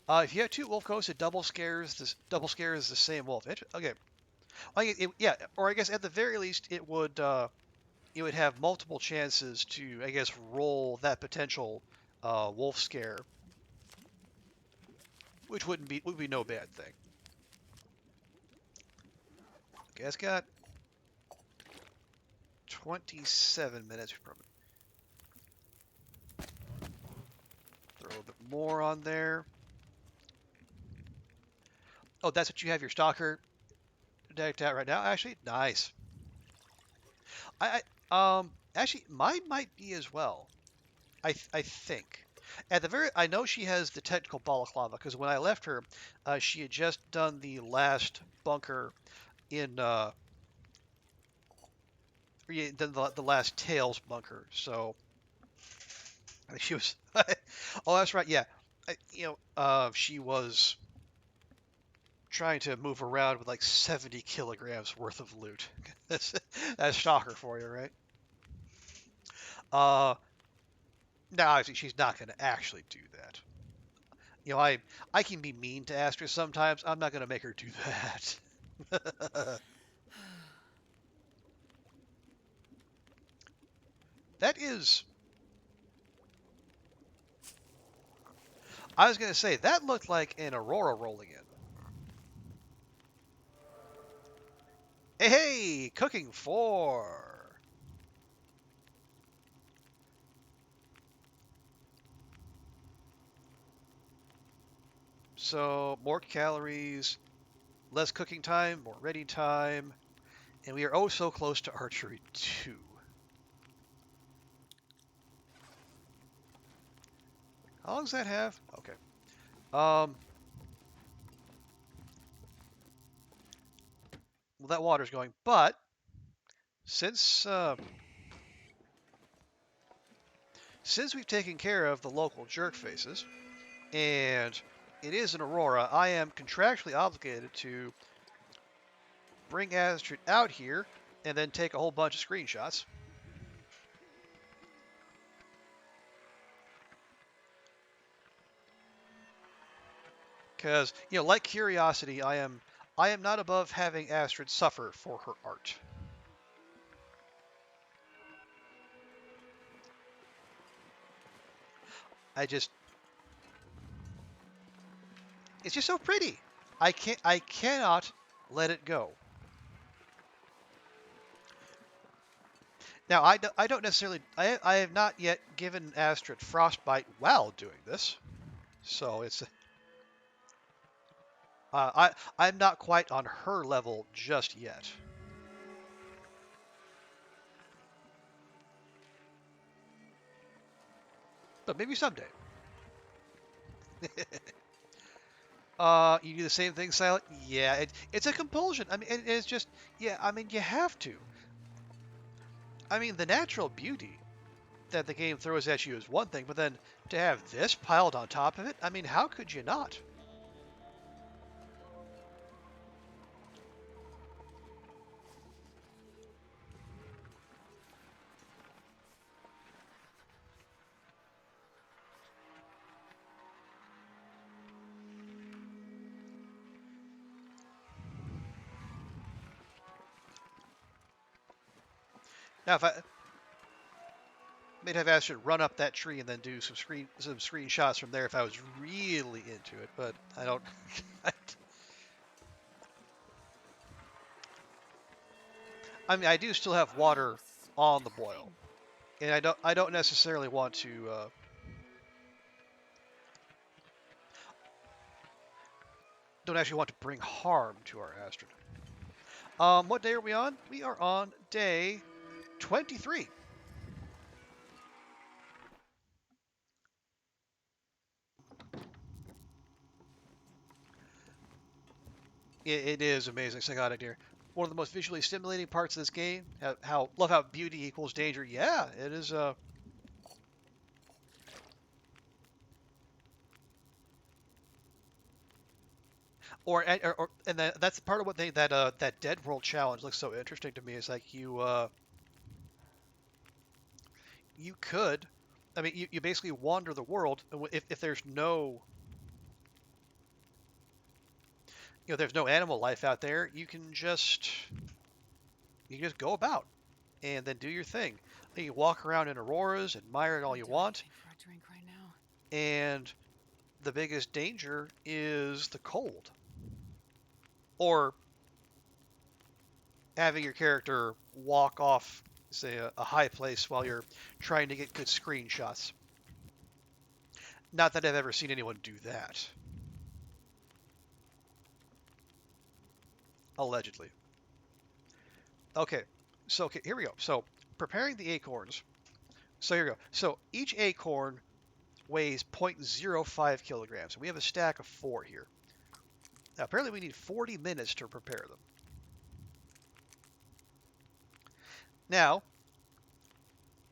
If you have two wolf coats, it double scares the same wolf. Okay, yeah, or I guess at the very least it would have multiple chances to I guess roll that potential wolf scare, which would be no bad thing. Okay, that's got 27 minutes. Probably throw a little bit more on there. Oh, that's what you have your stalker decked out right now. Actually, nice. Actually mine might be as well. I think. At the very, I know she has the technical balaclava because when I left her, she had just done the last bunker in yeah, the last tails bunker. So she was. Oh, that's right. Yeah, she was trying to move around with like 70 kilograms worth of loot. That's Stalker for you, right? Uh, no, obviously she's not going to actually do that. I can be mean to Astra sometimes. I'm not going to make her do that. That is, I was going to say, that looked like an Aurora rolling in. Hey, hey, cooking four. So, more calories, less cooking time, more ready time, and we are oh so close to archery 2. How long does that have? Okay. Um, well, that water's going, but since since we've taken care of the local jerk faces, and it is an Aurora, I am contractually obligated to bring Astrid out here and then take a whole bunch of screenshots. Because, like Curiosity, I am not above having Astrid suffer for her art. I just It's just so pretty. I cannot let it go. Now I don't necessarily I have not yet given Astrid frostbite while doing this, so it's I'm not quite on her level just yet. But maybe someday. You do the same thing, Silent? Yeah, it's a compulsion. I mean, it's just, yeah, I mean, you have to. I mean, the natural beauty that the game throws at you is one thing, but then to have this piled on top of it, I mean, how could you not? Now, if I may have asked you to run up that tree and then do some screenshots from there if I was really into it, but I don't. I mean, I do still have Oh, water this is so on the boil, tiring. and I don't necessarily want to. Don't actually want to bring harm to our Astrid. What day are we on? We are on day 23. It is amazing, Psychotic Deer. One of the most visually stimulating parts of this game. Love how beauty equals danger. Yeah, it is. And that's part of what that Dead World challenge looks so interesting to me. Is like you could, I mean, you basically wander the world, and if there's no there's no animal life out there, you can just go about and then do your thing. You can walk around in auroras, admire it all I'd you do want, anything for a drink right now. and the biggest danger is the cold, or having your character walk off, say, a high place while you're trying to get good screenshots. Not that I've ever seen anyone do that. Allegedly. Okay, so okay, here we go. So preparing the acorns. So here we go. So each acorn weighs 0.05 kilograms. And we have a stack of 4 here. Now apparently we need 40 minutes to prepare them. Now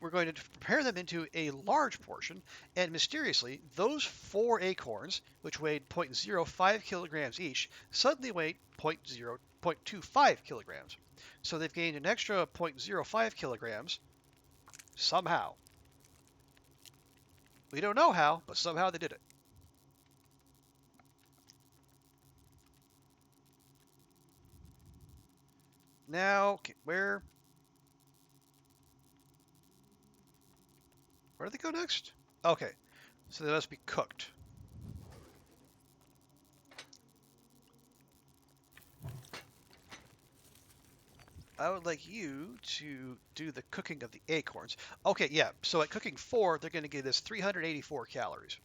we're going to prepare them into a large portion, and mysteriously, those 4 acorns, which weighed 0.05 kilograms each, suddenly weighed 0.25 kilograms. So they've gained an extra 0.05 kilograms somehow. We don't know how, but somehow they did it. Now, okay, where do they go next? Okay, so they must be cooked. I would like you to do the cooking of the acorns. Okay, yeah. So at cooking 4, they're going to give us 384 calories.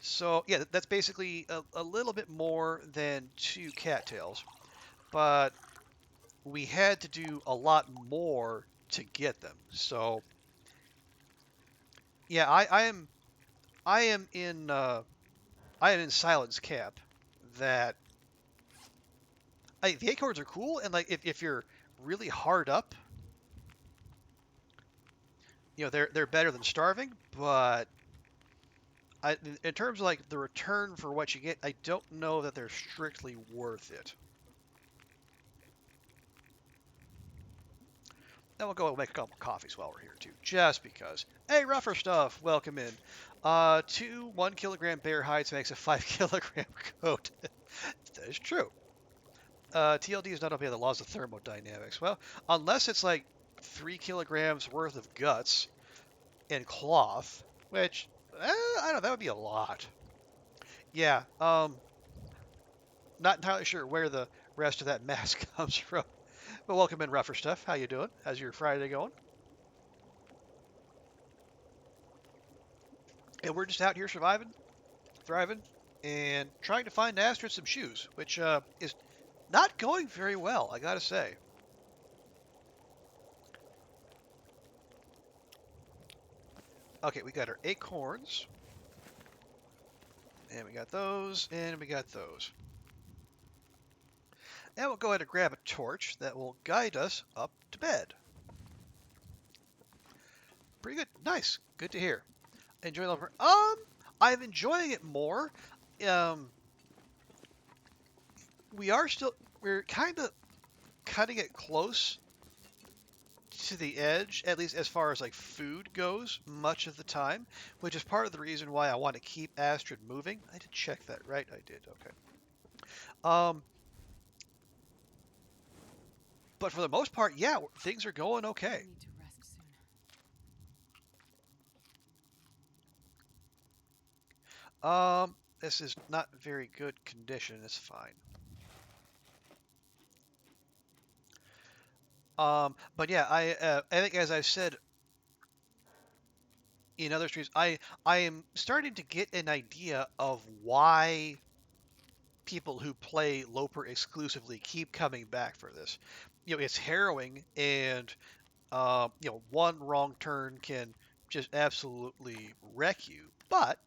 So yeah, that's basically a little bit more than 2 cattails, but we had to do a lot more to get them. So yeah, I am in Silence camp that the acorns are cool, and like if you're really hard up, They're better than starving, but in terms of like the return for what you get, I don't know that they're strictly worth it. Then we'll go and make a couple coffees while we're here too, just because. Hey, rougher stuff, welcome in. Two 1 kilogram bear hides makes a 5 kilogram coat. That is true. TLD is not obeying the laws of thermodynamics. Well, unless it's like 3 kilograms worth of guts and cloth, which I don't know, that would be a lot. Yeah. Not entirely sure where the rest of that mass comes from. But welcome in, rougher stuff. How you doing? How's your Friday going? And we're just out here surviving, thriving, and trying to find Astrid some shoes, which is not going very well, I gotta say. Okay, we got our acorns, and we got those, and we got those. And we'll go ahead and grab a torch that will guide us up to bed. Pretty good. Nice. Good to hear. Enjoy Loper. I'm enjoying it more. Um, we're kind of cutting it close to the edge, at least as far as like food goes, much of the time, which is part of the reason why I want to keep Astrid moving. I did check that, right? I did. Okay. Um, but for the most part, yeah, things are going I okay. need to rest soon. This is not very good condition. It's fine. But yeah, I think as I've said in other streams, I am starting to get an idea of why people who play Loper exclusively keep coming back for this. It's harrowing, and one wrong turn can just absolutely wreck you. But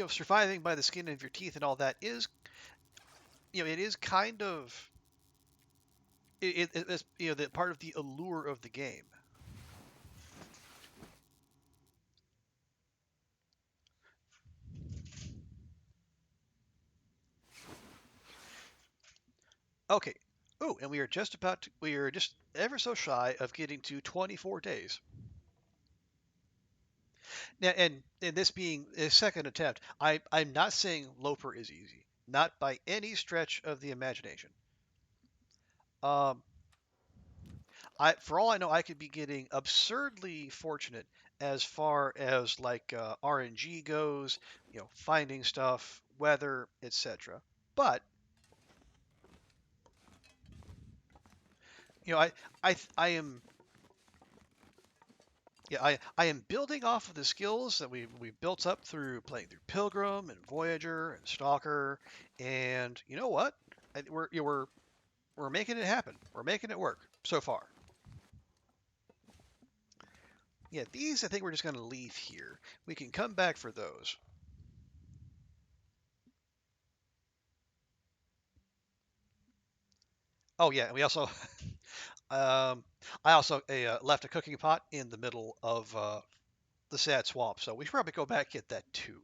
surviving by the skin of your teeth and all that is, it is kind of it's the part of the allure of the game. Okay. Oh, and we are just ever so shy of getting to 24 days. Now, and this being a second attempt, I'm not saying Loper is easy, not by any stretch of the imagination. Um, for all I know, I could be getting absurdly fortunate as far as like RNG goes, finding stuff, weather, etc. But you know, I am yeah, I am building off of the skills that we built up through playing through Pilgrim and Voyager and Stalker, and you know what? We're making it happen. We're making it work so far. Yeah, these I think we're just going to leave here. We can come back for those. Oh yeah, and we also I also left a cooking pot in the middle of the sad swamp, so we should probably go back and get that too.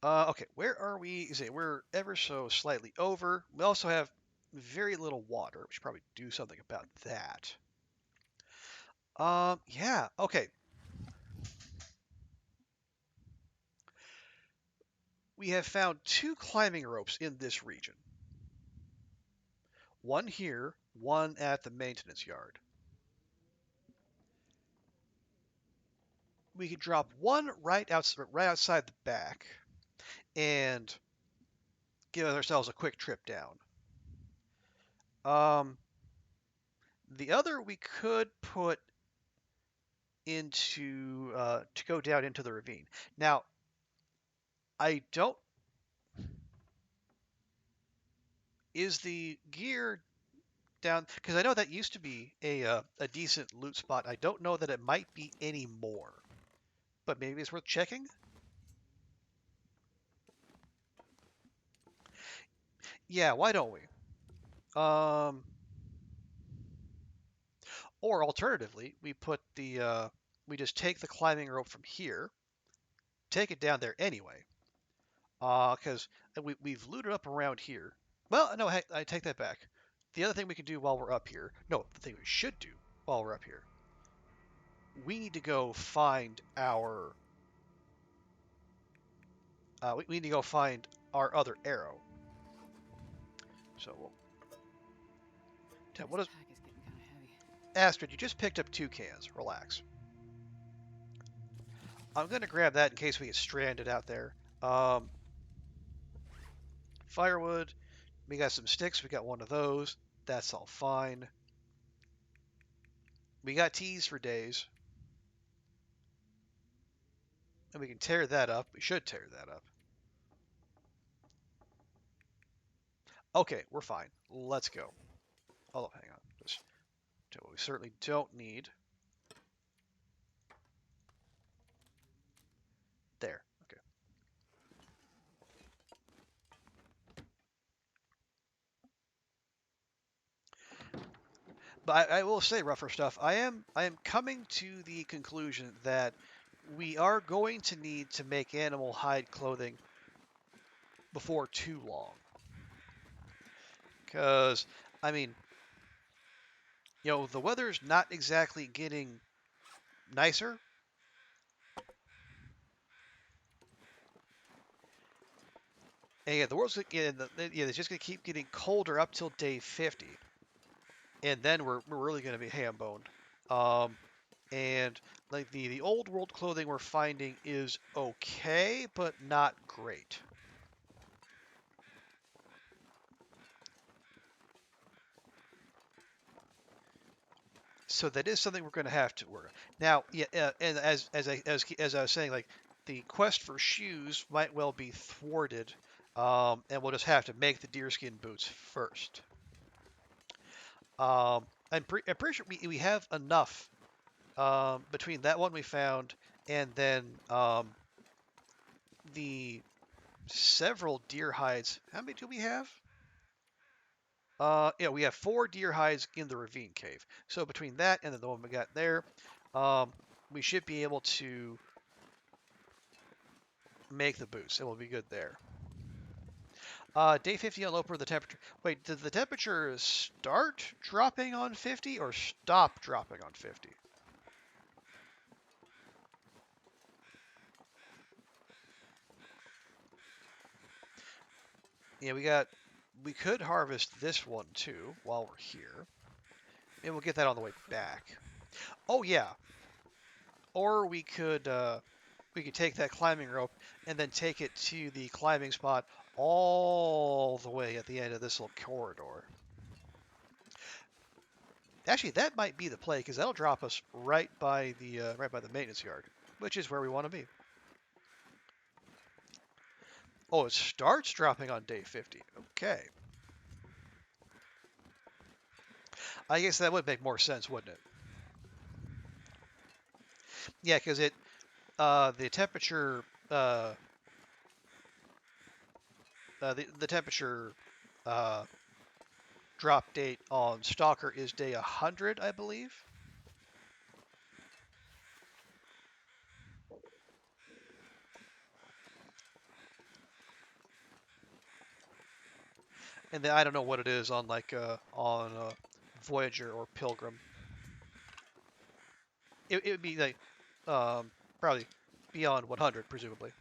Okay, where are we? Say we're ever so slightly over. We also have very little water. We should probably do something about that. Yeah. Okay. We have found two climbing ropes in this region. One here, one at the maintenance yard. We could drop one right outside the back, and give ourselves a quick trip down. Um, the other we could put into to go down into the ravine. Now, I don't. Is the gear down? Because I know that used to be a decent loot spot. I don't know that it might be anymore, but maybe it's worth checking. Yeah, why don't we? Um, Or alternatively, we just take the climbing rope from here, take it down there anyway, because we've looted up around here. Well, no, hey, I take that back. The other thing we can do while we're up here, no, the thing we should do while we're up here, we need to go find we need to go find our other arrow. So, This what is pack is getting kind of heavy. Astrid? You just picked up 2 cans. Relax. I'm gonna grab that in case we get stranded out there. Firewood. We got some sticks. We got one of those. That's all fine. We got teas for days. And we can tear that up. We should tear that up. Okay, we're fine. Let's go. Oh, hang on. Just what we certainly don't need. There. Okay. But I will say, rougher stuff. I am coming to the conclusion that we are going to need to make animal hide clothing before too long. Because I mean, the weather's not exactly getting nicer. And yeah, the world's it's just gonna keep getting colder up till day 50, and then we're really gonna be ham boned. Um, and like the old world clothing we're finding is okay, but not great. So that is something we're going to have to work. Now, yeah, and as I was saying, like the quest for shoes might well be thwarted, and we'll just have to make the deerskin boots first. I'm pretty sure we have enough between that one we found and then the several deer hides. How many do we have? Yeah, we have 4 deer hides in the ravine cave. So between that and then the one we got there, um, we should be able to make the boost, and we'll be good there. Day 50 on Loper, the temperature. Wait, did the temperature start dropping on 50 or stop dropping on 50? Yeah, we could harvest this one too while we're here, and we'll get that on the way back. Oh yeah, or we could take that climbing rope and then take it to the climbing spot all the way at the end of this little corridor. Actually, that might be the play because that'll drop us right by the maintenance yard, which is where we want to be. Oh, it starts dropping on day 50. Okay, I guess that would make more sense, wouldn't it? Yeah, because the temperature the temperature uh, drop date on Stalker is day 100, I believe. And then I don't know what it is on Voyager or Pilgrim. It would be like probably beyond 100, presumably.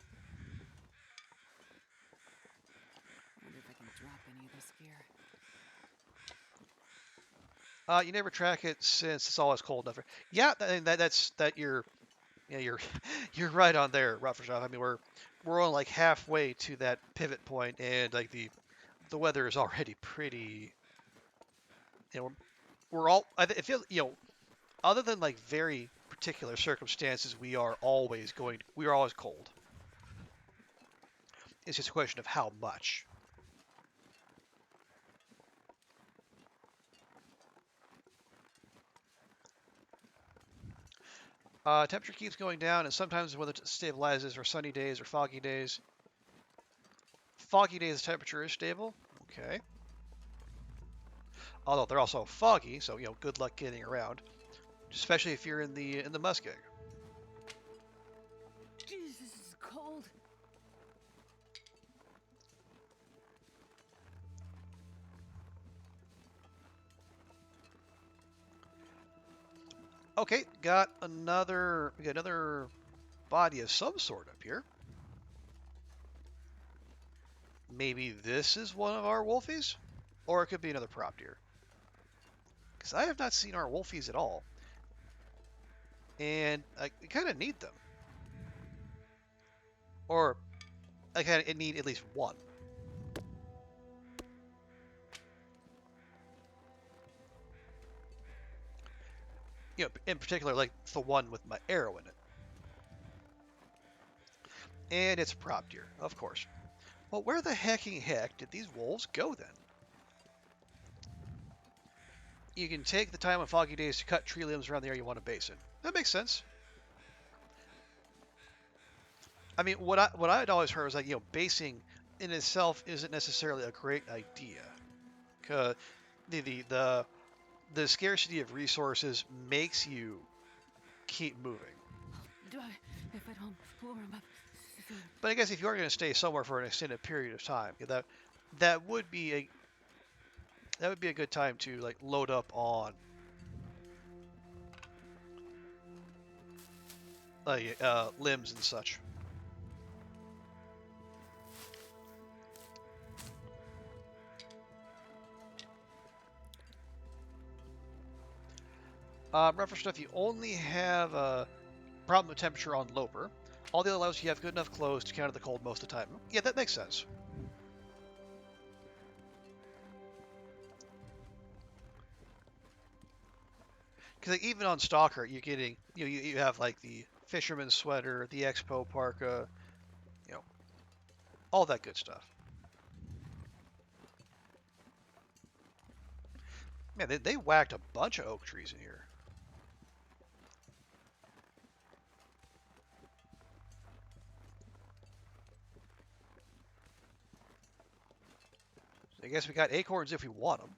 Wonder if I can drop any of this gear. You never track it since it's always cold enough. Yeah, that's you're yeah you're you're right on there, Rutherford. I mean we're on like halfway to that pivot point, and like the weather is already pretty. You know, we're all. It feels other than like very particular circumstances, we are always cold. It's just a question of how much. Temperature keeps going down, and sometimes the weather stabilizes for sunny days or foggy days. Foggy days, the temperature is stable. Okay. Although they're also foggy, so good luck getting around. especially if you're in the muskeg. Jeez, this is cold. Okay, we got another body of some sort up here. Maybe this is one of our wolfies, or it could be another prop deer. Because I have not seen our wolfies at all, and I kind of need them, or I kind of need at least one. You know, in particular, like the one with my arrow in it. And it's a prop deer, of course. Well, where the hecking heck did these wolves go then? You can take the time on foggy days to cut tree limbs around the area you want to base in. That makes sense. I mean, what I'd always heard was like, basing in itself isn't necessarily a great idea, because the the scarcity of resources makes you keep moving. Do I, if I don't warm up soon? But I guess if you are going to stay somewhere for an extended period of time, that would be a good time to like load up on limbs and such. Reference stuff, you only have a problem with temperature on Loper. All the other levels, you have good enough clothes to counter the cold most of the time. Yeah, that makes sense. Because like, even on Stalker, you're getting you have like the fisherman's sweater, the expo parka, you know, all that good stuff. Man, they whacked a bunch of oak trees in here. So I guess we got acorns if we want them.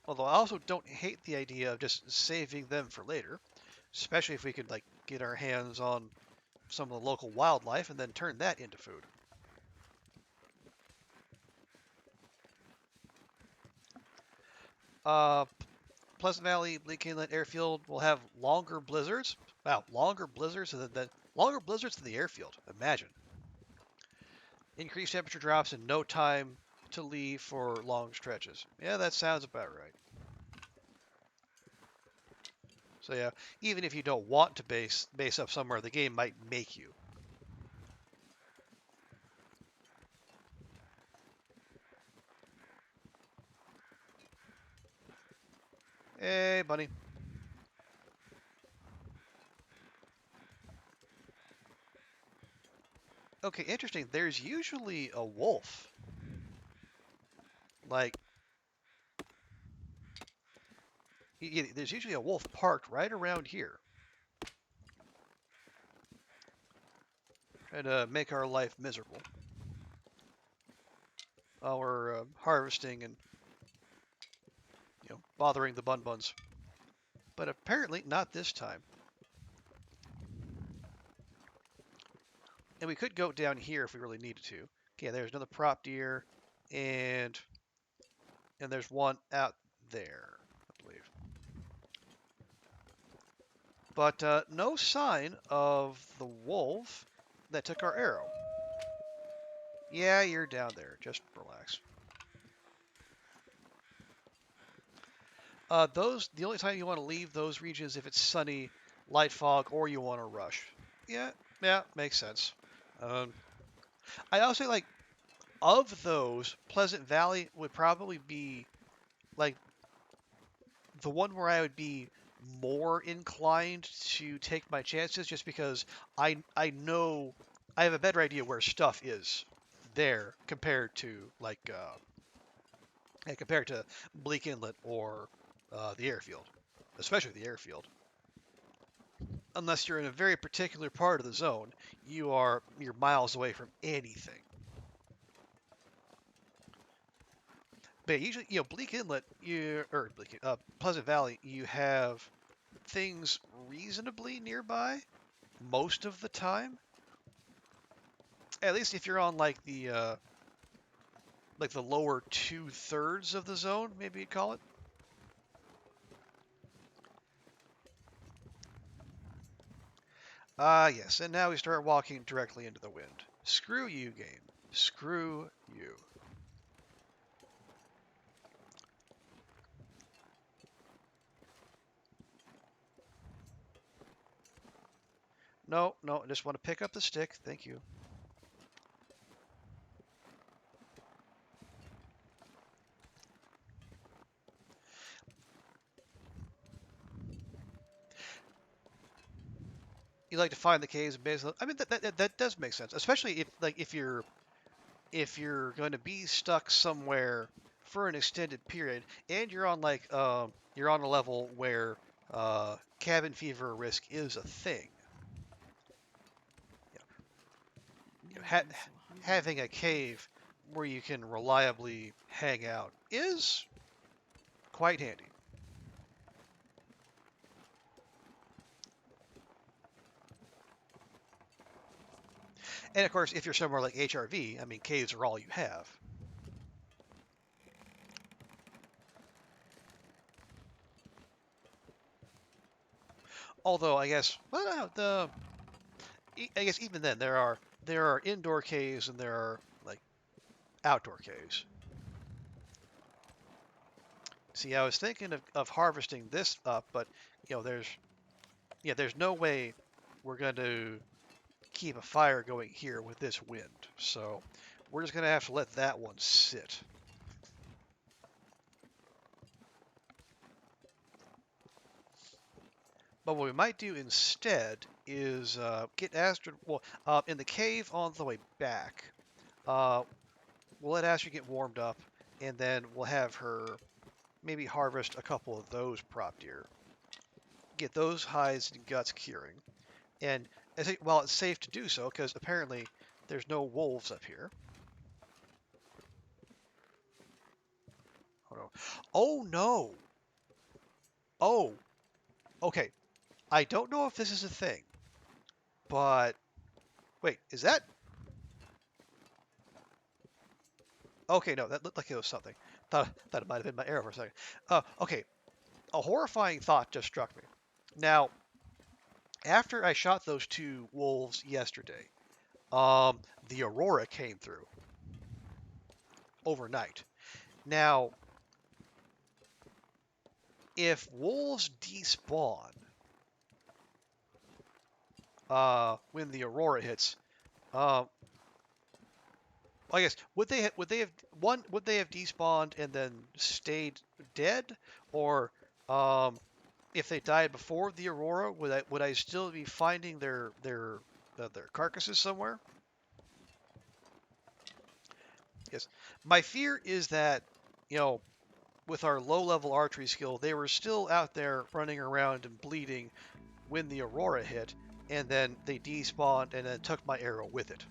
Although I also don't hate the idea of just saving them for later, especially if we could like get our hands on some of the local wildlife and then turn that into food. Uh, Pleasant Valley, Bleak Inlet Airfield will have longer blizzards. Wow, longer blizzards than longer blizzards than the airfield. Imagine. Increased temperature drops and no time to leave for long stretches. Yeah, that sounds about right. So yeah, even if you don't want to base up somewhere, the game might make you. Hey, bunny. Okay, interesting. There's usually a wolf. Like, there's usually a wolf parked right around here. Trying to make our life miserable while we're harvesting and bothering the bun buns. But apparently not this time. And we could go down here if we really needed to. Okay, there's another prop deer, and there's one out there, I believe. But no sign of the wolf that took our arrow. Yeah, you're down there. Just relax. The only time you want to leave those regions if it's sunny, light fog, or you want to rush. Yeah, yeah, makes sense. Um, I also like of those, Pleasant Valley would probably be like the one where I would be more inclined to take my chances, just because I know I have a better idea where stuff is there compared to compared to Bleak Inlet or the airfield, especially the airfield. Unless you're in a very particular part of the zone, you're miles away from anything. But usually, Bleak Inlet, Pleasant Valley, you have things reasonably nearby most of the time. At least if you're on like the lower 2/3 of the zone, maybe you'd call it. Ah, yes, and now we start walking directly into the wind. Screw you, game. Screw you. No, no, I just want to pick up the stick. Thank you. You like to find the caves basically. I mean, that does make sense, especially if you're going to be stuck somewhere for an extended period, and you're on a level where cabin fever risk is a thing. You know, Never been so hungry in having my a life. cave where you can reliably hang out is quite handy. And of course, if you're somewhere like HRV, I mean, caves are all you have. Although I guess, well, no, I guess even then there are indoor caves and there are like outdoor caves. See, I was thinking of harvesting this up, but there's there's no way we're going to keep a fire going here with this wind. So we're just going to have to let that one sit. But what we might do instead is get Astrid. Well, in the cave on the way back, uh, we'll let Astrid get warmed up, and then we'll have her maybe harvest a couple of those prop deer, get those hides and guts curing, and while it's safe to do so, because apparently there's no wolves up here. Oh no! Oh no! Oh, okay. I don't know if this is a thing, but wait, is that? Okay, no, that looked like it was something. Thought it might have been my arrow for a second. Okay, a horrifying thought just struck me. Now, after I shot those two wolves yesterday, the Aurora came through overnight. Now, if wolves despawn when the Aurora hits, uh, I guess would they have despawned and then stayed dead, or if they died before the Aurora, would I still be finding their carcasses somewhere? Yes. My fear is that you know with our low level archery skill, they were still out there running around and bleeding when the Aurora hit, and then they despawned and then took my arrow with it.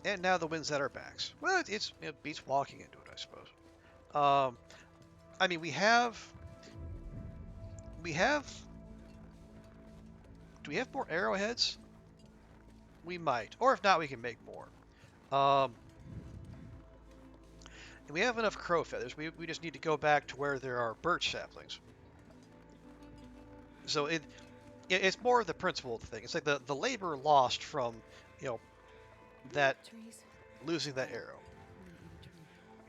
And now the wind's at our backs. Well, it beats walking into it, I suppose. Um, I mean, we have. Do we have more arrowheads? We might, or if not, we can make more. Um, and we have enough crow feathers. We just need to go back to where there are birch saplings. So it's more of the principle of the thing. It's like the labor lost from you know You that like trees? losing that arrow. I'm gonna eat a tree.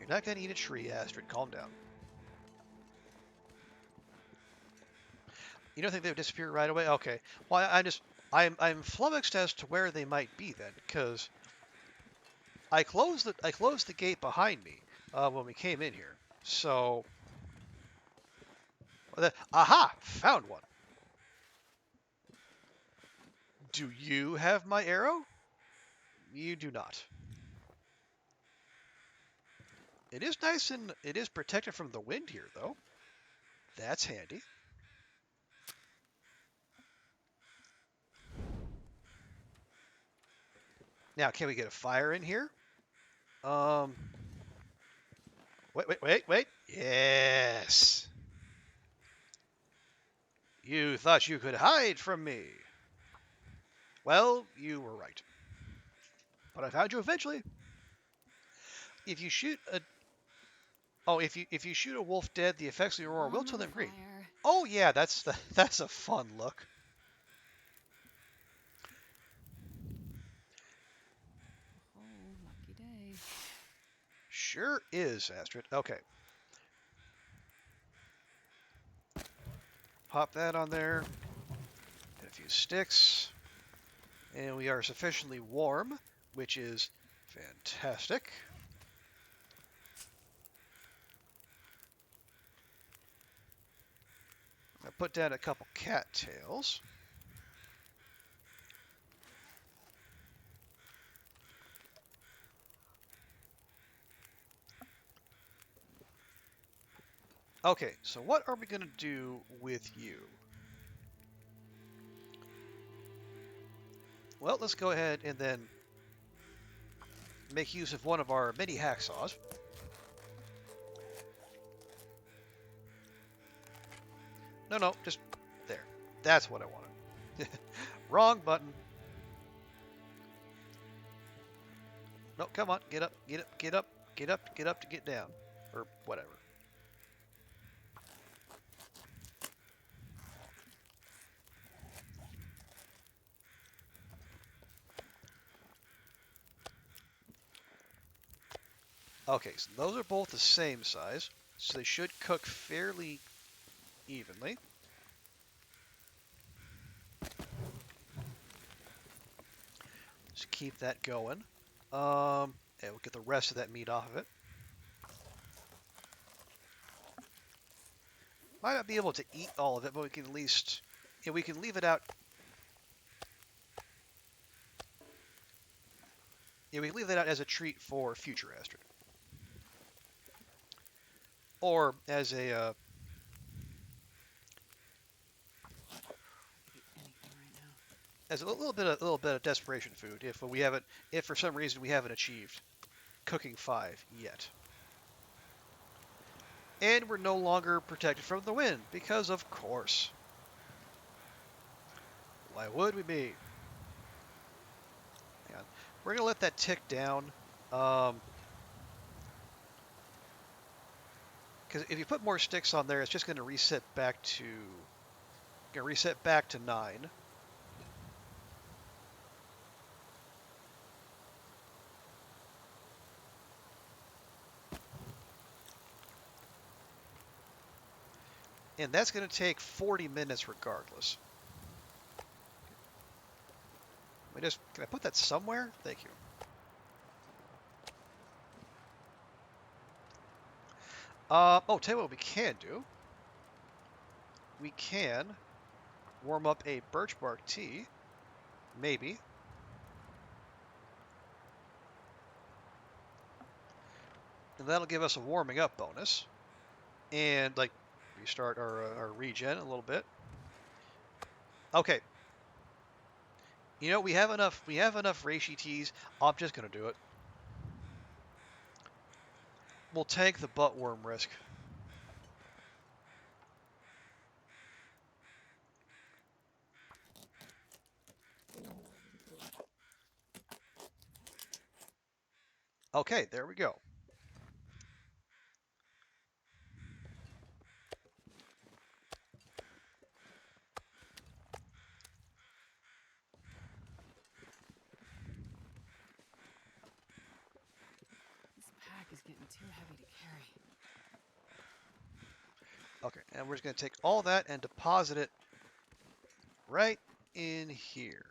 You're not gonna eat a tree, Astrid. Calm down. You don't think they would disappear right away? Okay. Well, I'm flummoxed as to where they might be then, because I closed the gate behind me when we came in here. So, aha, found one. Do you have my arrow? You do not. It is nice and it is protected from the wind here, though. That's handy. Now, can we get a fire in here? Um, wait. Yes. You thought you could hide from me. Well, you were right. But I found you eventually. If you shoot a if you shoot a wolf dead, the effects of the aurora will On turn the them green. fire. Oh yeah, that's a fun look. Oh, lucky day. Sure is, Astrid. Okay, pop that on there. And a few sticks, and we are sufficiently warm, which is fantastic. I put down a couple cattails. Okay, so what are we going to do with you? Well, let's go ahead and then make use of one of our mini hacksaws. No, just there. That's what I wanted. Wrong button. No, come on, get up, get up to get down. Or whatever. Okay, so those are both the same size, so they should cook fairly evenly. Just keep that going. And we'll get the rest of that meat off of it. Might not be able to eat all of it, but we can at least, we can leave it out. Yeah, we can leave that out as a treat for future Astrid. Or as a, Eat anything right now. as a little bit of desperation food if we haven't, if for some reason we haven't achieved cooking 5 yet. And we're no longer protected from the wind, because of course. Why would we be? Hang on. We're going to let that tick down. Because if you put more sticks on there, it's just going to reset back to 9. And that's going to take 40 minutes regardless. Can I put that somewhere? Thank you. Tell you what we can do. We can warm up a birch bark tea, maybe. And that'll give us a warming up bonus. And, like, restart our regen a little bit. Okay. You know, we have enough reishi teas. I'm just going to do it. We'll tank the buttworm risk. Okay, there we go. This pack is getting too heavy to carry. Okay, and we're just going to take all that and deposit it right in here.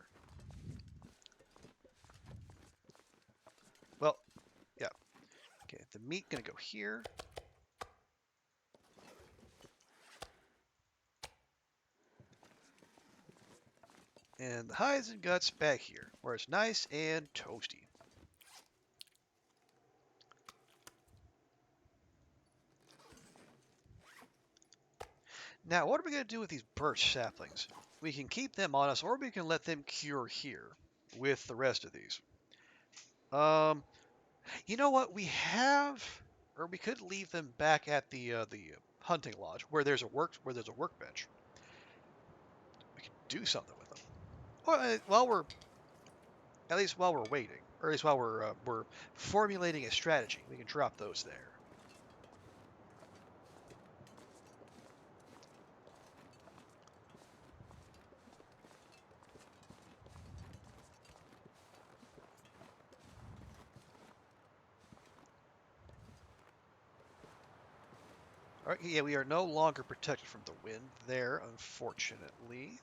Well, yeah. Okay, the meat going to go here. And the hides and guts back here, where it's nice and toasty. Now, what are we going to do with these birch saplings? We can keep them on us, or we can let them cure here with the rest of these. Um, you know what? We have, or we could leave them back at the hunting lodge where there's a workbench. We could do something with them. Well, while we're at least while we're waiting, or at least while we're formulating a strategy, we can drop those there. All right, yeah, we are no longer protected from the wind there, unfortunately.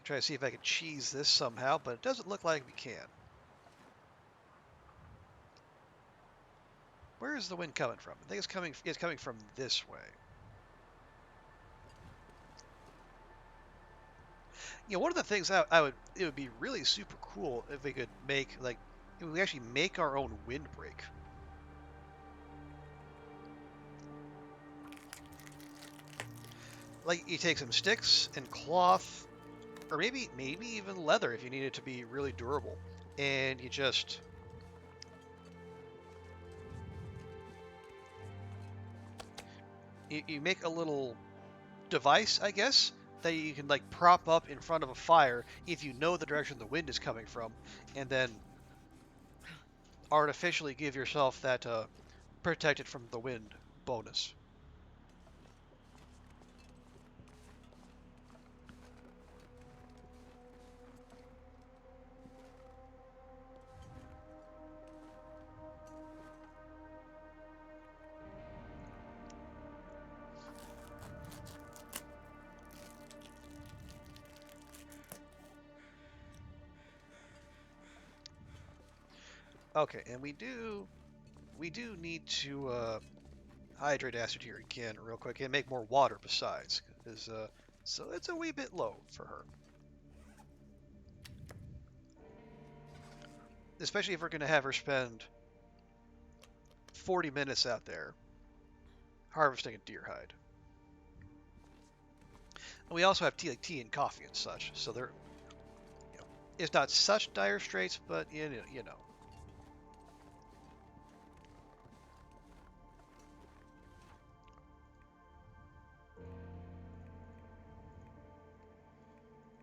Try to see if I can cheese this somehow, but it doesn't look like we can. Where is the wind coming from? I think it's coming from this way. You know, one of the things it would be really super cool if we could make like if we actually make our own windbreak. Like you take some sticks and cloth, or maybe even leather if you need it to be really durable, and you make a little device, I guess, that you can like prop up in front of a fire if you know the direction the wind is coming from, and then artificially give yourself that protected from the wind bonus. Okay, and we do need to hydrate acid here again real quick and make more water besides, because so it's a wee bit low for her, especially if we're going to have her spend 40 minutes out there harvesting a deer hide. And we also have tea, like tea and coffee and such, so you know, it's not such dire straits, but you know.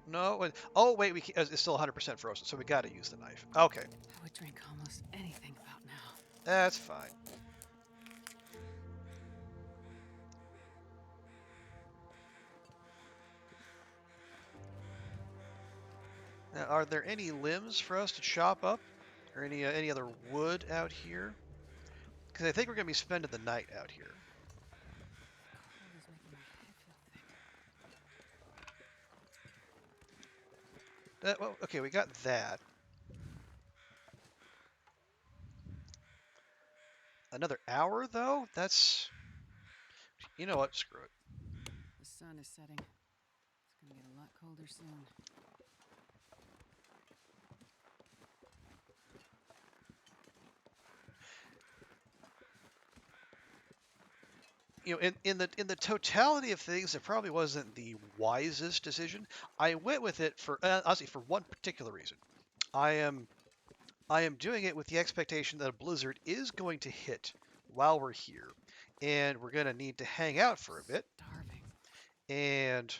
No, oh wait, it's still 100% frozen, so we got to use the knife. Okay, I would drink almost anything about now. that's fine. Now, are there any limbs for us to chop up, or any other wood out here? Because I think we're gonna be spending the night out here. Cold is making my head feel thick. Well, okay, we got that. Another hour though? You know what? Screw it. The sun is setting. It's gonna get a lot colder soon. You know, in the totality of things, it probably wasn't the wisest decision. I went with it for honestly for one particular reason. I am I am doing it with the expectation that a blizzard is going to hit while we're here, and we're gonna need to hang out for a bit. Starving. And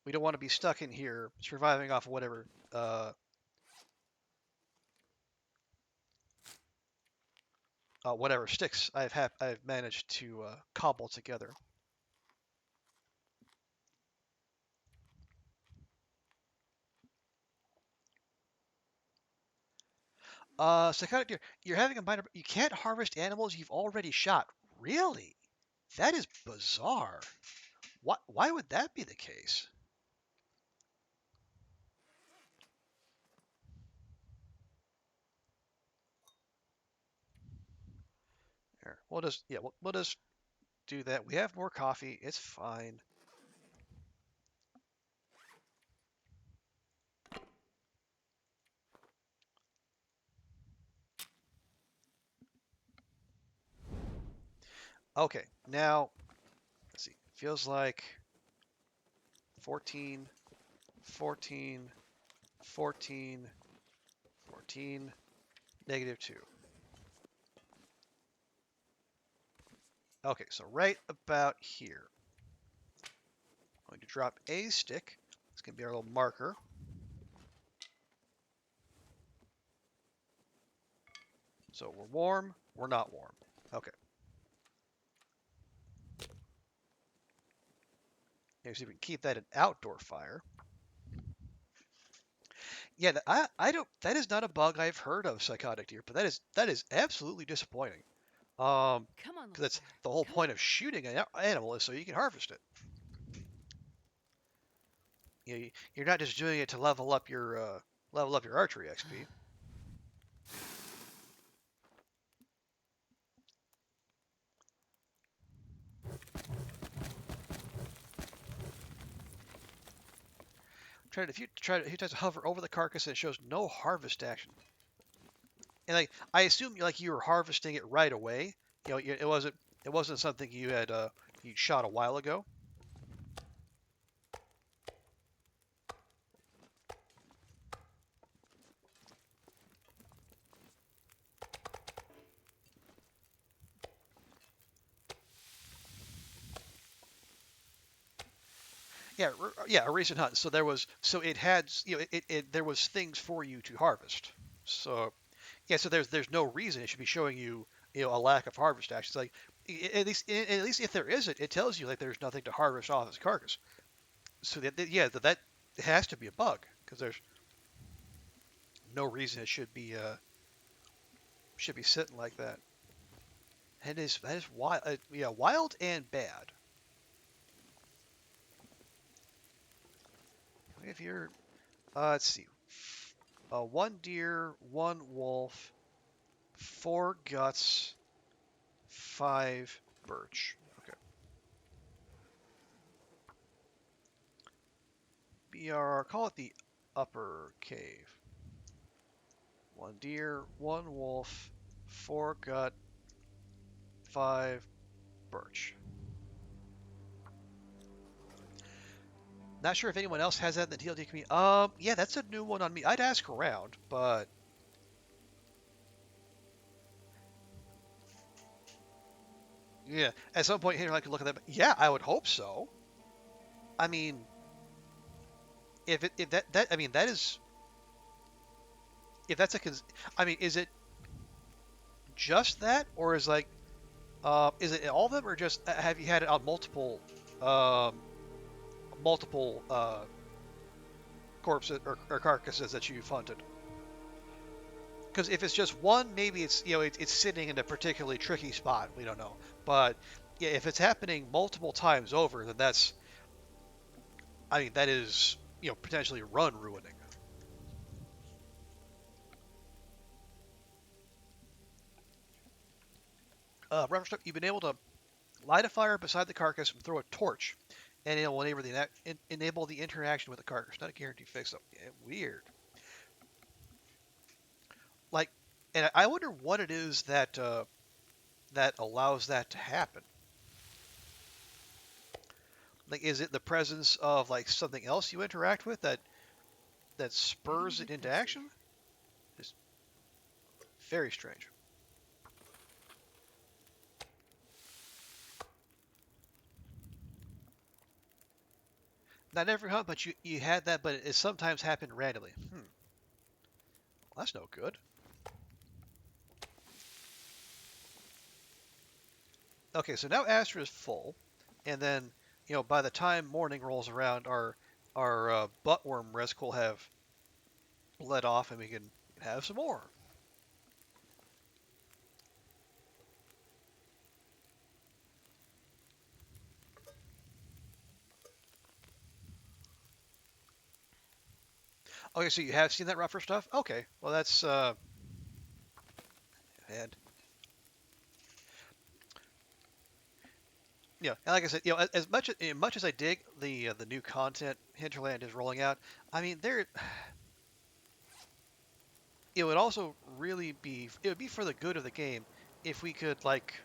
we don't want to be stuck in here surviving off of whatever sticks I've managed to cobble together. So kind of you're having a minor. You can't harvest animals you've already shot. Really? That is bizarre. Why would that be the case? Here, we'll just do that. We have more coffee. It's fine. Okay, now let's see. Feels like 14, 14, 14, 14, -2. Okay, so right about here. I'm going to drop a stick. It's going to be our little marker. So we're warm, we're not warm. Okay. Maybe see if we can keep that an outdoor fire. Yeah, I don't. That is not a bug I've heard of, psychotic deer, but that is absolutely disappointing. Come on, Because that's Loper. the whole Come on. point of shooting an animal is so you can harvest it. You're not just doing it to level up your archery XP. If you try to hover over the carcass, it shows no harvest action. And like I assume like you were harvesting it right away. It wasn't something you shot a while ago. Yeah, yeah, a recent hunt. So it had there was things for you to harvest. So yeah, so there's no reason it should be showing you a lack of harvest action. It's like at least if there isn't, it tells you like there's nothing to harvest off this carcass. So yeah, that has to be a bug because there's no reason it should be sitting like that. And that is wild. Yeah, wild and bad. If you're let's see, one deer, one wolf, four guts, five birch. Okay. BR, call it the upper cave. One deer, one wolf, four gut, five birch. Not sure if anyone else has that in the TLD community. Yeah, that's a new one on me. I'd ask around, but yeah, at some point here I could look at that. Yeah, I would hope so. I mean, if that I mean that is if that's I mean, is it just that or is it all of them or just have you had it on um, multiple corpses or carcasses that you've hunted? Because if it's just one, maybe it's sitting in a particularly tricky spot. We don't know, but yeah, if it's happening multiple times over, then I mean that is potentially run ruining. Reference stuff, you've been able to light a fire beside the carcass and throw a torch, and it will enable the interaction with the carcass. Not a guaranteed fix though. Yeah, weird. Like, and I wonder what it is that allows that to happen. Like, is it the presence of like something else you interact with that Better spurs it look into closer. action? Just very strange. Not every hunt, but you had that, but it sometimes happened randomly. Well, that's no good. Okay, so now Astra is full, and then by the time morning rolls around, our buttworm risk will have bled off, and we can have some more. Okay, so you have seen that rougher stuff. Okay, well that's and yeah, and like I said, as much as I dig the new content Hinterland is rolling out, I mean there it would also really be it would be for the good of the game if we could like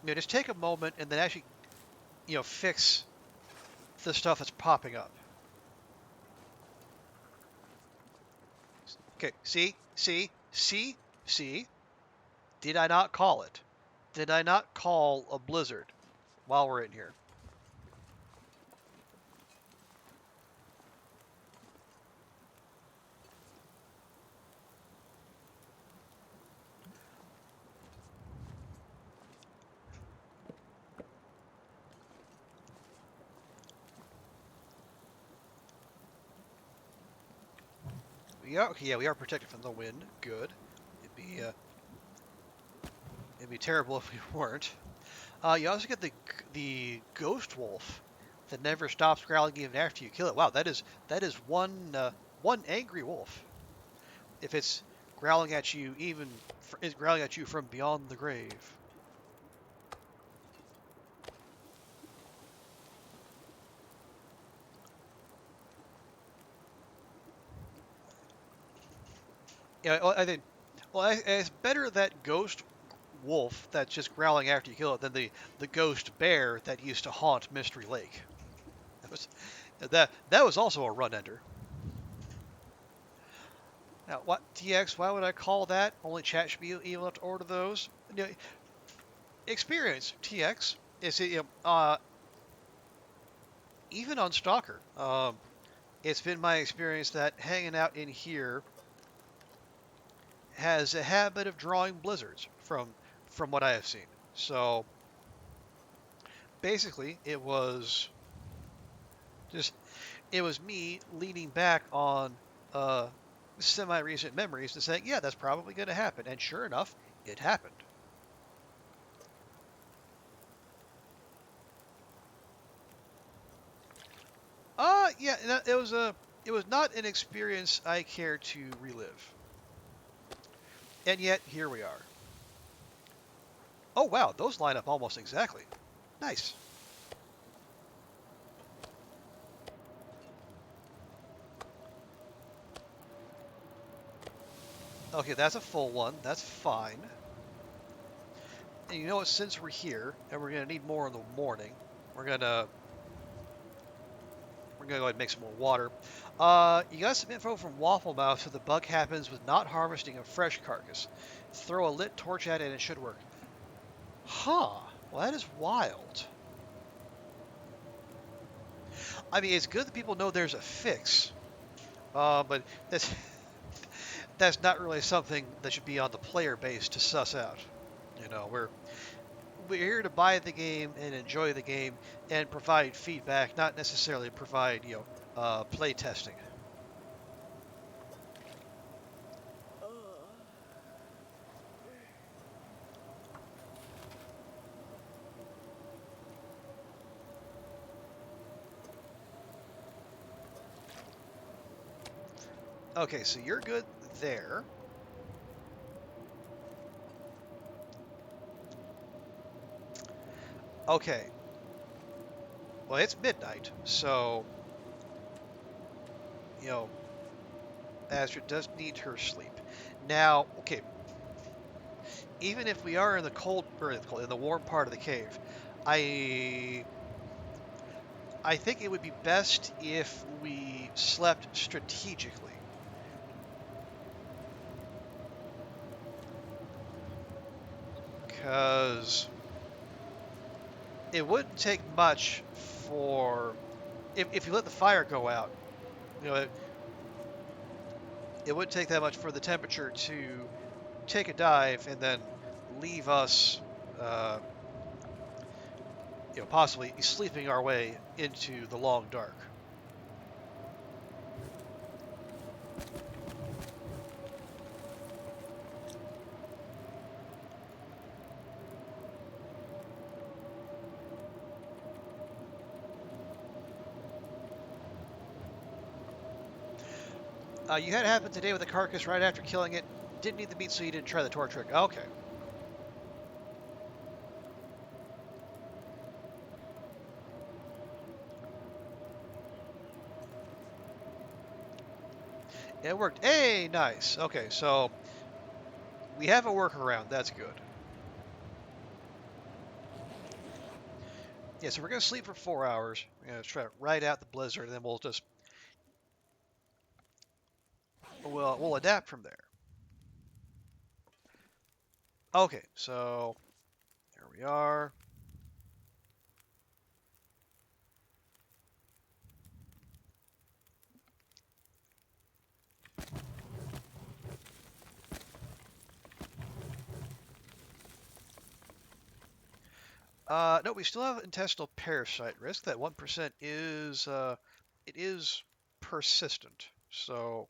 just take a moment and then actually, fix the stuff that's popping up. Okay, see? Did I not call it? Did I not call a blizzard while we're in here? We are protected from the wind. Good. It'd be uh, it'd be terrible if we weren't. You also get the ghost wolf that never stops growling even after you kill it. Wow, that is one angry wolf. If it's growling at you, is growling at you from beyond the grave. Yeah, well, I think. Well, it's better that ghost wolf that's just growling after you kill it than the ghost bear that used to haunt Mystery Lake. That was that was also a run ender. Now, what TX? Why would I call that? Only chat should be able to order those. Experience TX is even on Stalker. It's been my experience that hanging out in here has a habit of drawing blizzards from what I have seen. So basically, just it was me leaning back on uh, semi-recent memories and saying, yeah, that's probably going to happen. And sure enough, it happened. Yeah, it was not an experience I care to relive. And yet, here we are. Oh, wow, those line up almost exactly. Nice. Okay, that's a full one. That's fine. And you know what? Since we're here, and we're going to need more in the morning, we're going to go ahead and make some more water. You got some info from Waffle Mouth, so the bug happens with not harvesting a fresh carcass. Throw a lit torch at it and it should work. Huh. Well, that is wild. I mean, it's good that people know there's a fix, but that's not really something that should be on the player base to suss out. We're here to buy the game and enjoy the game and provide feedback, not necessarily provide play testing. Okay, so you're good there. Okay. Well, it's midnight, so you know Astrid does need her sleep. Now, okay, even if we are in the cold or in the warm part of the cave, I I think it would be best if we slept strategically, because it wouldn't take much for if you let the fire go out. You know, it wouldn't take that much for the temperature to take a dive and then leave us, uh, possibly sleeping our way into the long dark. You had it happen today with the carcass right after killing it. Didn't need the meat, so you didn't try the torch trick. Okay. It worked. Hey, nice. Okay, so we have a workaround. That's good. Yeah, so we're gonna sleep for 4 hours. We're gonna try to ride out the blizzard, and then we'll adapt from there. Okay, so here we are. No, we still have intestinal parasite risk. That 1% is it is persistent. So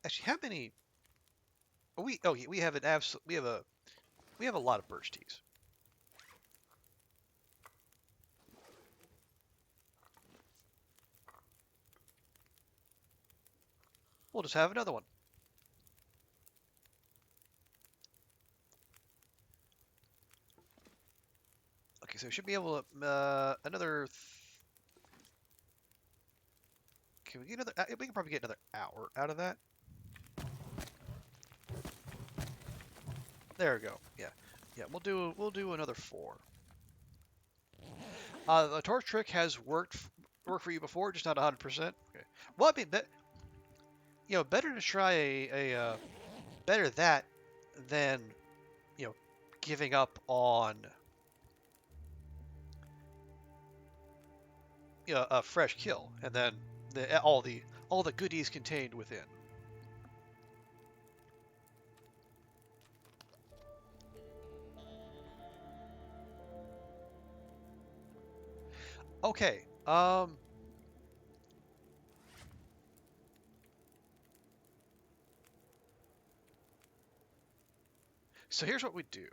actually, how many? Yeah, we have an absolute we have a lot of birch teas. We'll just have another one. Okay, so we should be able to another. Can we get another? We can probably get another hour out of that. There we go. Yeah, yeah. We'll do another 4. The torch trick has worked for you before, just not 100%. Okay. Well, I mean, better to try better that than you know giving up on a fresh kill and then all the goodies contained within. Okay. So here's what we do.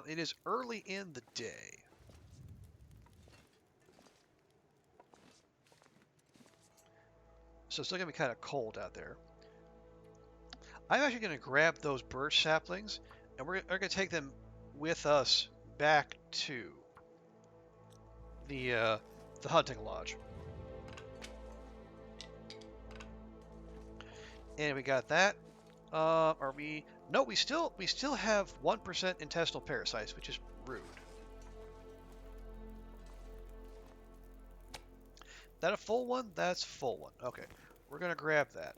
It is early in the day. So it's still gonna be kind of cold out there. I'm actually gonna grab those birch saplings, and we're gonna take them with us back to the uh, the hunting lodge. And we got that. Are we? No, we still have 1% intestinal parasites, which is rude. That a full one? That's full one. Okay, we're gonna grab that.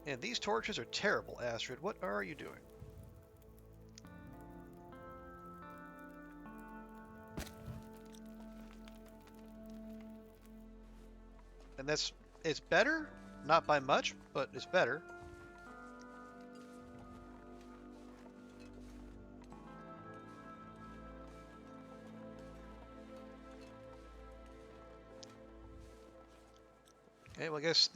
And these torches are terrible, Astrid. What are you doing? And it's better, not by much, but it's better. Okay, well I guess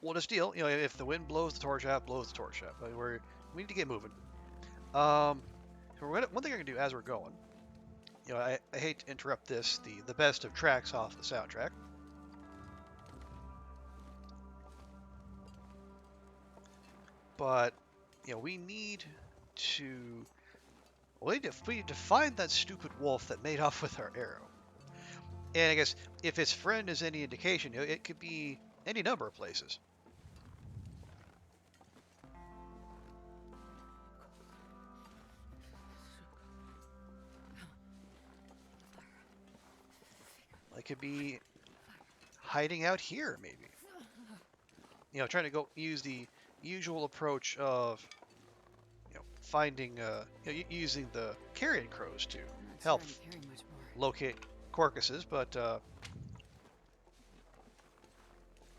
we'll just deal. If the wind blows the torch out, blows the torch out. But we need to get moving. So one thing I can do as we're going. I hate to interrupt the best of tracks off the soundtrack. But we need to we need to find that stupid wolf that made off with our arrow. And I guess if its friend is any indication, it could be any number of places. It could be hiding out here, maybe. Trying to go use the usual approach of finding using the carrion crows to help locate carcasses, but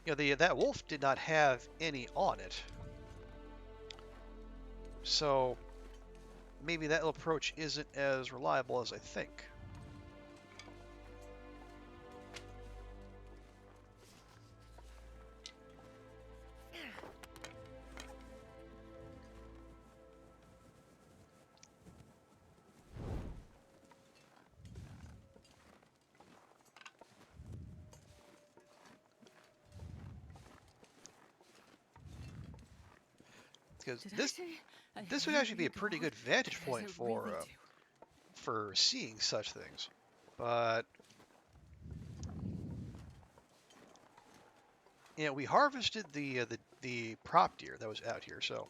that wolf did not have any on it, so maybe that approach isn't as reliable as I think. because Did I this say I this would hate actually be you, a pretty dog? good vantage Because I point really do. for seeing such things. But we harvested the prop deer that was out here, so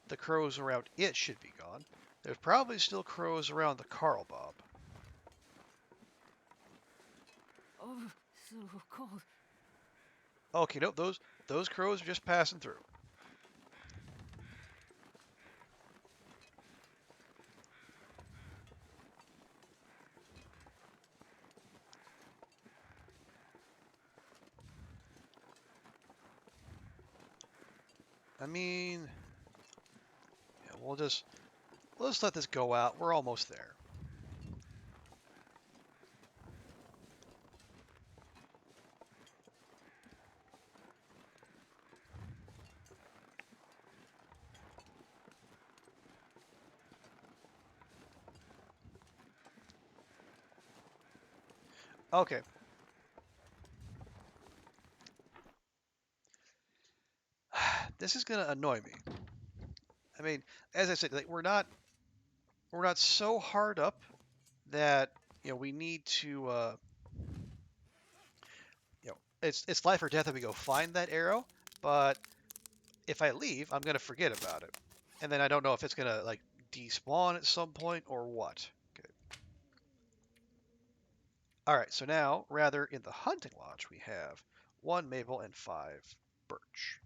the crows around it should be gone. There's probably still crows around the Carl Bob. Oh, so cold. Okay, nope, those crows are just passing through. I mean, yeah, let's let this go out. We're almost there. Okay. This is gonna annoy me. I mean, as I said, like we're not so hard up that we need to it's life or death that we go find that arrow. But if I leave, I'm gonna forget about it, and then I don't know if it's gonna like despawn at some point or what. Okay. All right. So now, rather in the hunting lodge, we have one maple and 5 birch.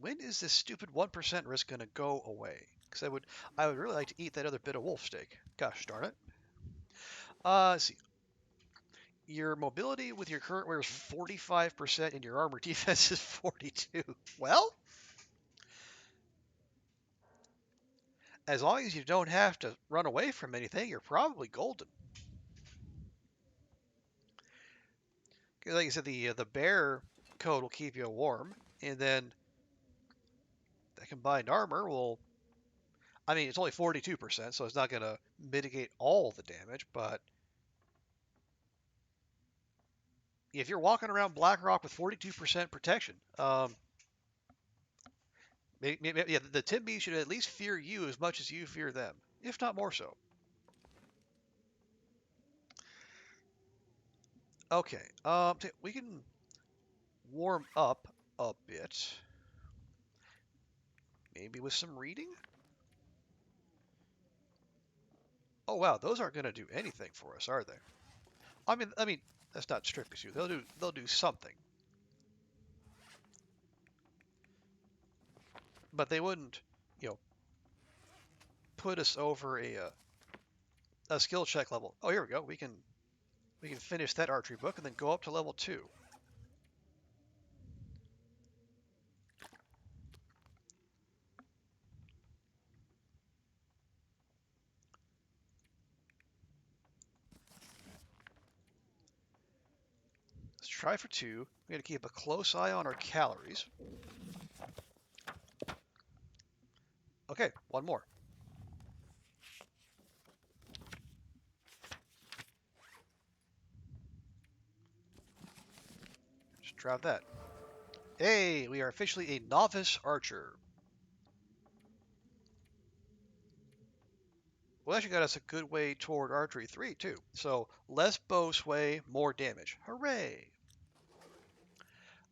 When is this stupid 1% risk gonna go away? Because I would really like to eat that other bit of wolf steak. Gosh darn it. Let's see. Your mobility with your current wear is 45% and your armor defense is 42. Well, as long as you don't have to run away from anything, you're probably golden. 'Cause like I said, the bear coat will keep you warm, and then the combined armor will. I mean, it's only 42%, so it's not going to mitigate all the damage. But if you're walking around Blackrock with 42% protection, yeah, the Timbies should at least fear you as much as you fear them, if not more so. Okay, we can warm up a bit, maybe with some reading. Oh wow, those aren't going to do anything for us, are they? I mean, that's not strictly true. They'll do something, but they wouldn't, you know, put us over a skill check level. Oh, here we go. We can finish that archery book and then go up to level 2. Let's try for 2. We got to keep a close eye on our calories. Okay, one more. Just drop that. Hey, we are officially a novice archer. Well, actually got us a good way toward archery 3 too. So less bow sway, more damage. Hooray!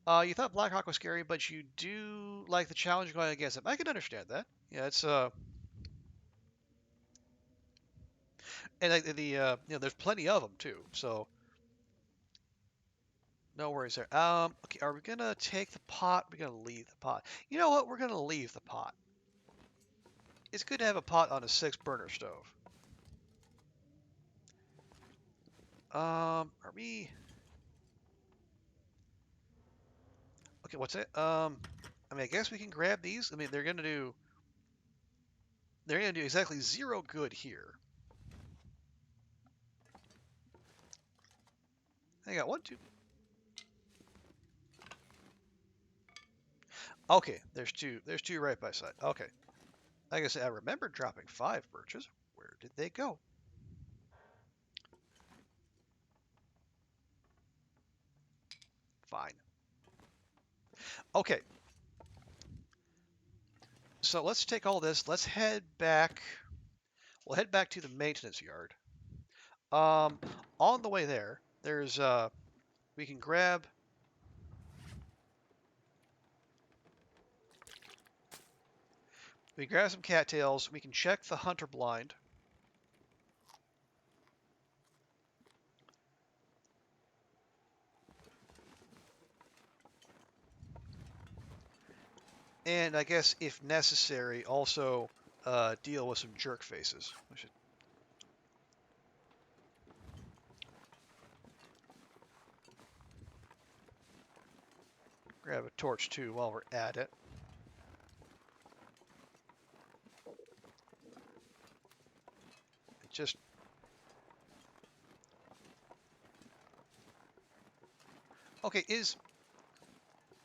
You thought Blackhawk was scary, but you do like the challenge going against him. I can understand that. Yeah, it's and like there's plenty of them too. So no worries there. Okay, are we gonna take the pot? We're gonna leave the pot. You know what? We're gonna leave the pot. It's good to have a pot on a 6 burner stove. Are we? Okay, what's it? I mean, I guess we can grab these. I mean, they're gonna do exactly 0 good here. I got 1, 2. Okay, there's two. There's 2 right by side. Okay. Like I said, I remember dropping 5 birches. Where did they go? Fine. Okay, so let's take all this. Let's head back. We'll head back to the maintenance yard. Um, on the way there, there's we can grab some cattails. We can check the hunter blind. And I guess if necessary, also deal with some jerk faces. We should grab a torch too while we're at it. Just okay.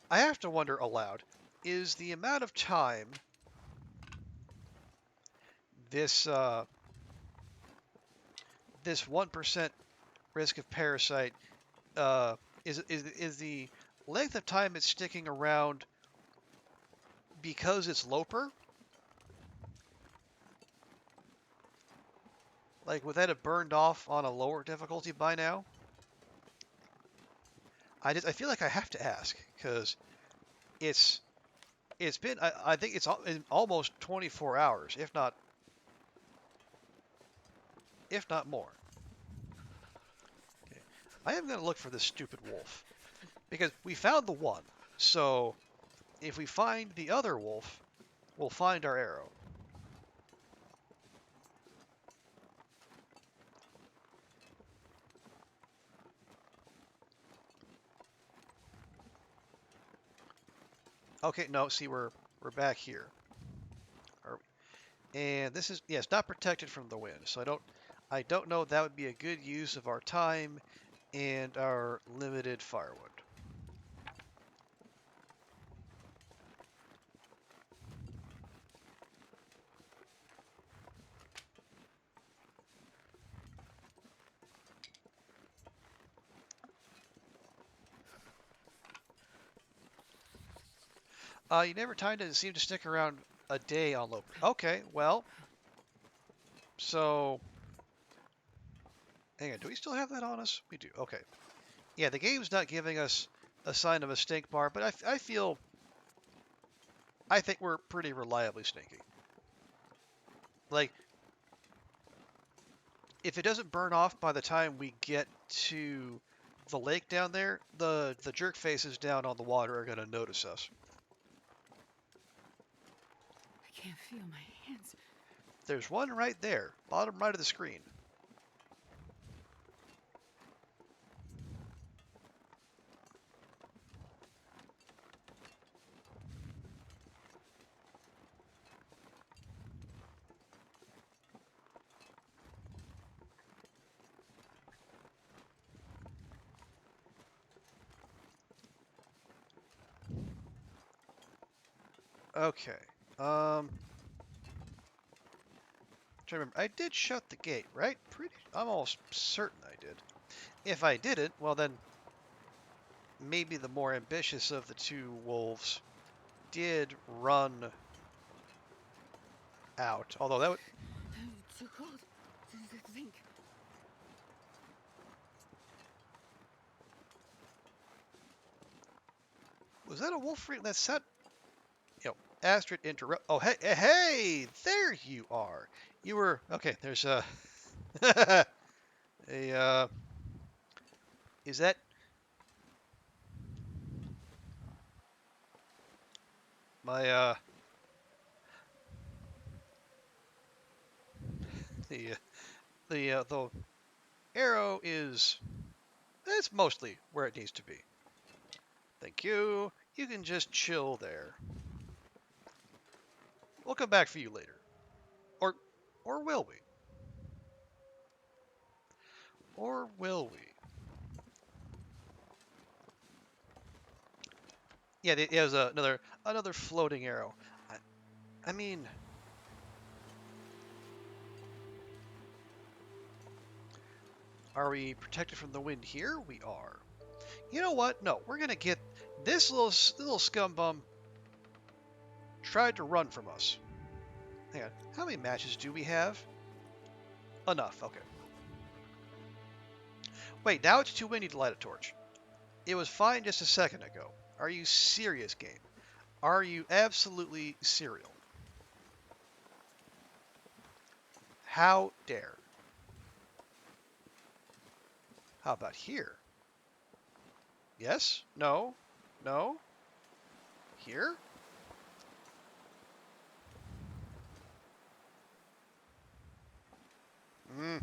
I have to wonder aloud, is the amount of time this this 1% risk of parasite uh, is the length of time it's sticking around because it's Loper? Like, would that have burned off on a lower difficulty by now? I feel like I have to ask because it's it's been I think it's almost 24 hours, if not more. Okay. I am going to look for this stupid wolf because we found the one. So if we find the other wolf, we'll find our arrow. Okay, no, see we're back here. And this is yes, not protected from the wind. So I don't know if that would be a good use of our time and our limited firewood. You never time doesn't seem to stick around a day on Loper. Okay, well, so hang on, do we still have that on us? We do. Okay. Yeah, the game's not giving us a sign of a stink bar, but I think we're pretty reliably stinky. Like, if it doesn't burn off by the time we get to the lake down there, the jerk faces down on the water are gonna notice us. I can't feel my hands. There's one right there, bottom right of the screen. Okay. Trying to remember. I did shut the gate, right? I'm almost certain I did. If I didn't, well then maybe the more ambitious of the two wolves did run out. Although that would, It's so cold. To think. was that a wolf? That set. Astrid interrupt. Oh, hey, there you are. You were okay. There's a a is that my the the arrow is it's mostly where it needs to be. Thank you. You can just chill there. We'll come back for you later. Or or will we? Or will we? Yeah, it was another floating arrow. I mean, Are we protected from the wind here? We are. You know what? No, we're gonna get this little scumbum tried to run from us. Hang on. How many matches do we have? Enough. Okay. Wait, now it's too windy to light a torch. It was fine just a second ago. Are you serious, game? Are you absolutely serial? How dare? How about here? Yes? No? No? Here? Hmm.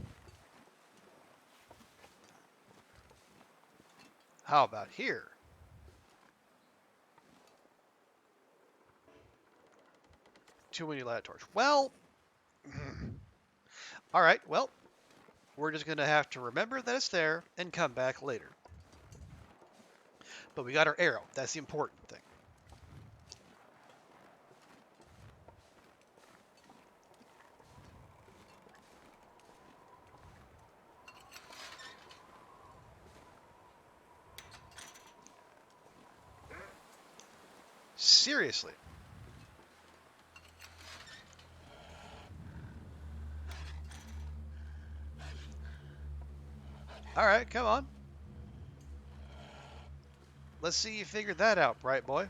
How about here? Too many light torch. Well, all right. Well, we're just gonna have to remember that it's there and come back later. But we got our arrow. That's the important thing. Seriously. All right, come on. Let's see you figure that out, bright boy.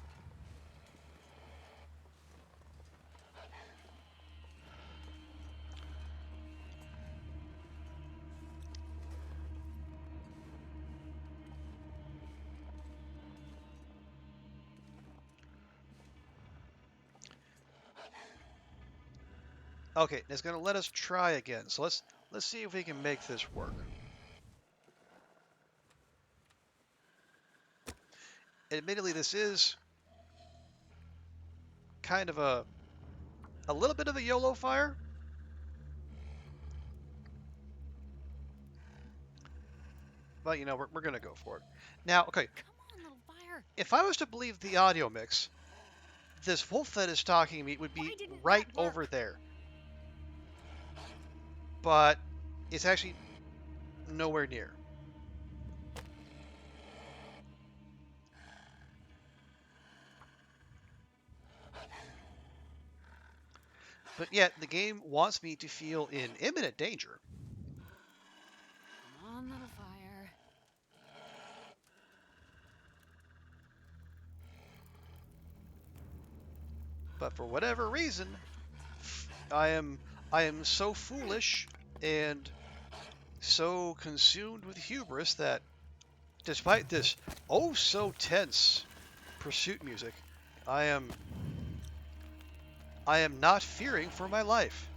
Okay, it's gonna let us try again. So let's see if we can make this work. Admittedly, this is kind of a little bit of a YOLO fire, but you know we're gonna go for it. Now, okay, Come on, little fire. if I was to believe the audio mix, this wolf that is talking to me would Why be didn't right that over work? there, but it's actually nowhere near. But yet the game wants me to feel in imminent danger. Come on, little fire. But for whatever reason, I am I am so foolish and so consumed with hubris that despite this oh so tense pursuit music, I am I am not fearing for my life.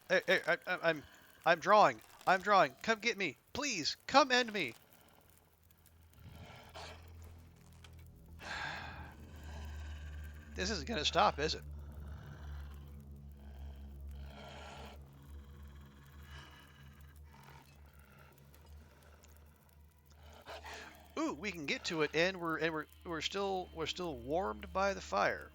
Hey, I'm drawing. I'm drawing. Come get me, please. Come end me. This isn't gonna stop, is it? Ooh, we can get to it, and we're still warmed by the fire.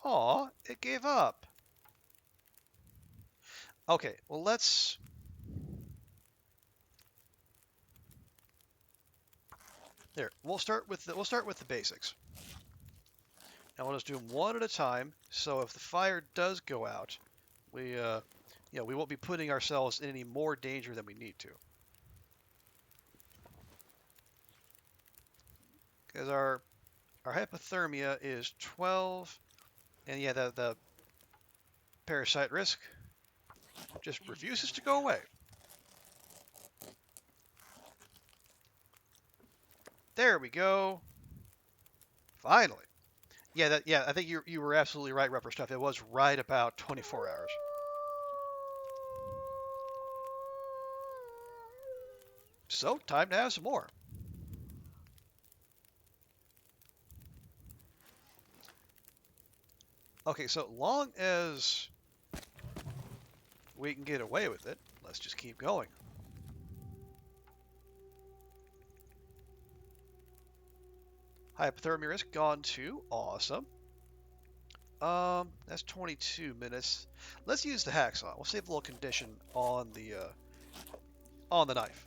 Aw, it gave up. Okay, well let's. There, we'll start with the basics, and we'll just do them one at a time. So if the fire does go out, we won't be putting ourselves in any more danger than we need to, because our hypothermia is 12, and yeah, the parasite risk just refuses to go away. There we go. Finally. Yeah, I think you were absolutely right, Rubber Stuff. It was right about 24 hours. So, time to have some more. Okay, so long as we can get away with it, let's just keep going. Hypothermia risk gone too. Awesome. That's 22 minutes. Let's use the hacksaw. We'll save a little condition on the knife.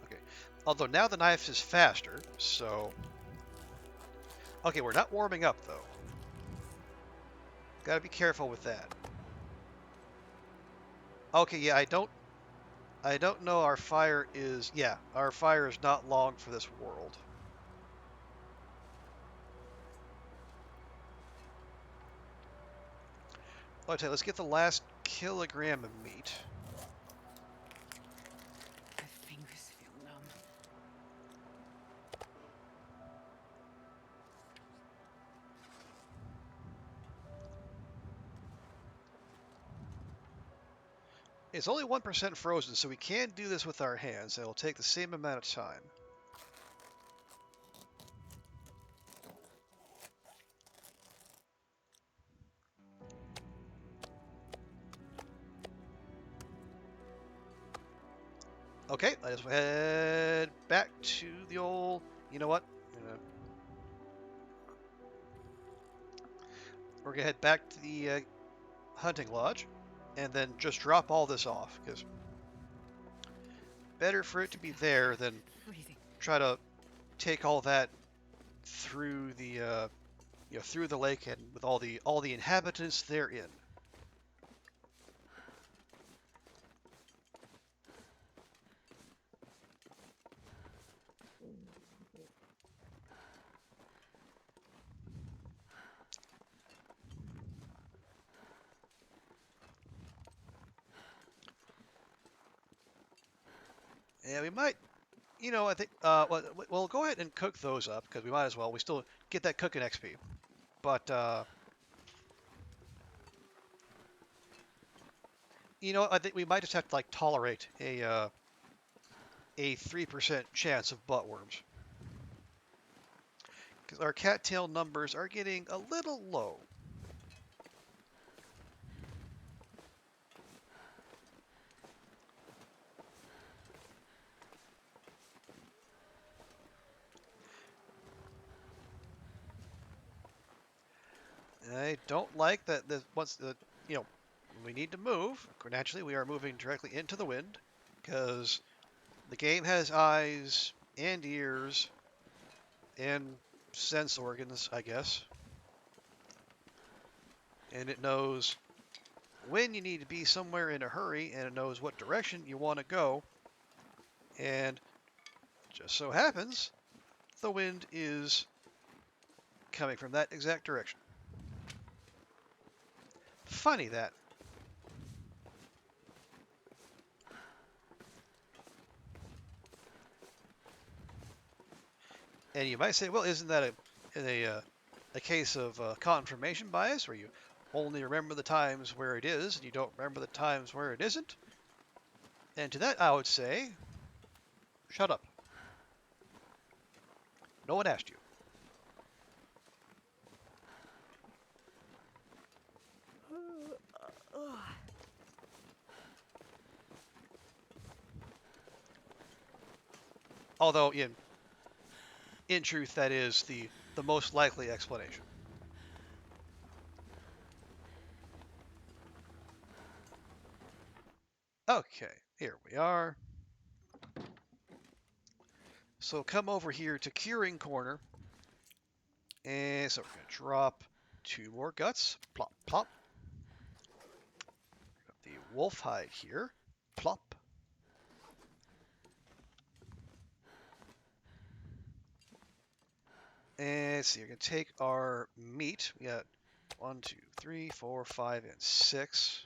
Okay. Although now the knife is faster, so okay, we're not warming up though. Got to be careful with that. Okay, yeah, I don't know our fire is yeah, our fire is not long for this world. Okay, let's get the last kilogram of meat. My fingers feel numb. It's only 1% frozen, so we can do this with our hands. It'll take the same amount of time. Okay, let's head back to the old. You know what? We're gonna head back to the hunting lodge, and then just drop all this off, because better for it to be there than Freezing. try to take all that through the through the lake and with all the inhabitants therein. And we might, I think, well, we'll go ahead and cook those up because we might as well. We still get that cooking XP, but I think we might just have to like tolerate a 3% chance of buttworms because our cattail numbers are getting a little low. I don't like that. Once the when we need to move, naturally we are moving directly into the wind because the game has eyes and ears and sense organs, I guess, and it knows when you need to be somewhere in a hurry, and it knows what direction you want to go. And just so happens, the wind is coming from that exact direction. Funny that. And you might say, well, isn't that a case of confirmation bias where you only remember the times where it is and you don't remember the times where it isn't? And to that, I would say, shut up. No one asked you. Although, in truth, that is the most likely explanation. Okay, here we are. So come over here to Curing Corner. And so we're going to drop 2 more guts. Plop, plop. Got the wolf hide here. Plop. And see, we're going to take our meat. We got 1, 2, 3, 4, 5, and 6.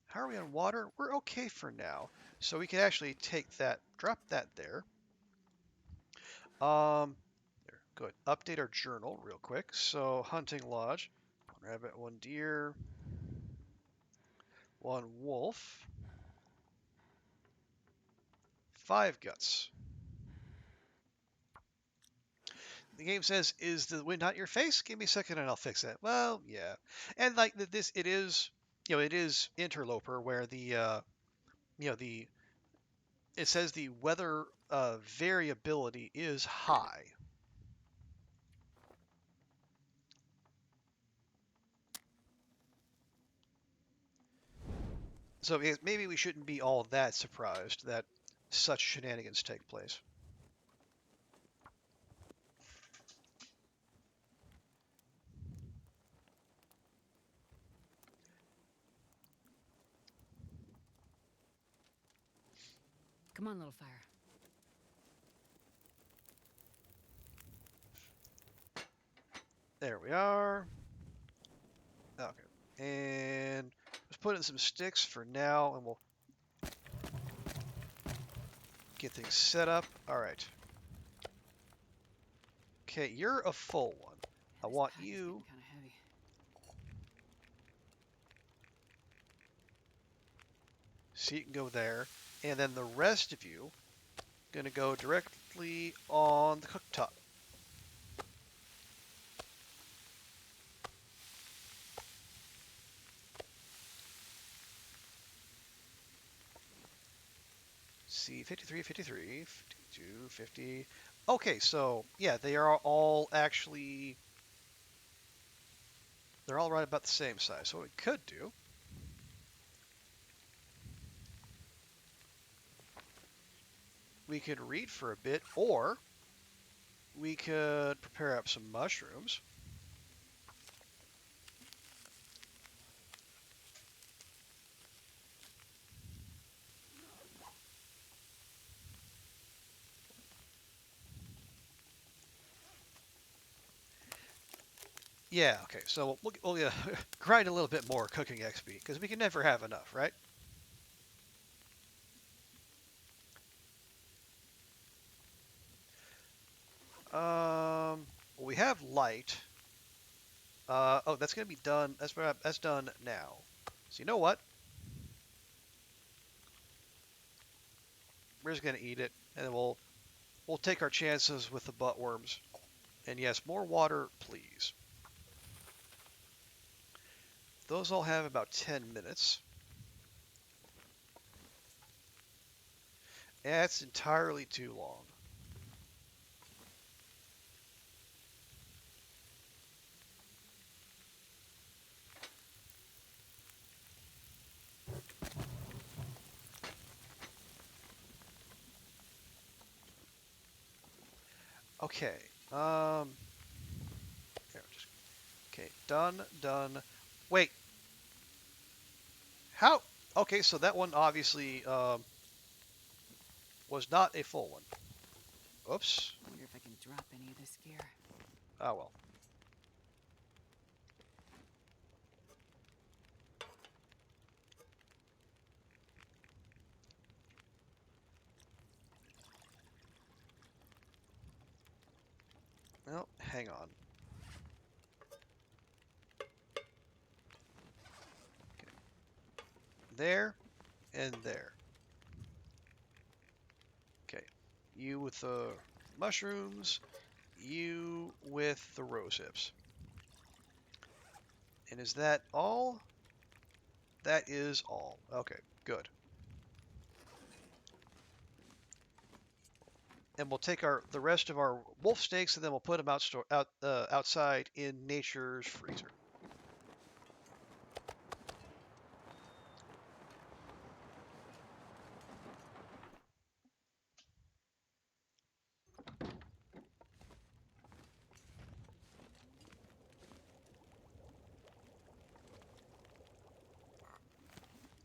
How are we on water? We're okay for now. So we can actually take that, drop that there. Um, there, good. Update our journal real quick. So hunting lodge, one rabbit, one deer, one wolf, 5 guts. The game says, "Is the wind not your face? Give me a second and I'll fix it." Well, yeah, and like this, it is, it is Interloper where the it says the weather variability is high. So maybe we shouldn't be all that surprised that such shenanigans take place. Come on, little fire. There we are. Okay. And let's put in some sticks for now, and we'll get things set up. All right. Okay, you're a full one. I This want pack is you. getting kind of heavy. So you can go there. And then the rest of you going to go directly on the cooktop. See, 53, 53, 52, 50. Okay, so yeah, they are all actually, they're all right about the same size. So what we could do, we could read for a bit, or we could prepare up some mushrooms. Yeah, okay, so we'll grind a little bit more cooking XP, because we can never have enough, right? We have light. Oh, that's gonna be done. That's done now. So you know what? We're just gonna eat it, and then we'll take our chances with the buttworms. And yes, more water, please. Those all have about 10 minutes. That's entirely too long. Okay. Here, okay. Done. Done. Wait. How? Okay, so that one obviously was not a full one. Oops. Wonder if I can drop any of this gear. Oh well. Well, hang on. Okay. There and there. Okay. You with the mushrooms. You with the rose hips. And is that all? That is all. Okay, good. And we'll take the rest of our wolf steaks and then we'll put them outside in nature's freezer.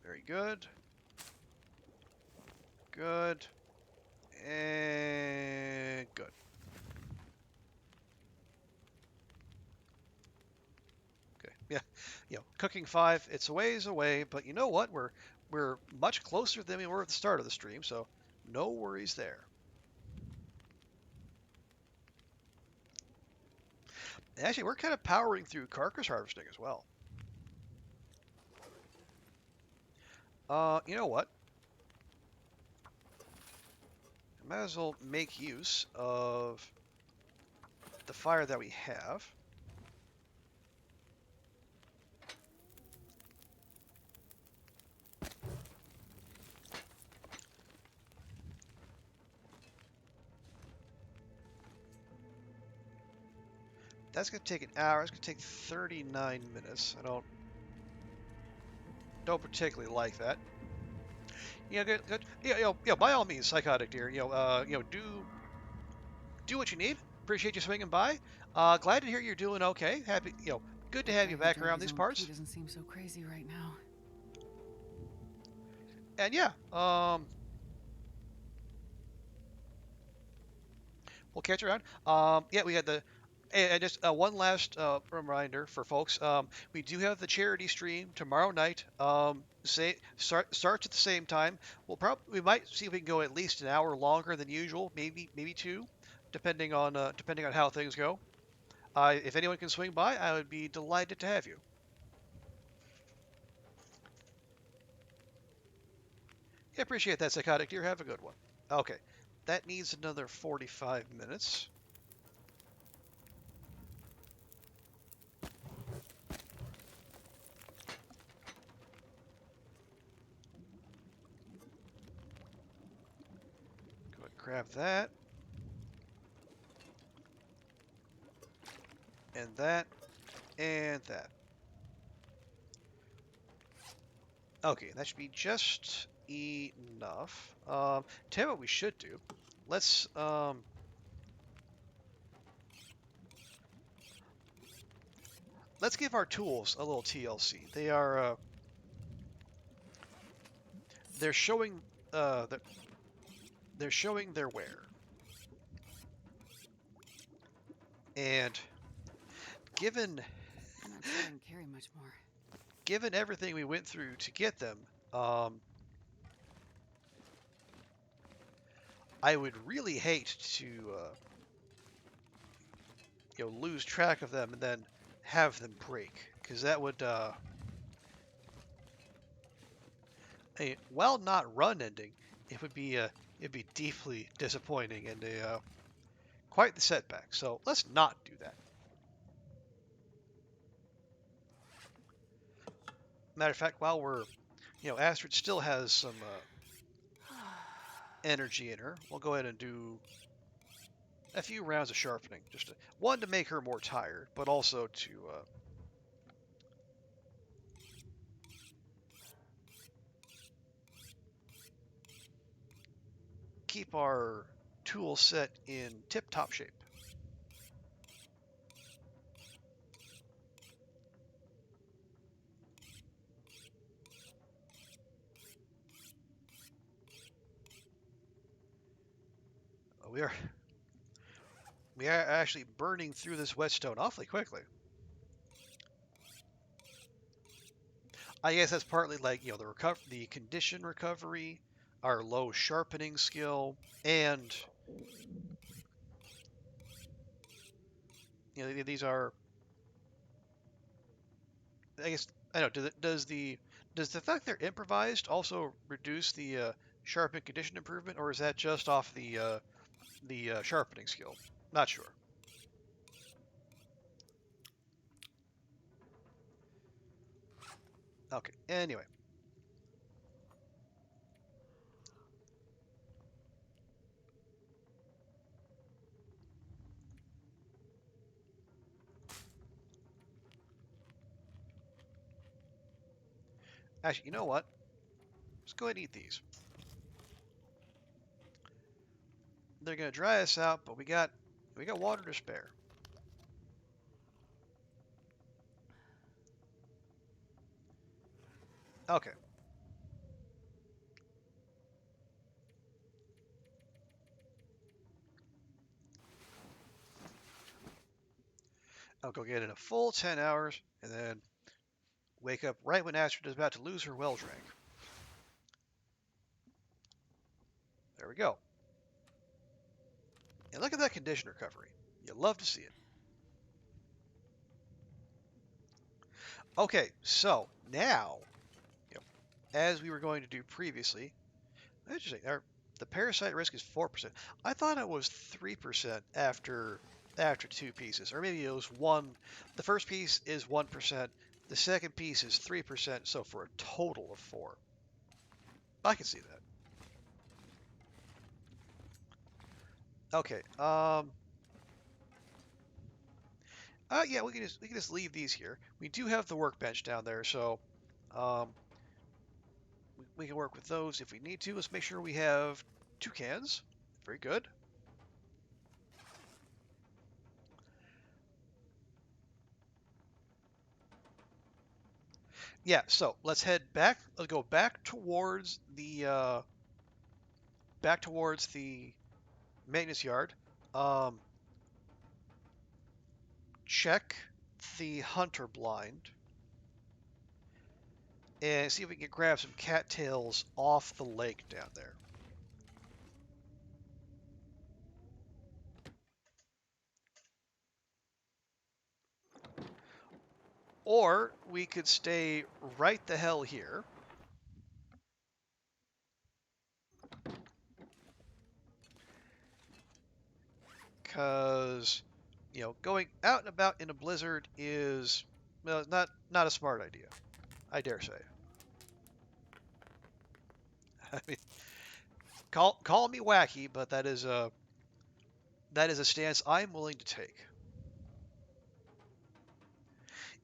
Very good. Good. And good. Okay. Yeah. Cooking 5, it's a ways away, but you know what? We're much closer than we were at the start of the stream, so no worries there. Actually, we're kind of powering through carcass harvesting as well. You know what? I might as well make use of the fire that we have. That's gonna take an hour. It's gonna take 39 minutes. I don't particularly like that. Good, good. Yeah, by all means, psychotic deer. Do what you need. Appreciate you swinging by. Glad to hear you're doing okay. Happy, good to The have guy you who back drank around his these own pee parts. doesn't seem so crazy right now. And yeah, we'll catch you around. Yeah, we had the. And just one last reminder for folks: we do have the charity stream tomorrow night. Starts at the same time. We might see if we can go at least an hour longer than usual, maybe two, depending on how things go. If anyone can swing by, I would be delighted to have you. Yeah, appreciate that, psychotic dear. Have a good one. Okay, that needs another 45 minutes. Go ahead and grab that and that and that. Okay, that should be just enough. Tell you what we should do. Let's let's give our tools a little TLC. They're showing uh they're showing their wear. And given I'm not sure I can carry much more. given everything we went through to get them, um I would really hate to lose track of them and then have them break because that would while not run ending, it would be it'd be deeply disappointing and quite the setback. So let's not do that. Matter of fact, while we're Astrid still has some energy in her, we'll go ahead and do a few rounds of sharpening. One to make her more tired, but also to keep our tool set in tip-top shape. We are we are actually burning through this whetstone awfully quickly. I guess that's partly like the condition recovery, our low sharpening skill, and these are. I guess I know. Does the fact they're improvised also reduce the sharpen condition improvement, or is that just off the sharpening skill? Not sure. Okay. Anyway, actually, you know what? Let's go ahead and eat these. They're gonna dry us out, but we got water to spare. Okay. I'll go get in a full 10 hours and then wake up right when Astrid is about to lose her well drink. There we go. And look at that condition recovery. You love to see it. Okay, so now, you know, as we were going to do previously, interesting. The parasite risk is 4%. I thought it was 3% after two pieces, or maybe it was one. The first piece is 1%. The second piece is 3%. So for a total of 4. I can see that. Okay. Yeah, we can just leave these here. We do have the workbench down there, so um, we can work with those if we need to. Let's make sure we have 2 cans. Very good. Yeah, so let's head back. Let's go back towards the maintenance yard. Um, check the hunter blind and see if we can grab some cattails off the lake down there. Or we could stay right the hell here, because going out and about in a blizzard is well, not a smart idea. I dare say. I mean, call me wacky, but that is a stance I'm willing to take.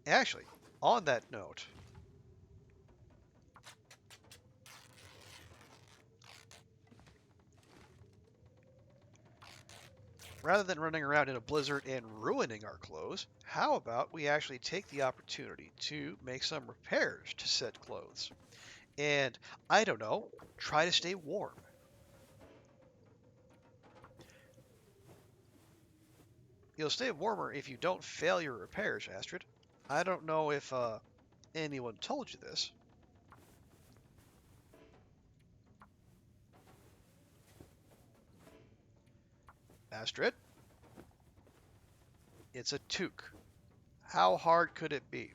Actually, on that note, rather than running around in a blizzard and ruining our clothes, how about we actually take the opportunity to make some repairs to said clothes? And, I don't know, try to stay warm. You'll stay warmer if you don't fail your repairs, Astrid. I don't know if anyone told you this. Astrid, it's a toque. How hard could it be?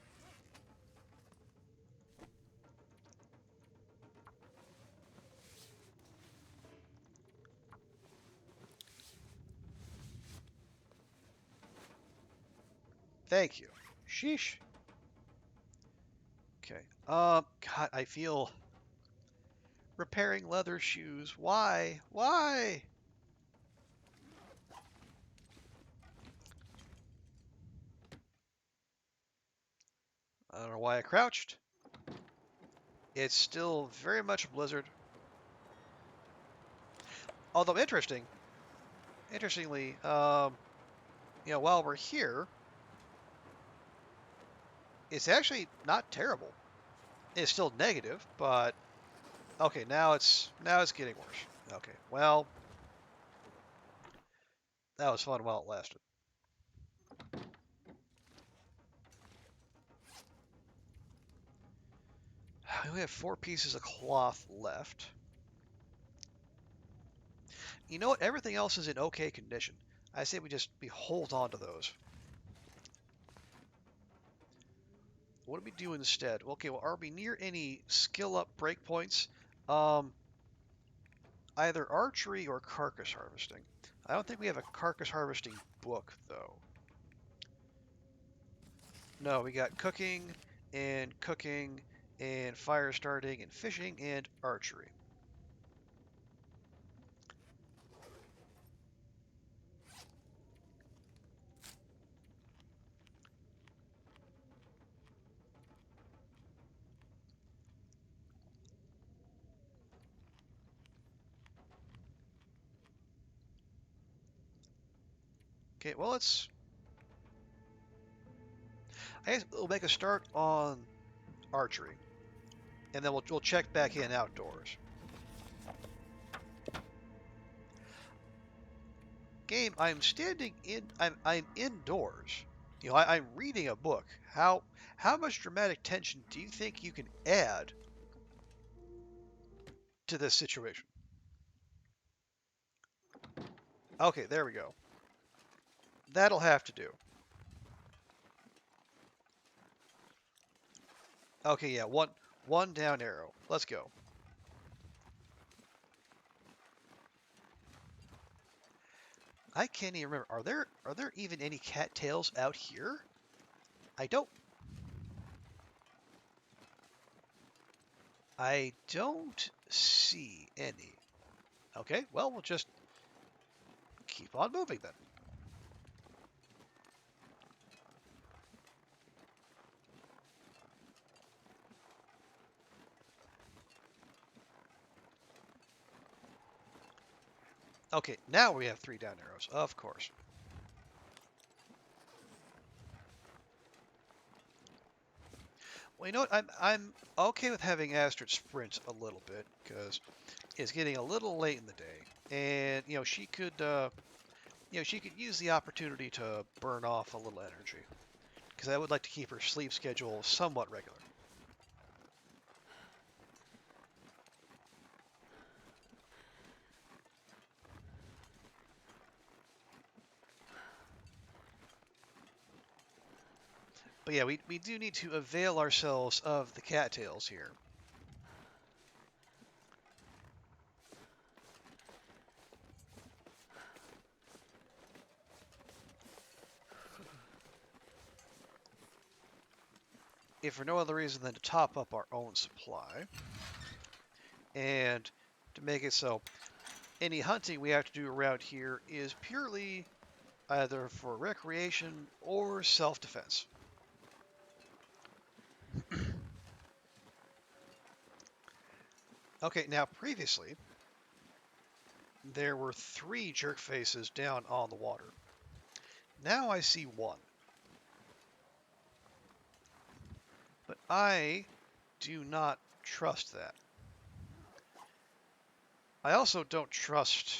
Thank you. Sheesh. Okay. God, I feel repairing leather shoes. Why? Why? I don't know why I crouched. It's still very much a blizzard. Although interestingly, while we're here, it's actually not terrible. It's still negative, but okay, now it's getting worse. Okay, well, that was fun while it lasted. We only have 4 pieces of cloth left. You know what? Everything else is in okay condition. I say we hold on to those. What do we do instead? Okay, well, are we near any skill up breakpoints? Um, Either archery or carcass harvesting. I don't think we have a carcass harvesting book though. No, we got cooking and fire starting and fishing and archery. Okay, well I guess we'll make a start on archery, and then we'll check back in outdoors. Game, I'm indoors. I'm reading a book. How much dramatic tension do you think you can add to this situation? Okay, there we go. That'll have to do. Okay, yeah, one down arrow. Let's go. I can't even remember. Are there even any cattails out here? I don't I don't see any. Okay, well we'll just keep on moving then. Okay, now we have 3 down arrows, of course. Well, you know what? I'm okay with having Astrid sprint a little bit because it's getting a little late in the day, and she could use the opportunity to burn off a little energy because I would like to keep her sleep schedule somewhat regular. But yeah, we do need to avail ourselves of the cattails here. If for no other reason than to top up our own supply and to make it so any hunting we have to do around here is purely either for recreation or self-defense. Okay, now previously there were 3 jerk faces down on the water. Now I see 1. But I do not trust that. I also don't trust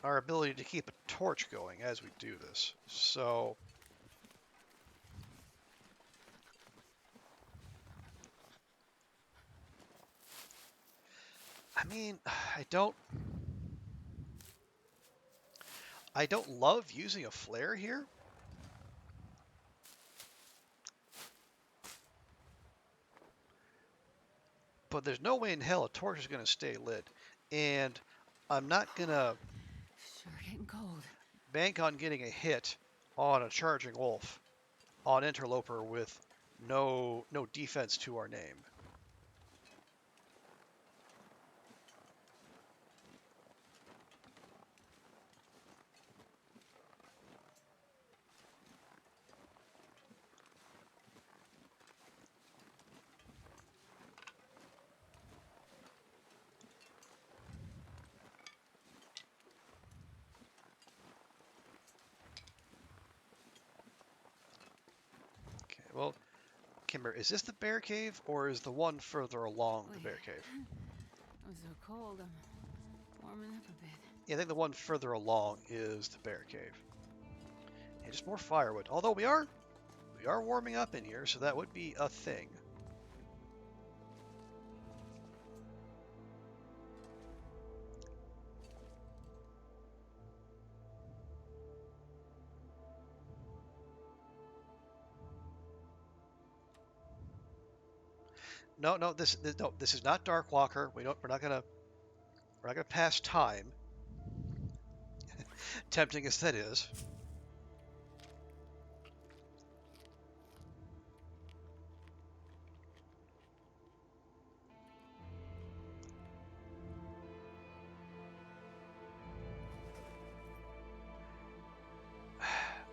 our ability to keep a torch going as we do this. So, I mean, I don't love using a flare here, but there's no way in hell a torch is going to stay lit. And I'm not going to Sure getting cold. bank on getting a hit on a charging wolf on Interloper with no defense to our name. Okay, well, Kimber, is this the bear cave or is the one further along the Wait. bear cave? It was so cold. I'm warming up a bit. Yeah, I think the one further along is the bear cave. Yeah, just more firewood. Although we are warming up in here, so that would be a thing. No, this is not Darkwalker. We're not gonna pass time, tempting as that is.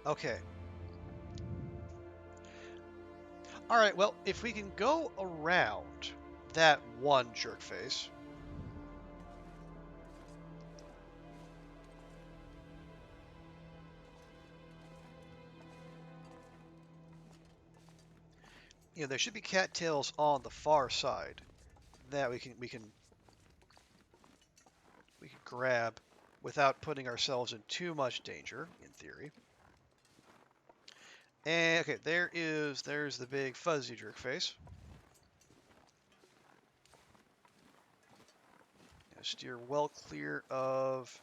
Okay. All right. Well, if we can go around that one jerk face, there should be cattails on the far side that we can grab without putting ourselves in too much danger, in theory. And okay, there's the big fuzzy jerk face. Steer well clear of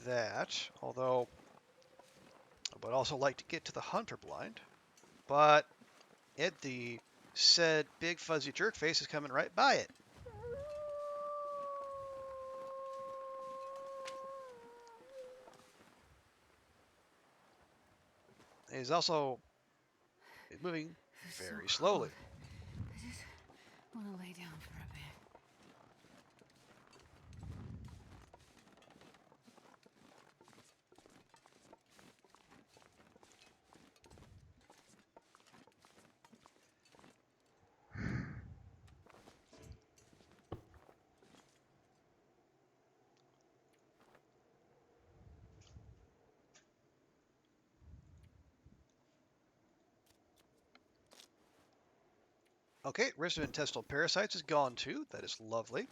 that. Although, oh would also like to get to the hunter blind, but the said big fuzzy jerk face is coming right by it. He's also moving It's so very cold. slowly. I just want to lay down for a bit. Okay, risk of intestinal parasites is gone too. That is lovely.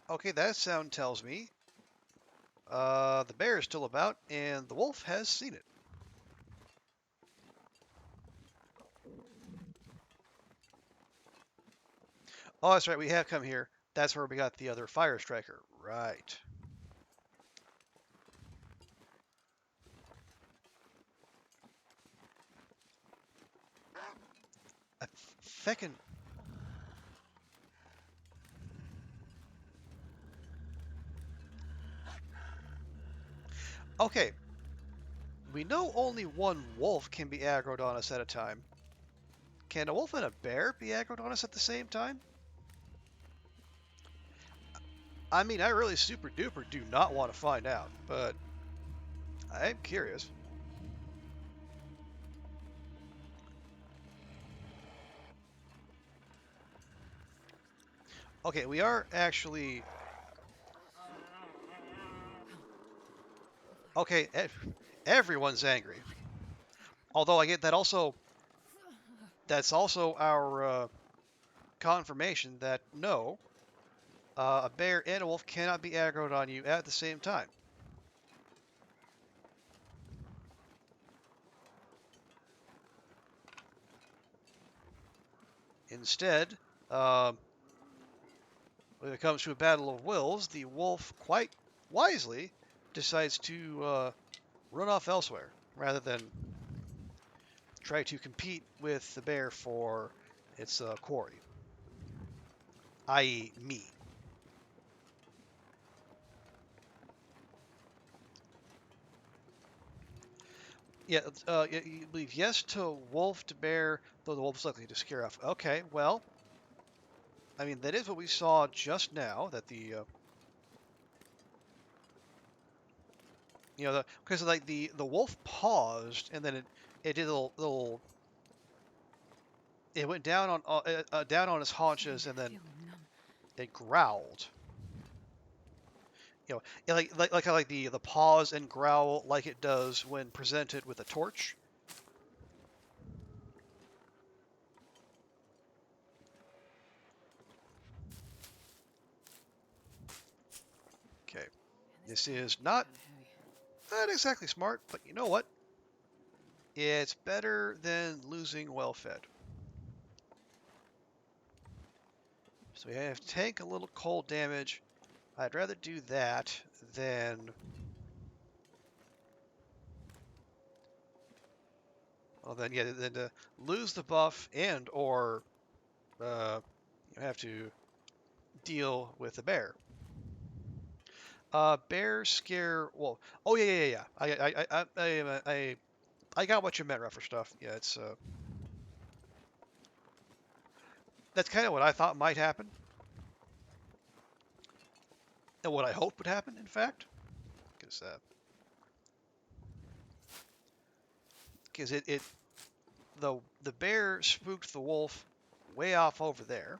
Okay, that sound tells me the bear is still about and the wolf has seen it. Oh, that's right. We have come here. That's where we got the other fire striker. Right. A feckin'. Okay, we know only one wolf can be aggroed on us at a time. Can a wolf and a bear be aggroed on us at the same time? I mean, I really super duper do not want to find out, but I'm curious. Okay, we are actually. Okay, everyone's angry. Although I get that also. That's also our confirmation that no, a bear and a wolf cannot be aggroed on you at the same time. Instead, um, when it comes to a battle of wills, the wolf quite wisely decides to run off elsewhere rather than try to compete with the bear for its quarry, i.e., me. Yeah, you believe yes to wolf to bear, though the wolf is likely to scare off. Okay, well, I mean that is what we saw just now. That the because like the wolf paused and then it did a little it went down on its haunches and then Feel numb. it growled. Like how like the pause and growl like it does when presented with a torch. Okay, And this this bag is is not kind of heavy. not exactly smart, but you know what? It's better than losing well fed. So we have to take a little cold damage. I'd rather do that than than to lose the buff and or uh, you have to deal with the bear. Bear scare wolf. Oh yeah. I got what you meant, rougher stuff. Yeah, it's that's kind of what I thought might happen, and what I hoped would happen. In fact, because it the bear spooked the wolf way off over there,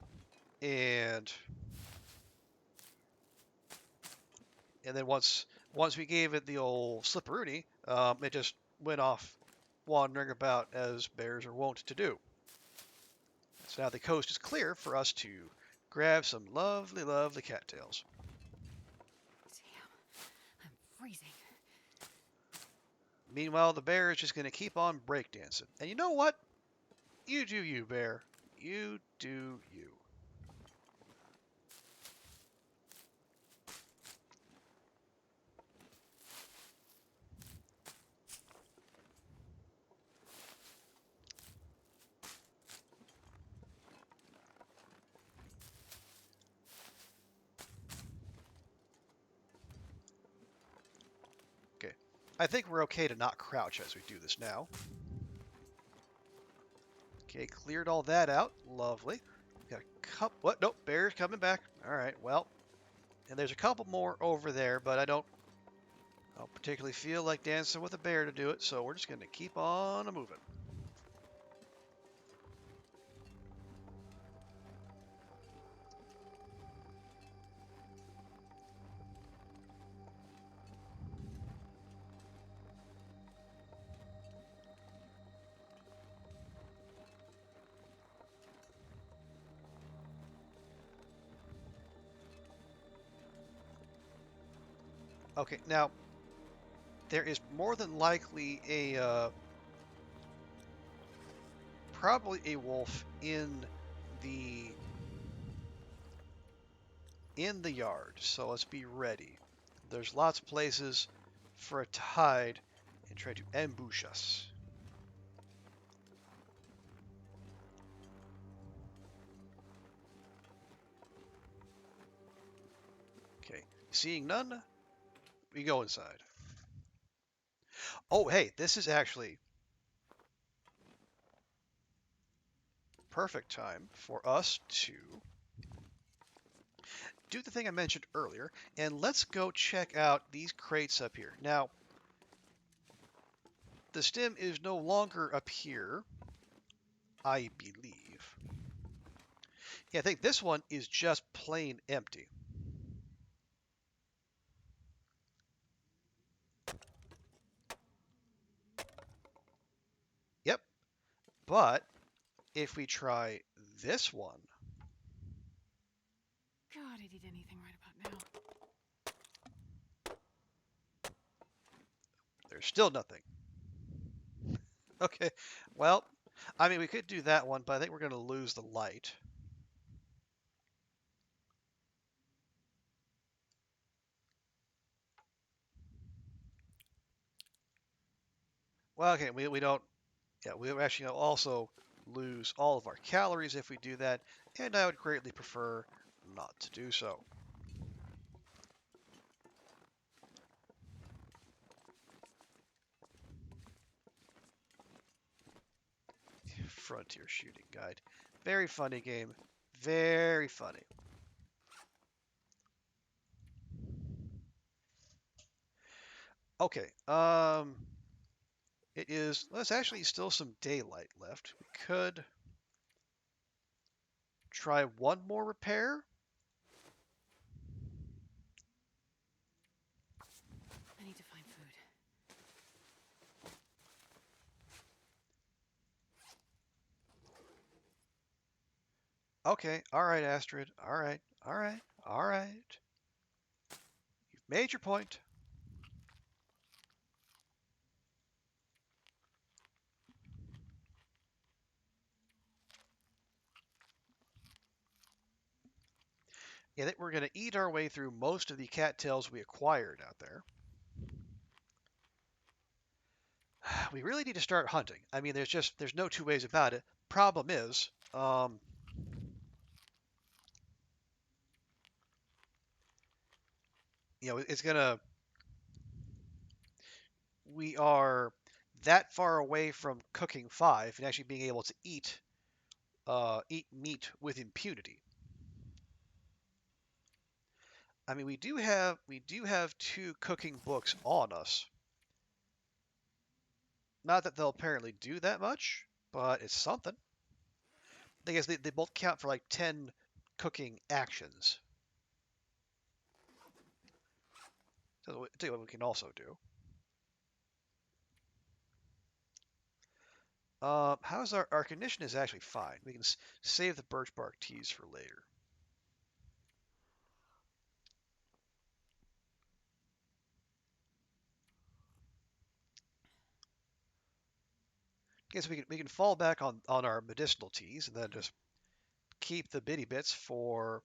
and then once we gave it the old slipperoonie, it just went off wandering about as bears are wont to do. So now the coast is clear for us to grab some lovely, lovely cattails. Damn, I'm freezing. Meanwhile, the bear is just going to keep on breakdancing. And you know what? You do you, bear. You do you. Okay. I think we're okay to not crouch as we do this now. Okay, cleared all that out. Lovely. Got a couple. What? Nope, bear's coming back. All right, well. And there's a couple more over there, but I don't particularly feel like dancing with a bear to do it, so we're just going to keep on moving. Okay, now there is more than likely a probably a wolf the in the yard, so let's be ready. There's lots of places for it to hide and try to ambush us. Okay, seeing none, we go inside. Oh, hey, this is actually perfect time for us to do the thing I mentioned earlier, and let's go check out these crates up here. Now, the stem is no longer up here, I believe. Yeah, I think this one is just plain empty. Yep, but if we try this one, God, I'd eat anything right about now. there's still nothing. Okay, well, I mean, we could do that one, but I think we're going to lose the light. Well, okay, we don't, yeah, we actually also lose all of our calories if we do that, and I would greatly prefer not to do so. Frontier Shooting Guide. Very funny game. Very funny. Okay, it is, there's actually still some daylight left. We could try one more repair. I need to find food. Okay, all right, Astrid. All right, all right, all right. You've made your point. Yeah, that we're going to eat our way through most of the cattails we acquired out there. We really need to start hunting. I mean, there's no two ways about it. Problem is, it's gonna. We are that far away from cooking five and actually being able to eat meat with impunity. I mean, we do have two cooking books on us. Not that they'll apparently do that much, but it's something. I guess they both count for like 10 cooking actions. So I'll tell you what we can also do. How's our condition is actually fine. We can save the birch bark teas for later. Guess we can fall back on our medicinal teas and then just keep the bitty bits for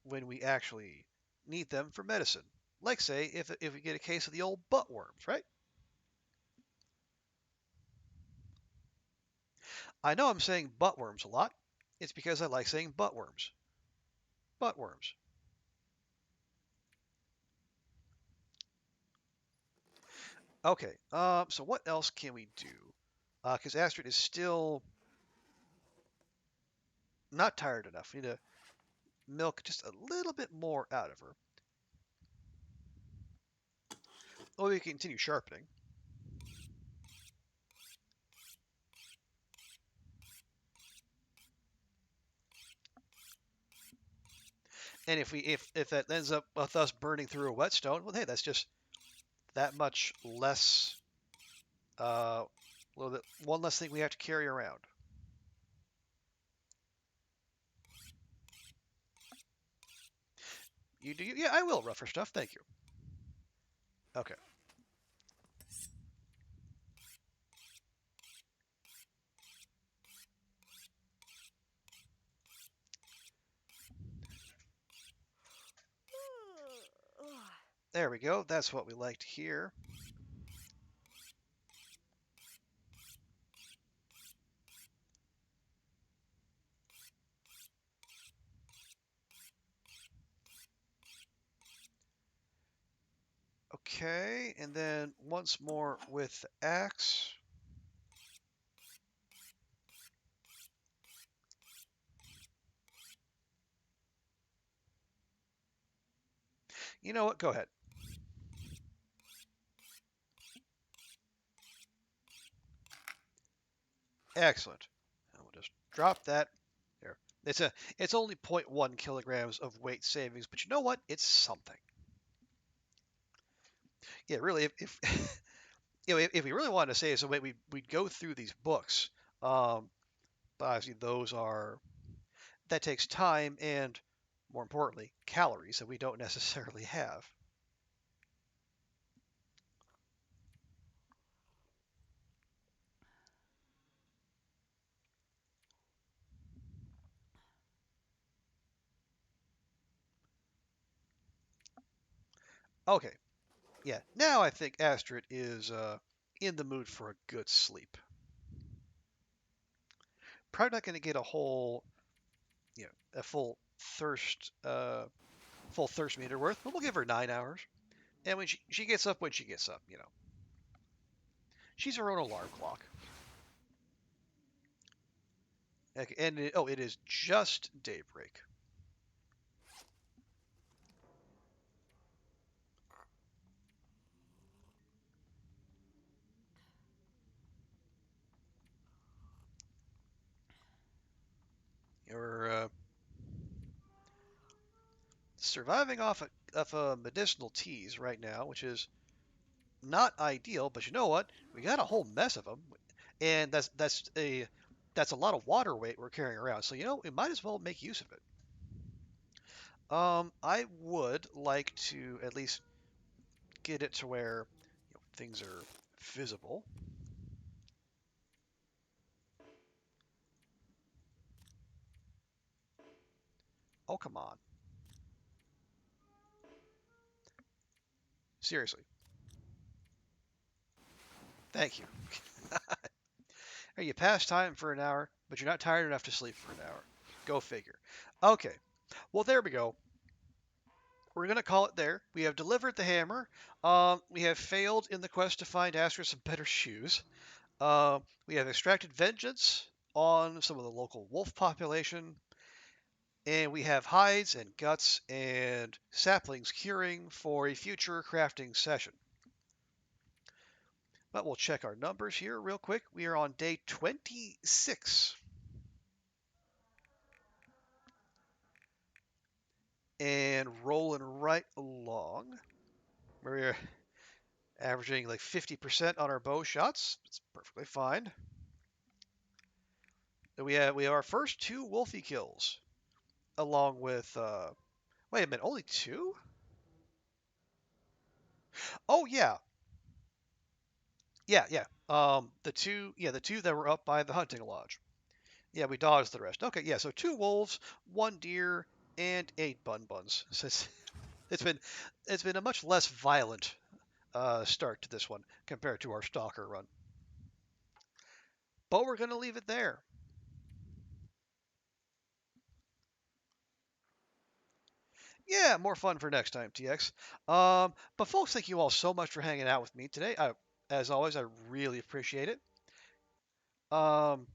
when we actually need them for medicine. Like say if we get a case of the old butt worms, right? I know I'm saying butt worms a lot. It's because I like saying butt worms. Butt worms. Okay. So what else can we do? Because Astrid is still not tired enough. We need to milk just a little bit more out of her. Or we can continue sharpening. And if that ends up with us burning through a whetstone, well, hey, that's just that much less. A little bit one less thing we have to carry around. You do? Yeah, I will rougher stuff. Thank you. Okay. There we go. That's what we like to hear. Okay, and then once more with the axe. You know what? Go ahead. Excellent. And we'll just drop that there. It's only zero point 0.1 kilograms of weight savings, but you know what? It's something. Yeah, really. If if we really wanted to save some weight, we'd go through these books. Um, but obviously, that takes time and, more importantly, calories that we don't necessarily have. Okay, yeah. Now I think Astrid is in the mood for a good sleep. Probably not going to get a whole, a full thirst meter worth, but we'll give her 9 hours. And when she gets up, when she gets up, she's her own alarm clock. Okay, and it is just daybreak. You're surviving off medicinal teas right now, which is not ideal. But you know what? We got a whole mess of them, and that's a lot of water weight we're carrying around. So we might as well make use of it. I would like to at least get it to where things are visible. Oh, come on. Seriously. Thank you. Hey, you passed time for an hour, but you're not tired enough to sleep for an hour. Go figure. Okay. Well, there we go. We're going to call it there. We have delivered the hammer. We have failed in the quest to find Astra some better shoes. We have extracted vengeance on some of the local wolf population. And we have hides and guts and saplings curing for a future crafting session. But we'll check our numbers here real quick. We are on day 26 and rolling right along. We're averaging like 50% on our bow shots. It's perfectly fine. And we have our first two Wolfie kills, along with wait a minute, only two? Oh yeah, Yeah, yeah. The two that were up by the hunting lodge. Yeah, we dodged the rest. Okay, yeah. So two wolves, one deer, and eight bun buns. So it's been it's been a much less violent start to this one compared to our stalker run. But we're gonna leave it there. Yeah, more fun for next time, TX. But folks, thank you all so much for hanging out with me today. As always, I really appreciate it. Um,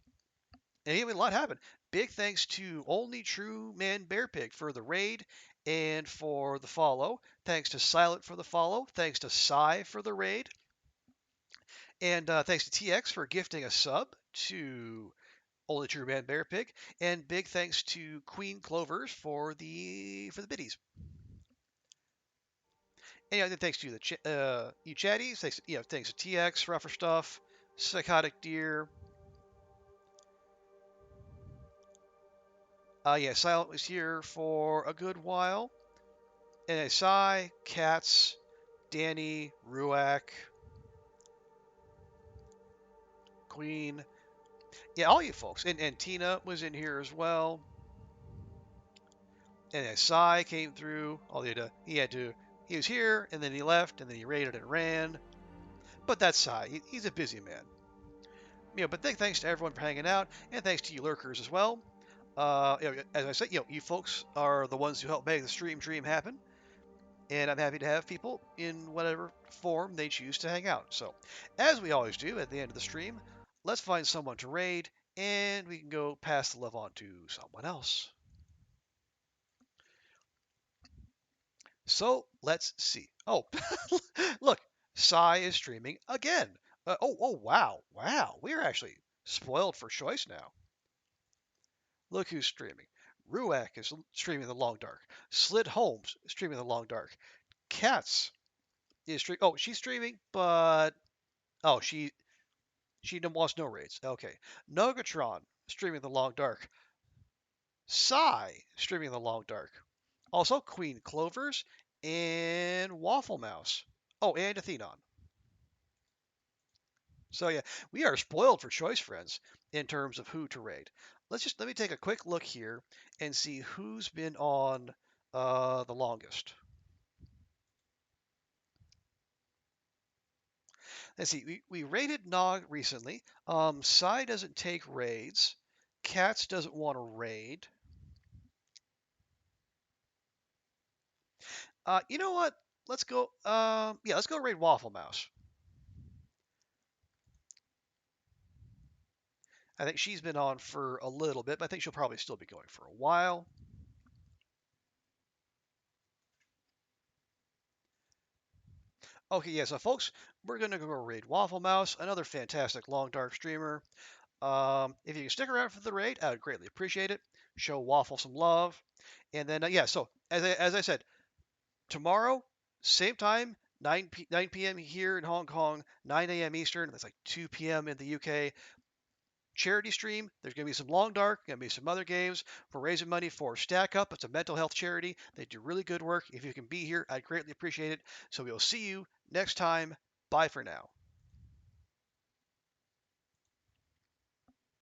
and even a lot happened. Big thanks to Only True Man Bear Pig for the raid and for the follow. Thanks to Silent for the follow. Thanks to Sai for the raid. And thanks to TX for gifting a sub to Only True Man Bear Pig. And big thanks to Queen Clovers for the biddies. And thanks to you chatties. Thanks to TX, Rougher Stuff, Psychotic Deer. Yeah, Silent was here for a good while. And Sai, Katz, Danny, Ruak, Queen. Yeah, all you folks. And Tina was in here as well. And then Sai came through. He was here, and then he left, and then he raided and ran. But that's Sai. He's a busy man. But thanks to everyone for hanging out, and thanks to you lurkers as well. As I said, you folks are the ones who help make the stream dream happen, and I'm happy to have people in whatever form they choose to hang out. So, as we always do at the end of the stream, let's find someone to raid, and we can go pass the love on to someone else. So let's see. Oh, look, Sai is streaming again. Wow, wow. We're actually spoiled for choice now. Look who's streaming. Ruak is streaming The Long Dark. Slid Holmes is streaming The Long Dark. Katz is streaming. Oh, she's streaming, but oh, she wants no raids. Okay. Nogatron streaming The Long Dark. Psy streaming The Long Dark. Also Queen Clovers and Waffle Mouse. Oh, and Athenon. So yeah, we are spoiled for choice, friends, in terms of who to raid. Let me take a quick look here and see who's been on the longest. Let's see. We raided Nog recently. Sai doesn't take raids. Cats doesn't want to raid. You know what? Let's go. Let's go raid Waffle Mouse. I think she's been on for a little bit, but I think she'll probably still be going for a while. Okay, yeah, so folks, we're gonna go raid Waffle Mouse, another fantastic long dark streamer. If you can stick around for the raid, I would greatly appreciate it. Show Waffle some love, and then so as I said, tomorrow, same time, 9 p.m. here in Hong Kong, 9 a.m. Eastern. That's like 2 p.m. in the UK. Charity stream. There's going to be some Long Dark, going to be some other games. We're raising money for Stack Up. It's a mental health charity. They do really good work. If you can be here, I'd greatly appreciate it. So we'll see you next time. Bye for now.